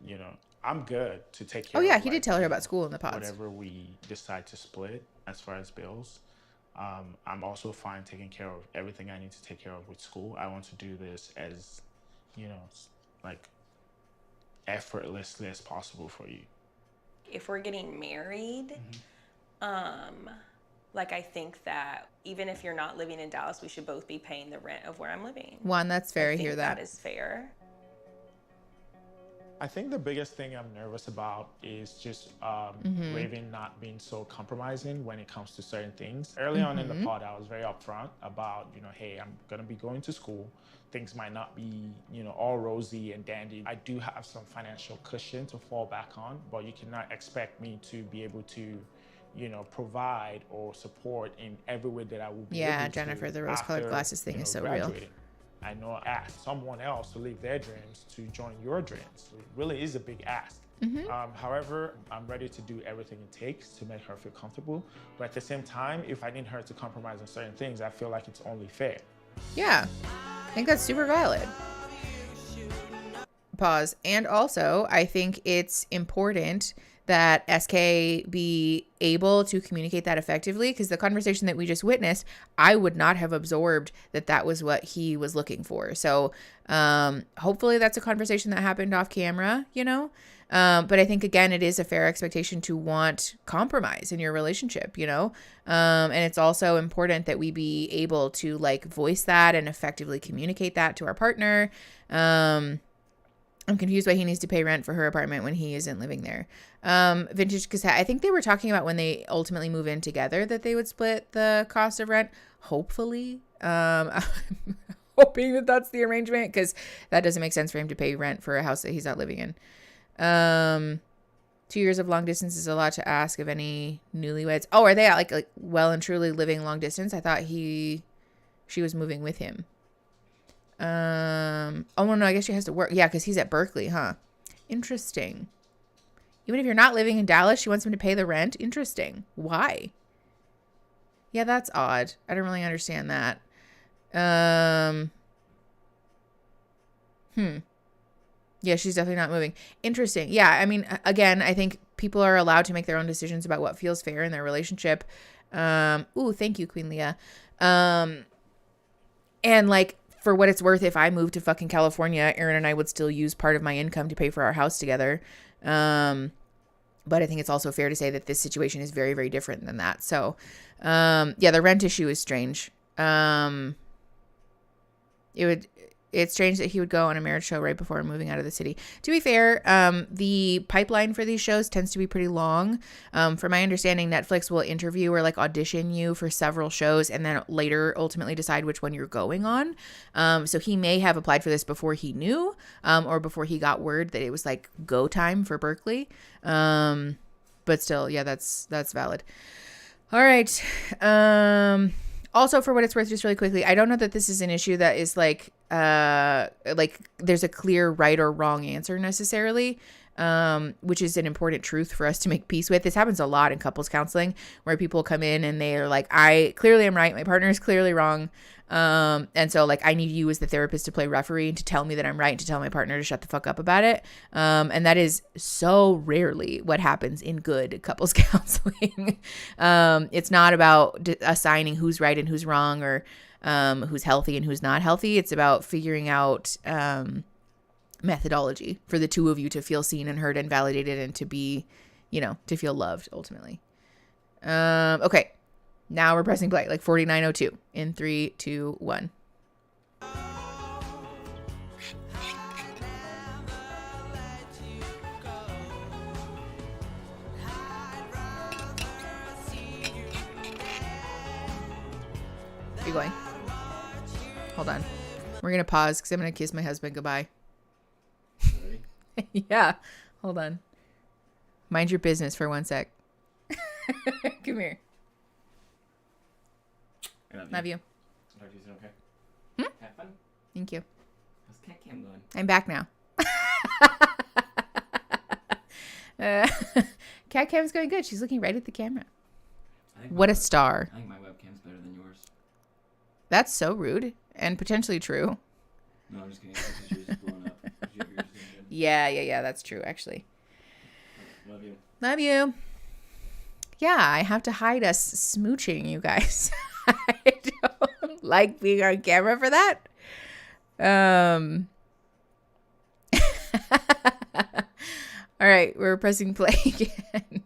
you know, I'm good to take care. Oh yeah, of, he did tell her about school in the pods. Whatever we decide to split as far as bills. I'm also fine taking care of everything I need to take care of with school. I want to do this as, you know, like effortlessly as possible for you. If we're getting married, like I think that even if you're not living in Dallas, we should both be paying the rent of where I'm living. One, that's fair. I think hear that. That is fair. I think the biggest thing I'm nervous about is just Raven not being so compromising when it comes to certain things. Early on in the pod, I was very upfront about, you know, hey, I'm going to be going to school. Things might not be, you know, all rosy and dandy. I do have some financial cushion to fall back on, but you cannot expect me to be able to, you know, provide or support in every way that I will be able to. Jennifer, the rose-colored glasses thing is so real. I know I asked someone else to leave their dreams to join your dreams. It really is a big ask. However, I'm ready to do everything it takes to make her feel comfortable. But at the same time, if I need her to compromise on certain things, I feel like it's only fair. Yeah, I think that's super valid. Pause. And also, I think it's important that SK be able to communicate that effectively, because the conversation that we just witnessed, I would not have absorbed that that was what he was looking for. So hopefully that's a conversation that happened off camera, you know? But I think, again, it is a fair expectation to want compromise in your relationship, you know? And it's also important that we be able to like voice that and effectively communicate that to our partner. I'm confused why he needs to pay rent for her apartment when he isn't living there. Vintage Cassette, I think they were talking about when they ultimately move in together that they would split the cost of rent. Hopefully. I'm hoping that that's the arrangement, because that doesn't make sense for him to pay rent for a house that he's not living in. 2 years of long distance is a lot to ask of any newlyweds. Oh, are they like well and truly living long distance? I thought she was moving with him. Oh no, I guess she has to work. Yeah, because he's at Berkeley, huh? Interesting. Even if you're not living in Dallas, she wants him to pay the rent. Interesting. Why? Yeah, that's odd. I don't really understand that. Yeah, she's definitely not moving. Interesting. Yeah, I mean, again, I think people are allowed to make their own decisions about what feels fair in their relationship. Ooh, thank you, Queen Leah. And like, for what it's worth, if I moved to fucking California, Aaron and I would still use part of my income to pay for our house together. But I think it's also fair to say that this situation is very, very different than that. So, yeah, the rent issue is strange. It's strange that he would go on a marriage show right before moving out of the city. To be fair, the pipeline for these shows tends to be pretty long. From my understanding, Netflix will interview or like audition you for several shows and then later ultimately decide which one you're going on. So he may have applied for this before he knew, or before he got word that it was like go time for Berkeley. But still, yeah, that's valid. All right. Also, for what it's worth, just really quickly, I don't know that this is an issue that is like there's a clear right or wrong answer necessarily. which is an important truth for us to make peace with. This happens a lot in couples counseling where people come in and they are like, I clearly am right. My partner is clearly wrong. And so like, I need you as the therapist to play referee and to tell me that I'm right and to tell my partner to shut the fuck up about it. And that is so rarely what happens in good couples counseling. It's not about assigning who's right and who's wrong or who's healthy and who's not healthy. It's about figuring out methodology for the two of you to feel seen and heard and validated and to be, to feel loved ultimately. Okay. Now we're pressing play, like 49:02 in 3, 2, 1. You going? Hold on. We're going to pause because I'm going to kiss my husband goodbye. Yeah. Hold on. Mind your business for 1 sec. Come here. Love you. Okay? Have fun. Thank you. How's cat cam going? I'm back now. Cat cam's going good. She's looking right at the camera. What a star. I think my webcam's better than yours. That's so rude and potentially true. No, I'm just kidding. Yours is blowing up. Yours is good. Yeah. That's true, actually. Love you. Love you. Yeah, I have to hide us smooching, you guys. I don't like being on camera for that. All right, we're pressing play again.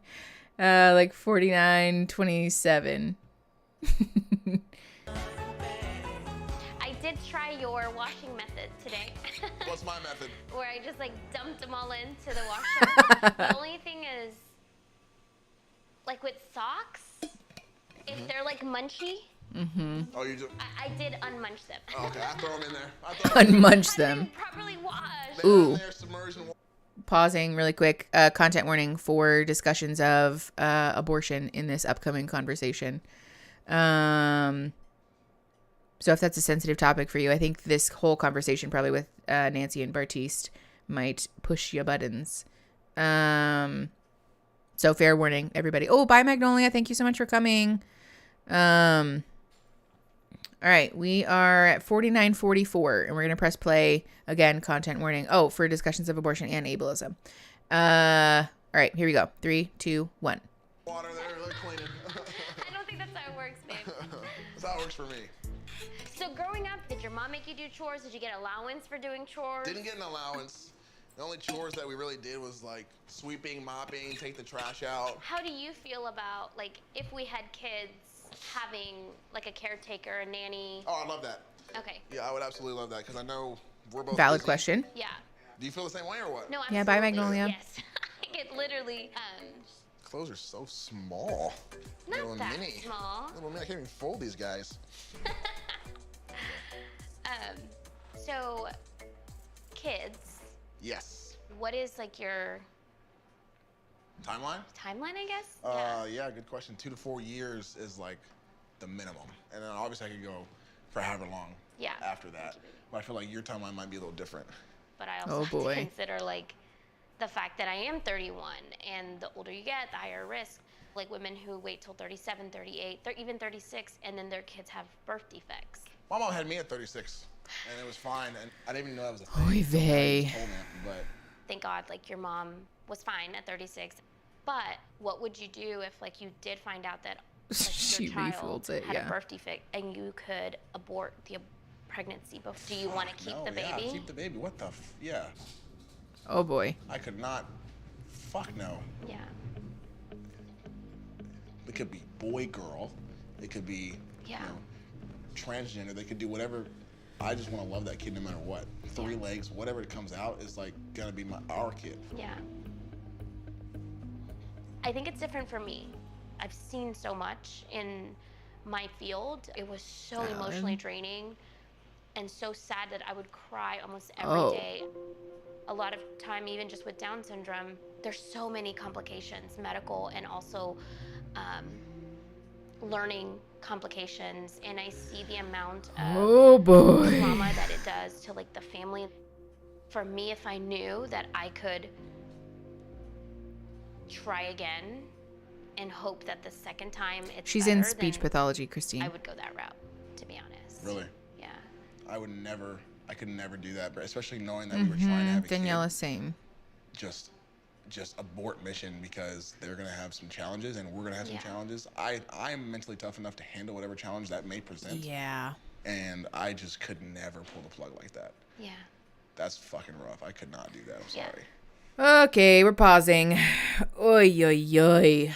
Like 49:27. I did try your washing method today. What's my method? Where I just like dumped them all into the washer. The only thing is, like with socks, if they're like munchy. Mm-hmm. Oh, you do? I did unmunch them. Oh, okay, I throw them in there. Unmunch them. Properly washed. Ooh. Pausing really quick. Content warning for discussions of abortion in this upcoming conversation. So if that's a sensitive topic for you, I think this whole conversation probably with Nancy and Bartiste might push your buttons. So fair warning, everybody. Oh, bye, Magnolia. Thank you so much for coming. All right, we are at 49:44, and we're going to press play again. Content warning. Oh, for discussions of abortion and ableism. All right, here we go. 3, 2, 1. Water there, they're cleaning. I don't think that's how it works, babe. That's how it works for me. So growing up, did your mom make you do chores? Did you get allowance for doing chores? Didn't get an allowance. The only chores that we really did was like sweeping, mopping, take the trash out. How do you feel about, like, if we had kids having like a caretaker, a nanny? Oh, I love that. Okay. Yeah, I would absolutely love that because I know we're both Valid busy. question. Yeah. Do you feel the same way or what? No, absolutely. Yeah, bye, Magnolia. Yes. I get literally, Clothes are so small. not Little that mini. small. Little mini. I can't even fold these guys. So, kids, Yes. what is like your Timeline? timeline, I guess? Yeah, good question. 2 to 4 years is like the minimum. And then obviously I could go for however long Yeah. after that. But I feel like your timeline might be a little different. But I also have to consider like the fact that I am 31, and the older you get, the higher risk. Like women who wait till 37, 38, even 36, and then their kids have birth defects. My mom had me at 36, and it was fine. And I didn't even know that was a thing. Oy vey. But Thank God, like your mom was fine at 36. But what would you do if like you did find out that like, She your child refolds it, had yeah. a birth defect and you could abort the pregnancy? But do you want to keep no, the baby? Yeah, keep the baby. What the yeah. Oh boy. I could not. Fuck no. Yeah. It could be boy, girl. It could be transgender. They could do whatever. I just want to love that kid no matter what. 3 legs, whatever it comes out is like gonna be our kid. Yeah. I think it's different for me. I've seen so much in my field. It was so emotionally draining and so sad that I would cry almost every day. A lot of time, even just with Down syndrome, there's so many complications, medical and also learning complications. And I see the amount of trauma that it does to like the family. For me, if I knew that I could try again and hope that the second time it's She's better, in speech then pathology, Christine. I would go that route, to be honest. Really? Yeah. I could never do that, but especially knowing that we were trying to have a Daniela, kid. same. Just abort mission because they're gonna have some challenges and we're gonna have some challenges. I'm mentally tough enough to handle whatever challenge that may present. Yeah. And I just could never pull the plug like that. Yeah. That's fucking rough. I could not do that. I'm sorry. Okay, we're pausing. Oy, oy, oy.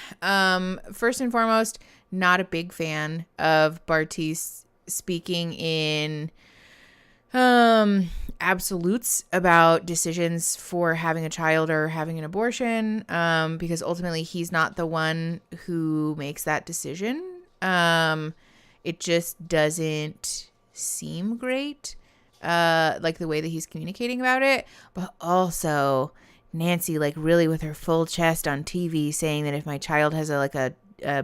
First and foremost, not a big fan of Bartiz speaking in absolutes about decisions for having a child or having an abortion, because ultimately he's not the one who makes that decision. It just doesn't seem great, like the way that he's communicating about it, but also Nancy, like, really with her full chest on TV saying that if my child has a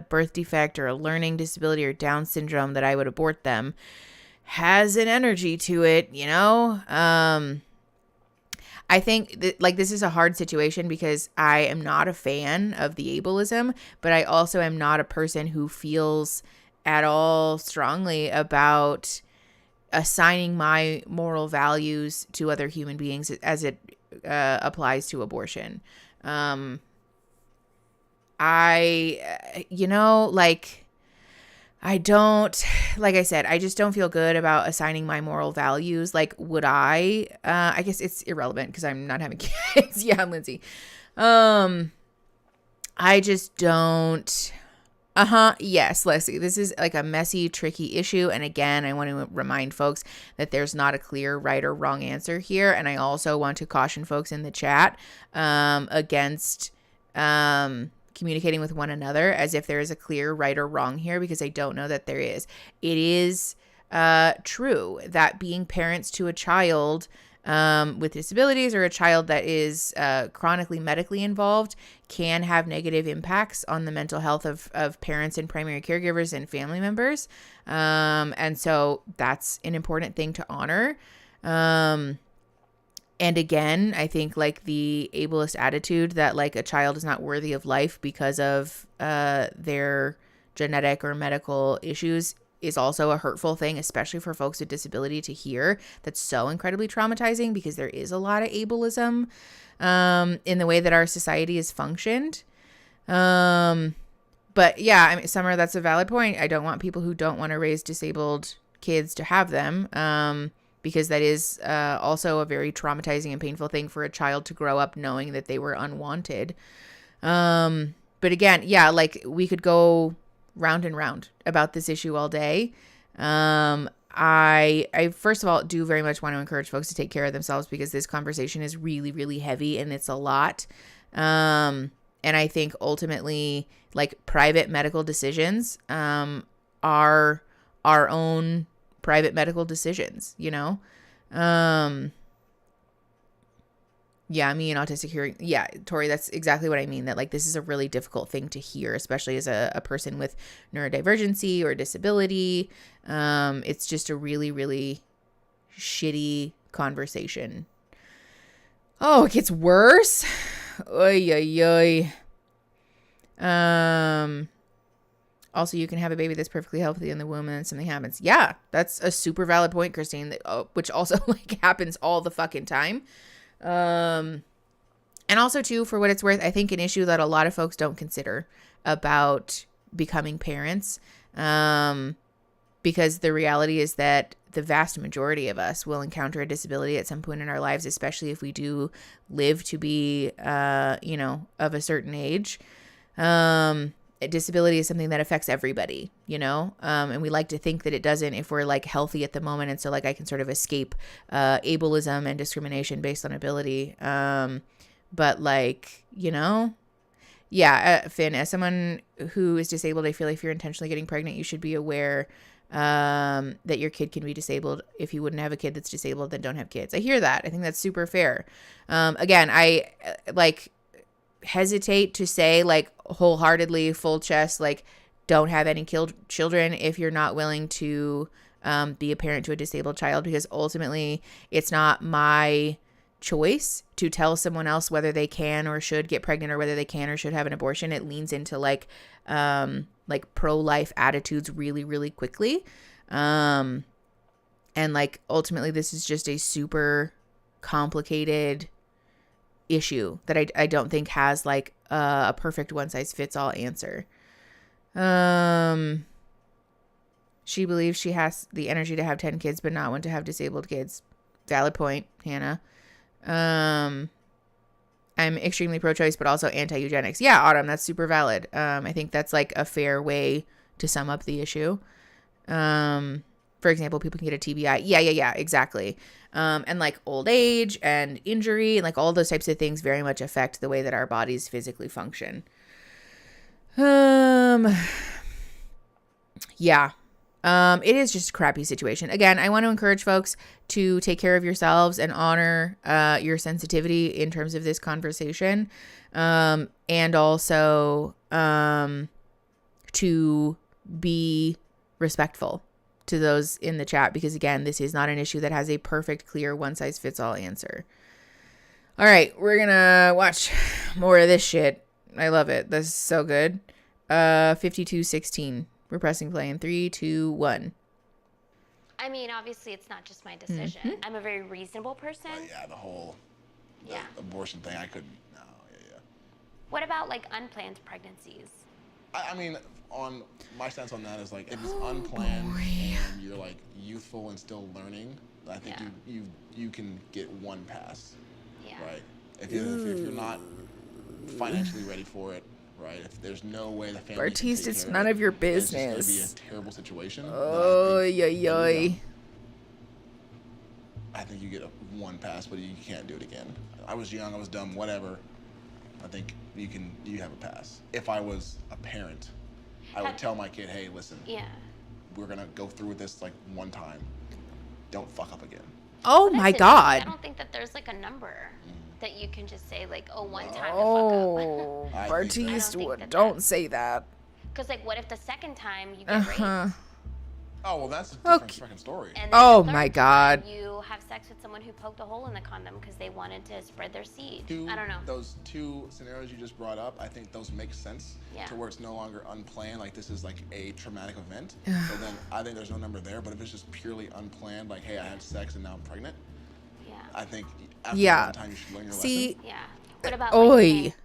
birth defect or a learning disability or Down syndrome, that I would abort them, has an energy to it, you know? I think that, like, this is a hard situation because I am not a fan of the ableism, but I also am not a person who feels at all strongly about assigning my moral values to other human beings as it applies to abortion. I don't, like I said, I just don't feel good about assigning my moral values. Like, would I guess it's irrelevant because I'm not having kids. Yeah, I'm Lindsay. I just don't. Yes, Leslie, this is like a messy, tricky issue. And again, I want to remind folks that there's not a clear right or wrong answer here. And I also want to caution folks in the chat against communicating with one another as if there is a clear right or wrong here, because I don't know that there is. It is true that being parents to a child with disabilities or a child that is chronically medically involved can have negative impacts on the mental health of parents and primary caregivers and family members. And so that's an important thing to honor. And again, I think like the ableist attitude that like a child is not worthy of life because of their genetic or medical issues is also a hurtful thing, especially for folks with disability to hear. That's so incredibly traumatizing because there is a lot of ableism in the way that our society is functioned. But yeah, I mean, Summer, that's a valid point. I don't want people who don't want to raise disabled kids to have them, because that is also a very traumatizing and painful thing for a child to grow up knowing that they were unwanted. But again, yeah, like we could go round and round about this issue all day. I first of all do very much want to encourage folks to take care of themselves because this conversation is really, really heavy and it's a lot. And I think ultimately like private medical decisions are our own private medical decisions, you know? Yeah, me and autistic hearing. Yeah, Tori, that's exactly what I mean. That like this is a really difficult thing to hear, especially as a person with neurodivergency or disability. It's just a really, really shitty conversation. Oh, it gets worse. Oy, oy, oy. Also, you can have a baby that's perfectly healthy in the womb and then something happens. Yeah, that's a super valid point, Christine, that, which also like happens all the fucking time. And also too, for what it's worth, I think an issue that a lot of folks don't consider about becoming parents, because the reality is that the vast majority of us will encounter a disability at some point in our lives, especially if we do live to be, of a certain age. Disability is something that affects everybody, and we like to think that it doesn't if we're like healthy at the moment. And so like I can sort of escape ableism and discrimination based on ability. But like, Finn, as someone who is disabled, I feel like if you're intentionally getting pregnant, you should be aware that your kid can be disabled. If you wouldn't have a kid that's disabled, then don't have kids. I hear that. I think that's super fair. Again, I hesitate to say like wholeheartedly, full chest, like don't have any children if you're not willing to be a parent to a disabled child, because ultimately it's not my choice to tell someone else whether they can or should get pregnant or whether they can or should have an abortion. It leans into like pro-life attitudes really, really quickly. And like ultimately this is just a super complicated issue that I don't think has like a perfect one size fits all answer. She believes she has the energy to have 10 kids, but not one to have disabled kids. Valid point, Hannah. I'm extremely pro-choice, but also anti-eugenics. Yeah, Autumn, that's super valid. I think that's like a fair way to sum up the issue. For example, people can get a TBI. Yeah, exactly. And like old age and injury and like all those types of things very much affect the way that our bodies physically function. Yeah. It is just a crappy situation. Again, I want to encourage folks to take care of yourselves and honor your sensitivity in terms of this conversation. And also to be respectful to those in the chat, because again, this is not an issue that has a perfect, clear, one-size-fits-all answer. All right, we're gonna watch more of this shit. I love it. This is so good. 52-16. We're pressing play in 3, 2, 1. I mean, obviously, it's not just my decision. Mm-hmm. I'm a very reasonable person. Yeah, the whole abortion thing, I couldn't. No, yeah. What about like unplanned pregnancies? I mean, on my stance on that is like if it's unplanned and you're like youthful and still learning, I think you can get one pass. Yeah. Right. If you're not financially ready for it, right? If there's no way the family Bartiste, can take it's care none of your business. It's just gonna be a terrible situation. Oh, yeah. I think you get one pass, but you can't do it again. I was young, I was dumb, whatever. I think you have a pass. If I was a parent, I would tell my kid, hey, listen, we're gonna go through with this like one time. Don't fuck up again. Oh my God. I don't think that there's like a number that you can just say like, oh, one time Oh, to fuck up. Bartiste, don't say that. Because like, what if the second time you get raped? Oh, well, that's a different fucking story. And then Oh the my third God. time you have sex with someone who poked a hole in the condom because they wanted to spread their seed. I don't know. Those two scenarios you just brought up, I think those make sense to where it's no longer unplanned, like this is like a traumatic event. So then I think there's no number there, but if it's just purely unplanned, like, hey, I had sex and now I'm pregnant, I think after one time you should learn your lesson. Yeah. What about Oi.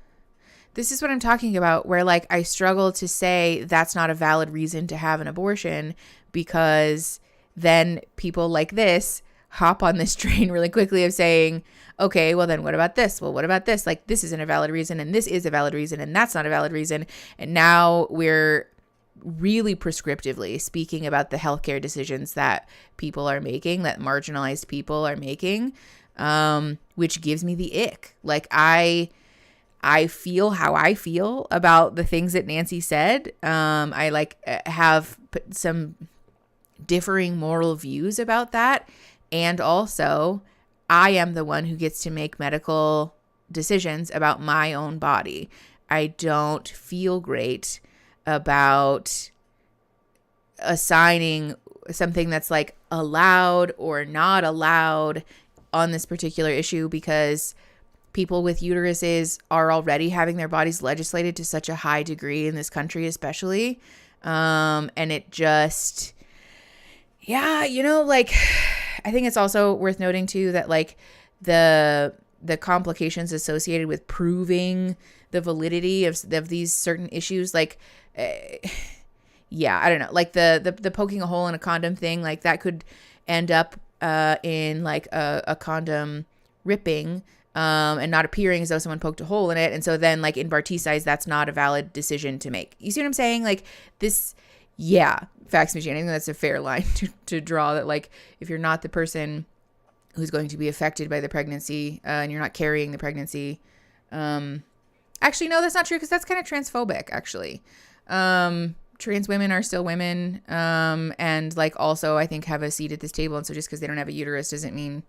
This is what I'm talking about, where like I struggle to say that's not a valid reason to have an abortion, because then people like this hop on this train really quickly of saying, okay, well then what about this? Well, what about this? Like this isn't a valid reason and this is a valid reason and that's not a valid reason. And now we're really prescriptively speaking about the healthcare decisions that people are making, that marginalized people are making, which gives me the ick. Like I feel how I feel about the things that Nancy said. I like have some differing moral views about that. And also I am the one who gets to make medical decisions about my own body. I don't feel great about assigning something that's like allowed or not allowed on this particular issue, because people with uteruses are already having their bodies legislated to such a high degree in this country, especially. And it just, like, I think it's also worth noting too that like the complications associated with proving the validity of these certain issues, like, I don't know, like the poking a hole in a condom thing, like that could end up in like a condom ripping and not appearing as though someone poked a hole in it. And so then like in Bartiste's eyes, that's not a valid decision to make. You see what I'm saying? Like this, facts machine. I think that's a fair line to draw, that like if you're not the person who's going to be affected by the pregnancy and you're not carrying the pregnancy, actually, no, that's not true, because that's kind of transphobic, actually. Trans women are still women, and like also I think have a seat at this table. And so just because they don't have a uterus doesn't mean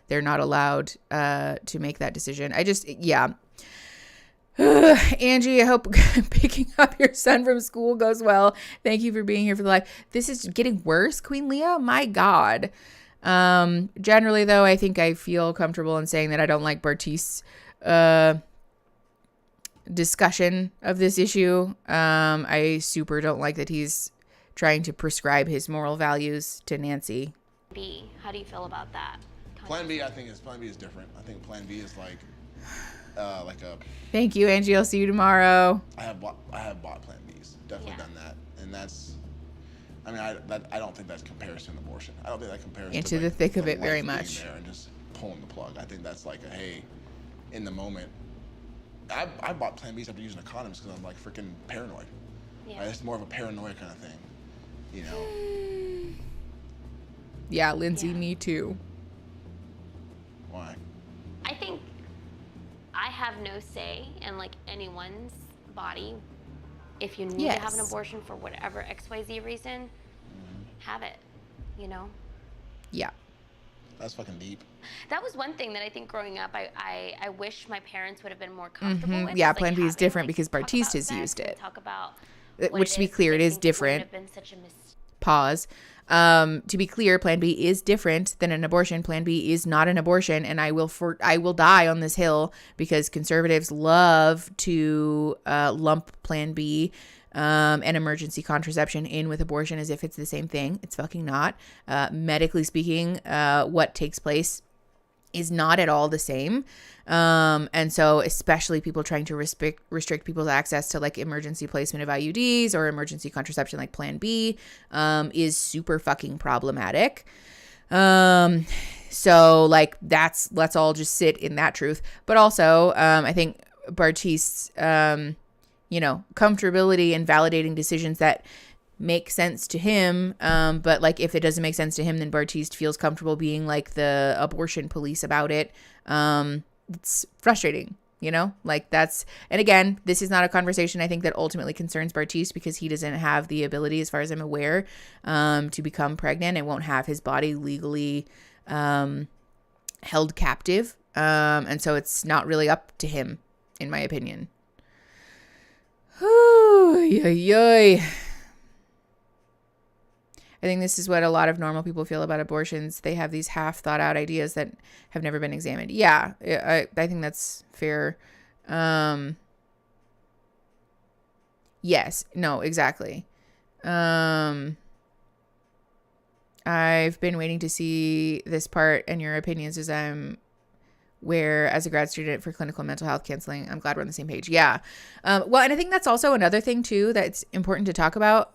they're not allowed to make that decision. Angie, I hope picking up your son from school goes well. Thank you for being here for the live. This is getting worse, Queen Leah. My God. Generally, though, I think I feel comfortable in saying that I don't like Bartiste's discussion of this issue. I super don't like that he's trying to prescribe his moral values to Nancy. B, how do you feel about that? Plan B, I think Plan B is different. I think Plan B is like a. Thank you, Angie. I'll see you tomorrow. I have bought Plan Bs. Definitely done that, and that's. I mean, I don't think that's comparison to abortion. I don't think that compares into to the like, thick of the it very life much. being there and just pulling the plug. I think that's like a hey, in the moment. I bought Plan Bs after using a condoms because I'm like freaking paranoid. Yeah. Right? It's more of a paranoia kind of thing, you know. Yeah, Lindsay, me too. Why? I think I have no say in like anyone's body. If you need to have an abortion for whatever XYZ reason, have it, you know? Yeah. That's fucking deep. That was one thing that I think growing up, I wish my parents would have been more comfortable with. Yeah, Like Plan B is different because Bartiste has used it. Which, to be clear, it is different. Pause. To be clear, Plan B is different than an abortion. Plan B is not an abortion, and I will die on this hill because conservatives love to lump Plan B and emergency contraception in with abortion as if it's the same thing. It's fucking not. Medically speaking, what takes place is not at all the same. And so especially people trying to restrict people's access to like emergency placement of IUDs or emergency contraception like Plan B is super fucking problematic. So like let's all just sit in that truth. But also I think Bartiste's comfortability in validating decisions that make sense to him, but like if it doesn't make sense to him, then Bartiste feels comfortable being like the abortion police about it. It's frustrating, like that's, and again, this is not a conversation I think that ultimately concerns Bartiste because he doesn't have the ability, as far as I'm aware, to become pregnant and won't have his body legally held captive, and so it's not really up to him, in my opinion. Yoy. I think this is what a lot of normal people feel about abortions. They have these half thought out ideas that have never been examined. Yeah, I think that's fair. Yes, no, exactly. I've been waiting to see this part and your opinions as as a grad student for clinical mental health counseling. I'm glad we're on the same page. Yeah. Well, and I think that's also another thing too, that's important to talk about.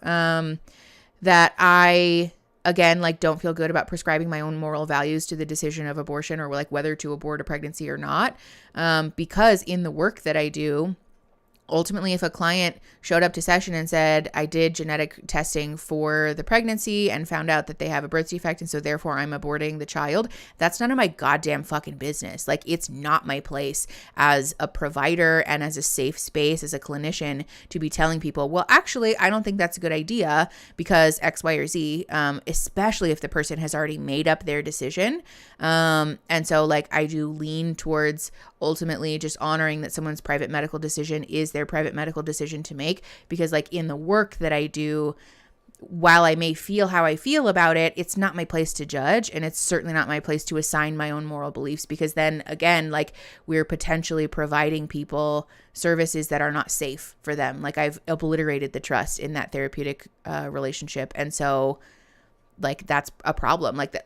That I, again, like don't feel good about prescribing my own moral values to the decision of abortion or like whether to abort a pregnancy or not. Because in the work that I do, ultimately, if a client showed up to session and said, I did genetic testing for the pregnancy and found out that they have a birth defect and so therefore I'm aborting the child, that's none of my goddamn fucking business. Like, it's not my place as a provider and as a safe space, as a clinician, to be telling people, well, actually, I don't think that's a good idea because X, Y, or Z, especially if the person has already made up their decision. And so, like, I do lean towards ultimately just honoring that someone's private medical decision is their private medical decision to make, because like in the work that I do, while I may feel how I feel about it, it's not my place to judge, and it's certainly not my place to assign my own moral beliefs, because then again, like, we're potentially providing people services that are not safe for them. Like, I've obliterated the trust in that therapeutic relationship, and so like that's a problem. Like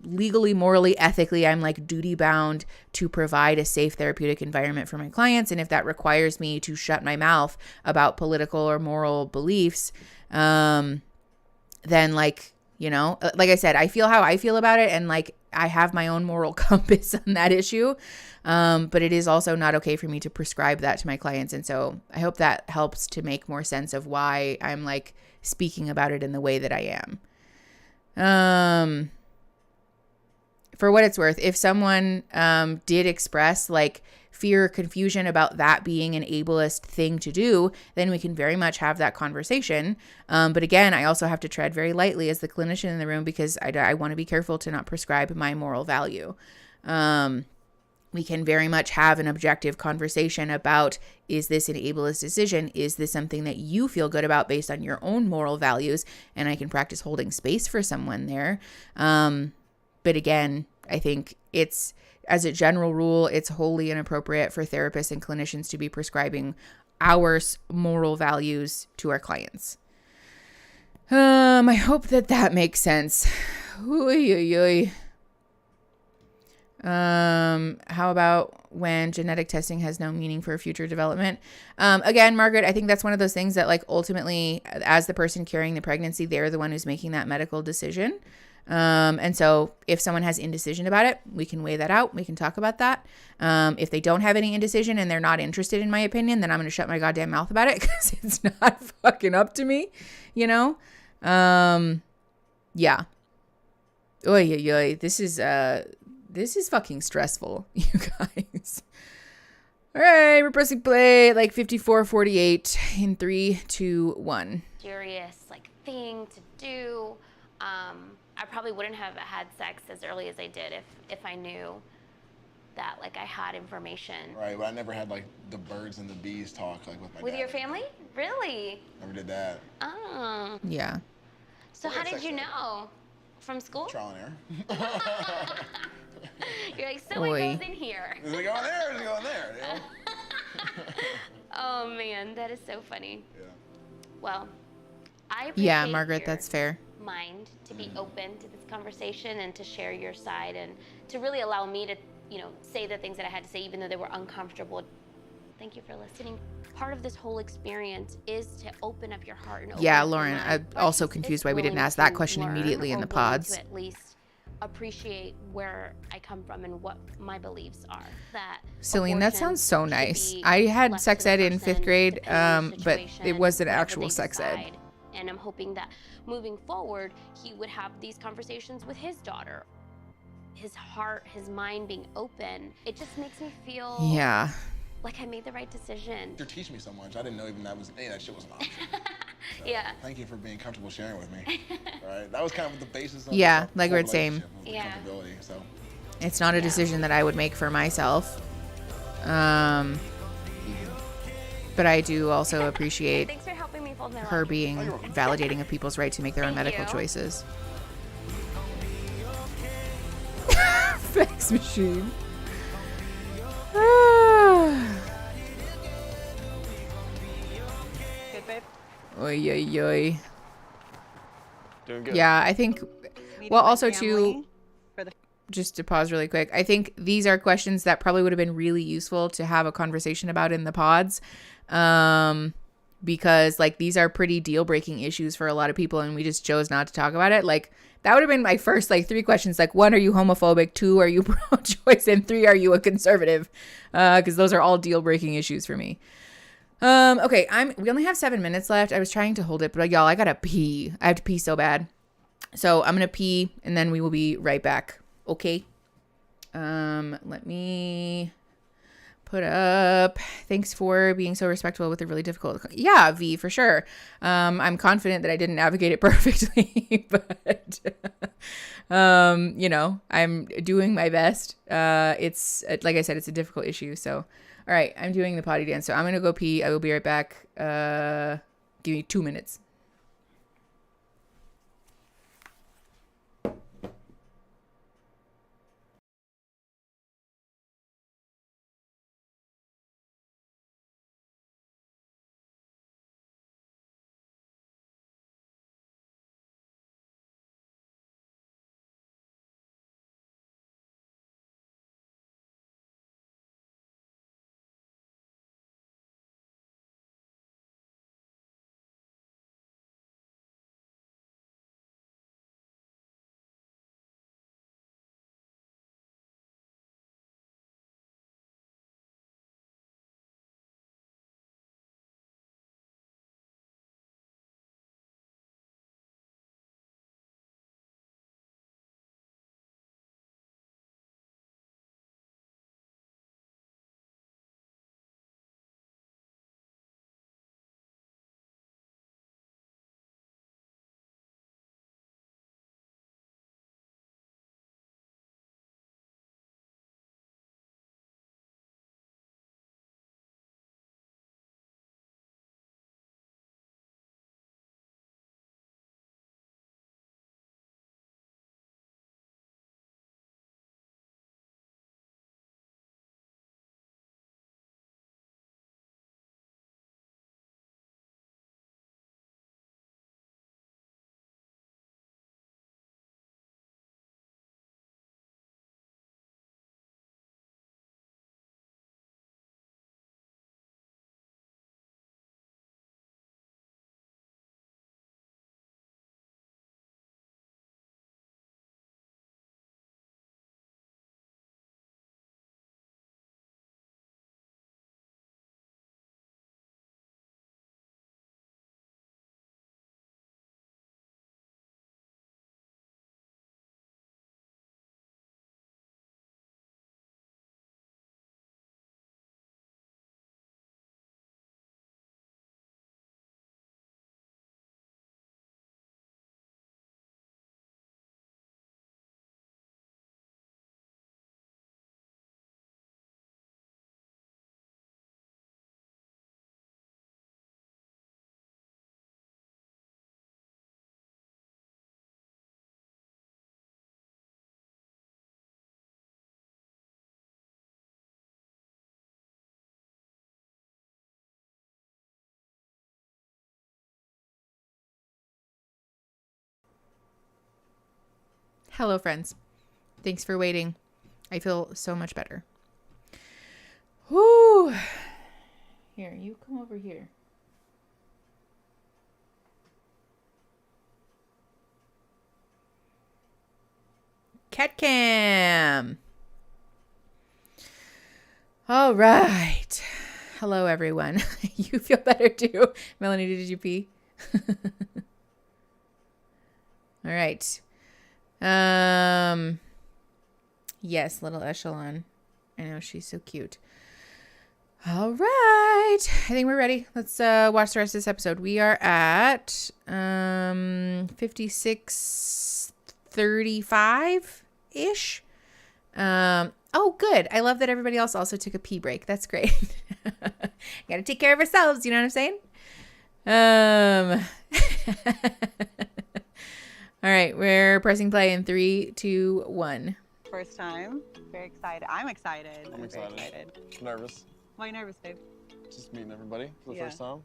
legally, morally, ethically, I'm like duty bound to provide a safe therapeutic environment for my clients. And if that requires me to shut my mouth about political or moral beliefs, then like, like I said, I feel how I feel about it. And like, I have my own moral compass on that issue. But it is also not okay for me to prescribe that to my clients. And so I hope that helps to make more sense of why I'm like speaking about it in the way that I am. For what it's worth, if someone did express like fear or confusion about that being an ableist thing to do, then we can very much have that conversation. But again, I also have to tread very lightly as the clinician in the room, because I want to be careful to not prescribe my moral value. We can very much have an objective conversation about, is this an ableist decision? Is this something that you feel good about based on your own moral values? And I can practice holding space for someone there. But again, I think it's, as a general rule, it's wholly inappropriate for therapists and clinicians to be prescribing our moral values to our clients. I hope that makes sense. How about when genetic testing has no meaning for future development? Again, Margaret, I think that's one of those things that, like, ultimately, as the person carrying the pregnancy, they're the one who's making that medical decision. And so if someone has indecision about it, we can weigh that out. We can talk about that. If they don't have any indecision and they're not interested in my opinion, then I'm going to shut my goddamn mouth about it because it's not fucking up to me, you know? Yeah. Oy, oy, oy. This is fucking stressful, you guys. All right, we're pressing play at like 54:48 in 3, 2, 1. Serious like thing to do. I probably wouldn't have had sex as early as I did if I knew that like I had information. Right, but I never had like the birds and the bees talk like with my With dad. your family? Really? Never did that. Oh. Yeah. So how did you know? From school? Trial and error. You're like, so it goes in here. Is it going there? Is it going there? You know? Oh man, that is so funny. Yeah. Well, I appreciate Yeah, Margaret, that's fair. mind to be open to this conversation and to share your side and to really allow me to, you know, say the things that I had to say even though they were uncomfortable. Thank you for listening. Part of this whole experience is to open up your heart and open Yeah, up your Lauren, mind. I'm also confused why we didn't ask that question immediately in the pods. To at least appreciate where I come from and what my beliefs are. That Celine, that sounds so nice. I had sex ed in 5th grade, but it wasn't actual sex ed. And I'm hoping that moving forward, he would have these conversations with his daughter. His heart, his mind being open. It just makes me feel Yeah. like I made the right decision. You're teaching me so much. I didn't know even any of that shit was an option. Yeah. Thank you for being comfortable sharing with me. Right? That was kind of the basis of Yeah, the like whole we're same. relationship, was the comfortability, so. It's not a decision that I would make for myself. But I do also appreciate Thanks for helping me fold my her laundry. being validating of people's right to make their own Thank medical you. choices. Fax machine. Good, babe. Oy, oy, oy. Doing good. Yeah, I think, well, also too, just to pause really quick, I think these are questions that probably would have been really useful to have a conversation about in the pods. Because like these are pretty deal-breaking issues for a lot of people and we just chose not to talk about it. Like that would have been my first like 3 questions. Like 1, are you homophobic? 2, are you pro-choice? And 3, are you a conservative? Because those are all deal-breaking issues for me. Okay, we only have 7 minutes left. I was trying to hold it, but y'all, I gotta pee. I have to pee so bad. So I'm gonna pee and then we will be right back. Okay. Let me put up, thanks for being so respectful with a really difficult, yeah, V, for sure. I'm confident that I didn't navigate it perfectly, but, you know, I'm doing my best. It's, like I said, it's a difficult issue, so, all right, I'm doing the potty dance, so I'm going to go pee. I will be right back. Give me 2 minutes. Hello, friends. Thanks for waiting. I feel so much better. Whoo. Here, you come over here. Cat cam. All right. Hello, everyone. You feel better too. Melanie, did you pee? All right. Yes, little echelon. I know, she's so cute. All right. I think we're ready. Let's watch the rest of this episode. We are at 56:35-ish. Oh, good. I love that everybody else also took a pee break. That's great. Got to take care of ourselves. You know what I'm saying? All right. We're pressing play in 3, 2, 1. First time. Very excited. I'm excited. I'm very excited. Nervous. Why are you nervous, babe? Just meeting everybody for the first time.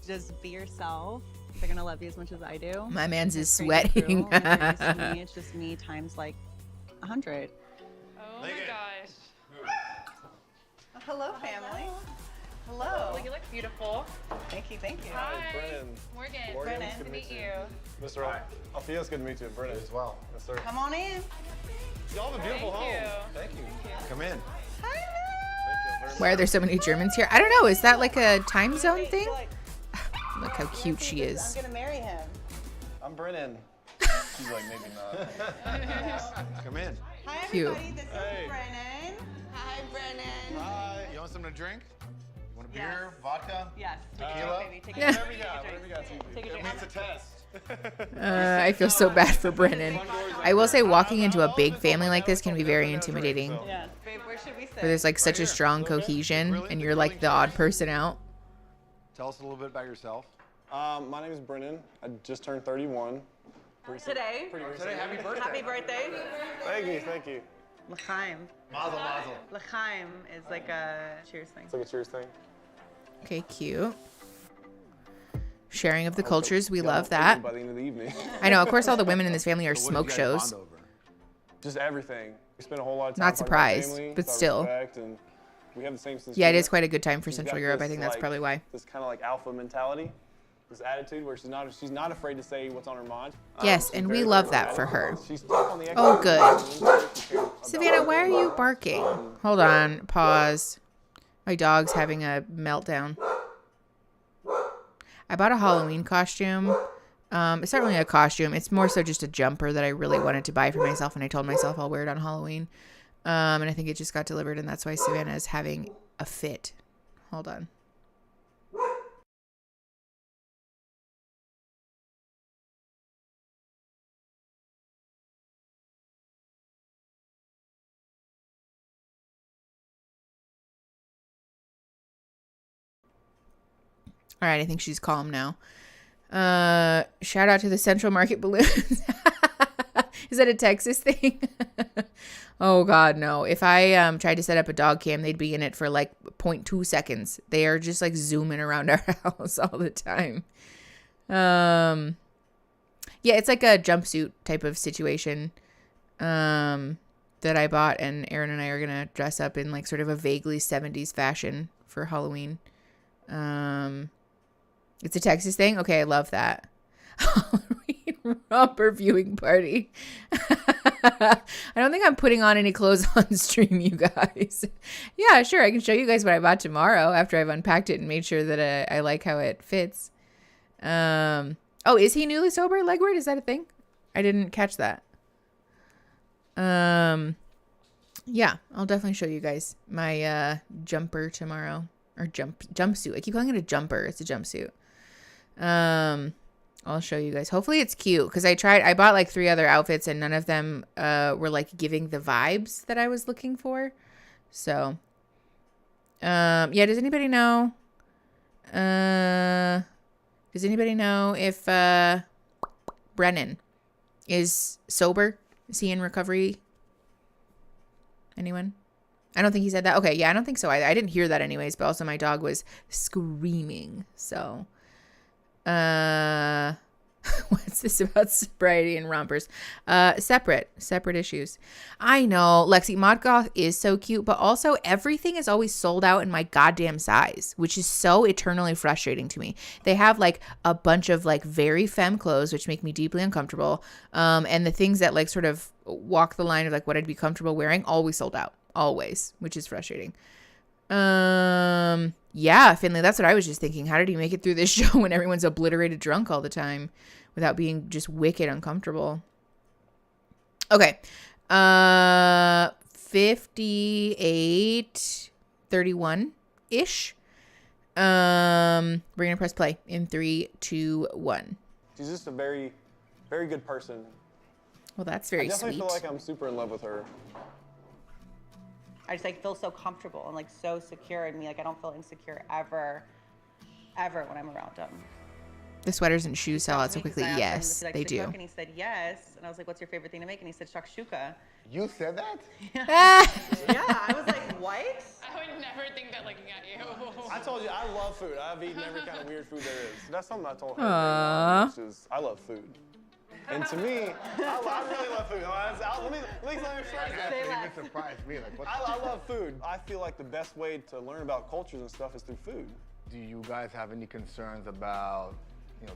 Just be yourself. They're going to love you as much as I do. My man's is It's sweating. crazy true. And they're used to me. It's just me times like 100. Oh my gosh. Hello, family. Hello. You look beautiful. Thank you, thank you. Hi. Brennan. Morgan. Morgan, Nice good to meet you. Mr. Alfia, it's good to meet you. Brennan as well. Yes, sir. Come on in. Y'all have a beautiful Thank home. you. Thank you. Come in. Why are there so many Germans here? I don't know. Is that like a time zone thing? Look how cute she is. I'm going to marry him. I'm Brennan. She's like, maybe not. Come in. Hi, Cute. everybody. This is Brennan. Hi, Brennan. Hi. You want something to drink? You want a beer, vodka? Yes. Tequila? Baby. Take Yeah. Whatever you got. Whatever you got. Take a It drink. means a test. I feel so bad for Brennan. I will say walking into a big family like this can be very intimidating. Yeah. Babe, where should we sit? Where there's like such a strong cohesion and you're like the odd person out. Tell us a little bit about yourself. My name is Brennan. I just turned 31. Today? Pretty recently. Happy birthday. Happy birthday. Thank you. Thank you. L'chaim. Mazel, mazel. L'chaim is like a cheers thing. It's like a cheers thing. Okay, cute. Sharing of the cultures. We Yeah, love I'm that. thinking by the end of the evening. I know. Of course, all the women in this family are So what did smoke you guys shows. bond over? Just everything. We spend a whole lot of time Not talking about surprised, family, but about still. respect, and we have the same sense of Yeah, it humor. is quite a good time for She's Central got Europe. I this, think that's like, probably why. This kind of like alpha mentality, this attitude where she's not afraid to say what's on her mind. Yes, She's and very, we very love that for dramatic. her. She's tough on the Oh, external. good. Savannah, why are you barking? Hold on. Pause. My dog's having a meltdown. I bought a Halloween costume. It's not really a costume. It's more so just a jumper that I really wanted to buy for myself, and I told myself I'll wear it on Halloween. And I think it just got delivered, and that's why Savannah is having a fit. Hold on. All right, I think she's calm now. Shout out to the Central Market balloons. Is that a Texas thing? Oh God, no. If I tried to set up a dog cam, they'd be in it for like 0.2 seconds. They are just like zooming around our house all the time. Yeah, it's like a jumpsuit type of situation that I bought, and Aaron and I are gonna dress up in like sort of a vaguely 70s fashion for Halloween. It's a Texas thing? Okay, I love that. Halloween romper viewing party. I don't think I'm putting on any clothes on stream, you guys. Yeah, sure, I can show you guys what I bought tomorrow after I've unpacked it and made sure that I like how it fits. Oh, is he newly sober, Legward? Is that a thing? I didn't catch that. Yeah, I'll definitely show you guys my jumper tomorrow. Or jumpsuit. I keep calling it a jumper. It's a jumpsuit. I'll show you guys. Hopefully it's cute, because I bought like 3 other outfits and none of them were like giving the vibes that I was looking for. So yeah, does anybody know if Brennan is sober? Is he in recovery? Anyone? I don't think he said that. Okay, yeah, I don't think so. I didn't hear that anyways, but also my dog was screaming. So, What's this about sobriety and rompers? Separate issues. I know, Lexi, Mod Goth is so cute, but also everything is always sold out in my goddamn size, which is so eternally frustrating to me. They have like a bunch of like very femme clothes, which make me deeply uncomfortable. And the things that like sort of walk the line of like what I'd be comfortable wearing, always sold out, always, which is frustrating. Yeah, Finley, that's what I was just thinking. How did he make it through this show when everyone's obliterated drunk all the time without being just wicked uncomfortable? Okay. 58:31-ish. We're going to press play in 3, 2, 1. She's just a very, very good person. Well, that's very sweet. I definitely feel like I'm super in love with her. I just like feel so comfortable and like so secure in me. Like I don't feel insecure ever when I'm around him. The sweaters and shoes sell out so quickly. Yes, they do. And he said yes, and I was like, "What's your favorite thing to make?" And he said shakshuka. You said that? Yeah, I was like, "What?" I would never think that looking at you. I told you, I love food. I've eaten every kind of weird food there is. That's something I told her. Aww. Which is, I love food. And to me, I really love food. Let me express that. It even surprised me. Like, I love food. I feel like the best way to learn about cultures and stuff is through food. Do you guys have any concerns about,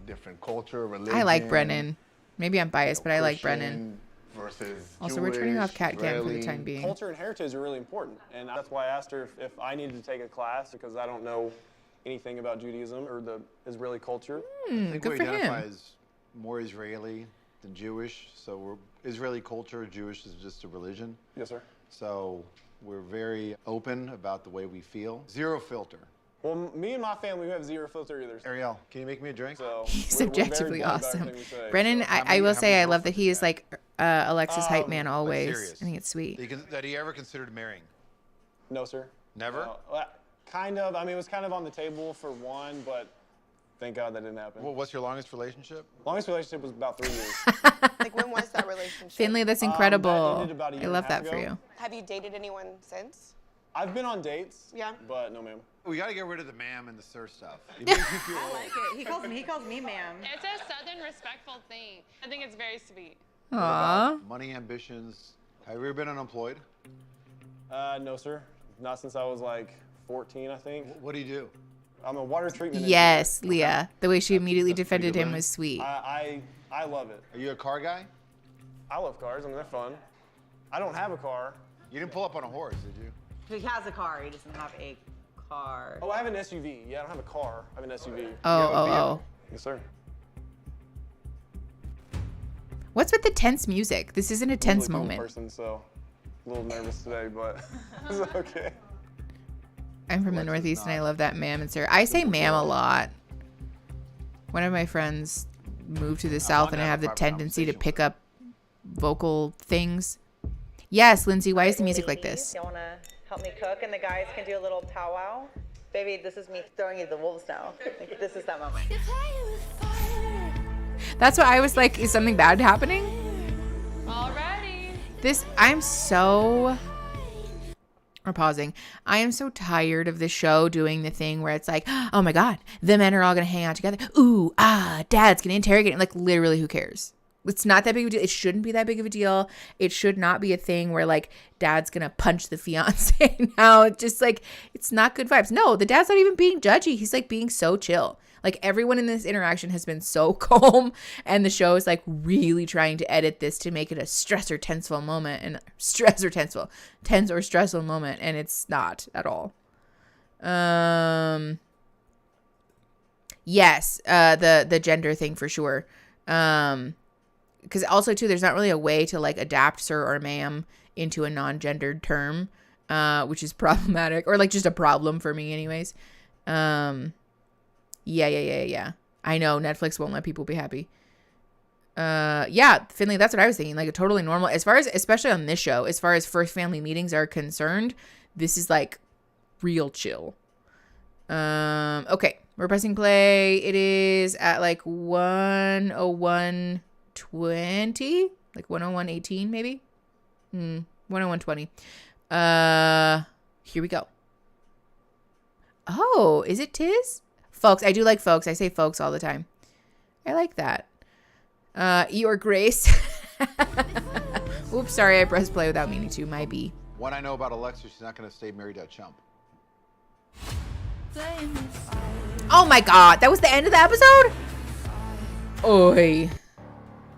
different culture, religion? I like Brennan. Maybe I'm biased, but I like Christian Brennan. Versus also, Jewish, we're turning off cat cam for the Israeli. time being. Culture and heritage are really important. And that's why I asked her if I needed to take a class because I don't know anything about Judaism or the Israeli culture. I think good we for identify him. as more Israeli than Jewish. So we're Israeli culture, Jewish is just a religion. Yes, sir. So we're very open about the way we feel. Zero filter. Well, me and my family, we have zero filter either. Ariel, can you make me a drink? So He's we're very objectively blunt about awesome. everything we say, Brennan, so. I will say I love that he is like Alexa's hype man always. serious. I think it's sweet. That he ever considered marrying? No, sir. Never? Kind of. I mean, it was kind of on the table for one, but thank God that didn't happen. Well, what's your longest relationship? Longest relationship was about 3 years. Like, when was that relationship? Finley, that's incredible. That ended about a year I love and a half that for ago. you. Have you dated anyone since? I've been on dates. Yeah. But no, ma'am. We got to get rid of the ma'am and the sir stuff. It makes me feel I old. like it. He calls me ma'am. It's a southern respectful thing. I think it's very sweet. What about money ambitions? Have you ever been unemployed? No, sir. Not since I was like 14, I think. What do you do? I'm a water treatment Yes, Leah. The way she immediately defended him was sweet. I love it. Are you a car guy? I love cars. I mean, they're fun. I don't have a car. You didn't pull up on a horse, did you? He has a car. He doesn't have a car. Oh, I have an SUV. Yeah, I don't have a car. I have an SUV. Oh. Yes, sir. What's with the tense music? This isn't a tense I'm a moment. person, so a little nervous today, but it's okay. I'm from the Northeast and I love that ma'am and sir. I say ma'am a lot. One of my friends moved to the South and I have the tendency to pick up vocal things. Yes, Lindsay, why is the music like this? Y'all want to help me cook and the guys can do a little powwow? Baby, this is me throwing you the wolves now. Like, this is that moment. That's what I was like, is something bad happening? Alrighty. We're pausing. I am so tired of the show doing the thing where it's like, oh my God, the men are all going to hang out together. Ooh, dad's going to interrogate him. Like, literally, who cares? It's not that big of a deal. It shouldn't be that big of a deal. It should not be a thing where like dad's going to punch the fiance now. It's just like, it's not good vibes. No, the dad's not even being judgy. He's like being so chill. Like everyone in this interaction has been so calm and the show is like really trying to edit this to make it a tense or stressful moment and it's not at all. Yes, the gender thing for sure. Because also too, there's not really a way to like adapt sir or ma'am into a non-gendered term, which is problematic or like just a problem for me anyways. Yeah. I know Netflix won't let people be happy. Yeah, Finley, that's what I was thinking. Like a totally normal, as far as, especially on this show, as far as first family meetings are concerned, this is like real chill. Okay, we're pressing play. It is at like 101:20, like 101:18 maybe. 101:20. Here we go. Oh, is it Tiz? Folks, I do like folks. I say folks all the time. I like that. Your Grace. Oops, sorry, I pressed play without meaning to. My B. What I know about Alexa, she's not going to stay married to a chump. Oh my god, that was the end of the episode? Oi.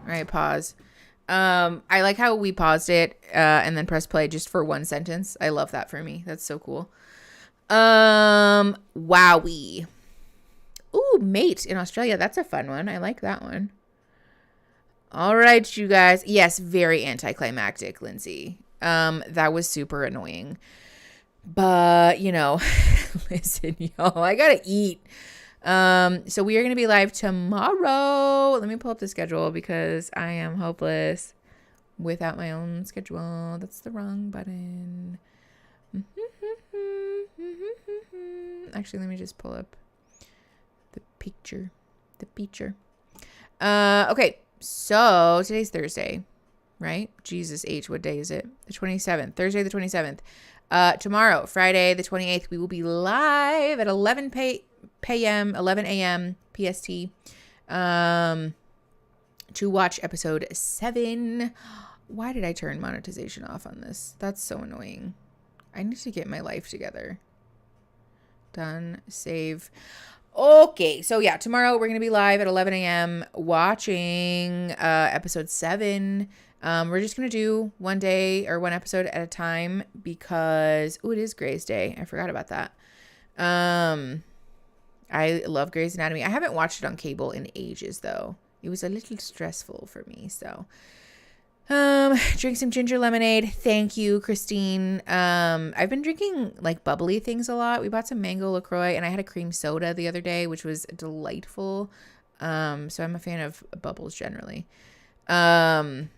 All right, pause. I like how we paused it and then pressed play just for one sentence. I love that for me. That's so cool. Wowie. Ooh, mate in Australia. That's a fun one. I like that one. All right, you guys. Yes, very anticlimactic, Lindsay. That was super annoying. But, you know, listen, y'all, I gotta eat. So we are gonna be live tomorrow. Let me pull up the schedule because I am hopeless without my own schedule. That's the wrong button. Actually, let me just pull up the picture. Okay, so today's Thursday, right? Jesus H, what day is it? The 27th. Thursday the 27th. Tomorrow, Friday the 28th, we will be live at 11 a.m. PST to watch episode 7. Why did I turn monetization off on this? That's so annoying. I need to get my life together. Done. Save. Okay, so yeah, tomorrow we're going to be live at 11 a.m. watching episode 7. We're just going to do one day or one episode at a time because, it is Grey's Day. I forgot about that. I love Grey's Anatomy. I haven't watched it on cable in ages, though. It was a little stressful for me, so. Drink some ginger lemonade. Thank you, Christine. I've been drinking like bubbly things a lot. We bought some mango LaCroix and I had a cream soda the other day, which was delightful. So I'm a fan of bubbles generally. Brennan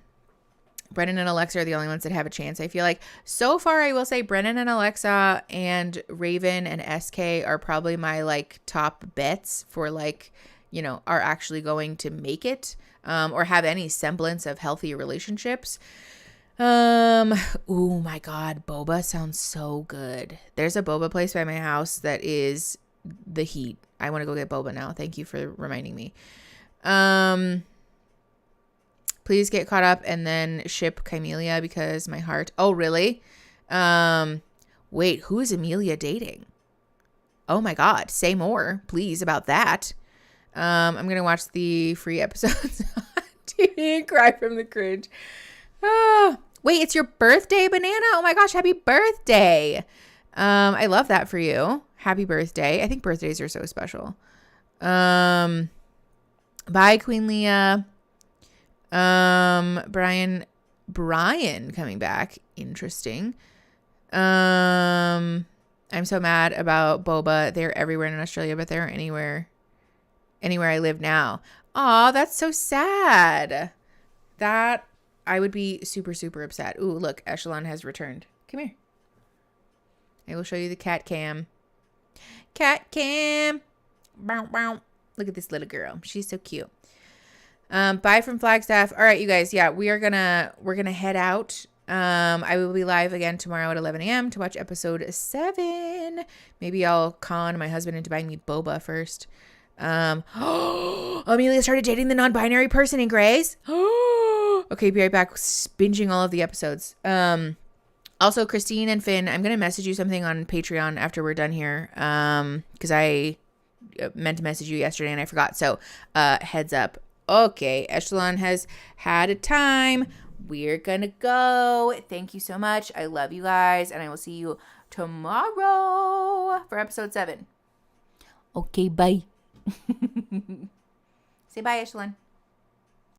and Alexa are the only ones that have a chance, I feel like. So far, I will say Brennan and Alexa and Raven and SK are probably my like top bets for like, you know, are actually going to make it. Or have any semblance of healthy relationships. Oh my God, boba sounds so good. There's a boba place by my house that is the heat. I want to go get boba now. Thank you for reminding me. Please get caught up and then ship Kymelia because my heart. Oh, really? Wait, who is Amelia dating? Oh my God, say more, please, about that. I'm going to watch the free episodes on TV and cry from the cringe. Wait, it's your birthday, Banana? Oh my gosh, happy birthday. I love that for you. Happy birthday. I think birthdays are so special. Bye, Queen Leah. Brian coming back. Interesting. I'm so mad about boba. They're everywhere in Australia, but they aren't anywhere I live now. Aw, that's so sad. That I would be super, super upset. Ooh, look, Echelon has returned. Come here. I will show you the cat cam. Cat cam. Bow, bow. Look at this little girl. She's so cute. Bye from Flagstaff. All right, you guys. Yeah, we're gonna head out. I will be live again tomorrow at 11 a.m. to watch episode 7. Maybe I'll con my husband into buying me boba first. Amelia started dating the non-binary person in Grey's. Okay, be right back. Binging all of the episodes. Also, Christine and Finn, I'm going to message you something on Patreon after we're done here. Because I meant to message you yesterday and I forgot. So, heads up. Okay, Echelon has had a time. We're going to go. Thank you so much. I love you guys. And I will see you tomorrow for episode 7. Okay, bye. Say bye, Echelon.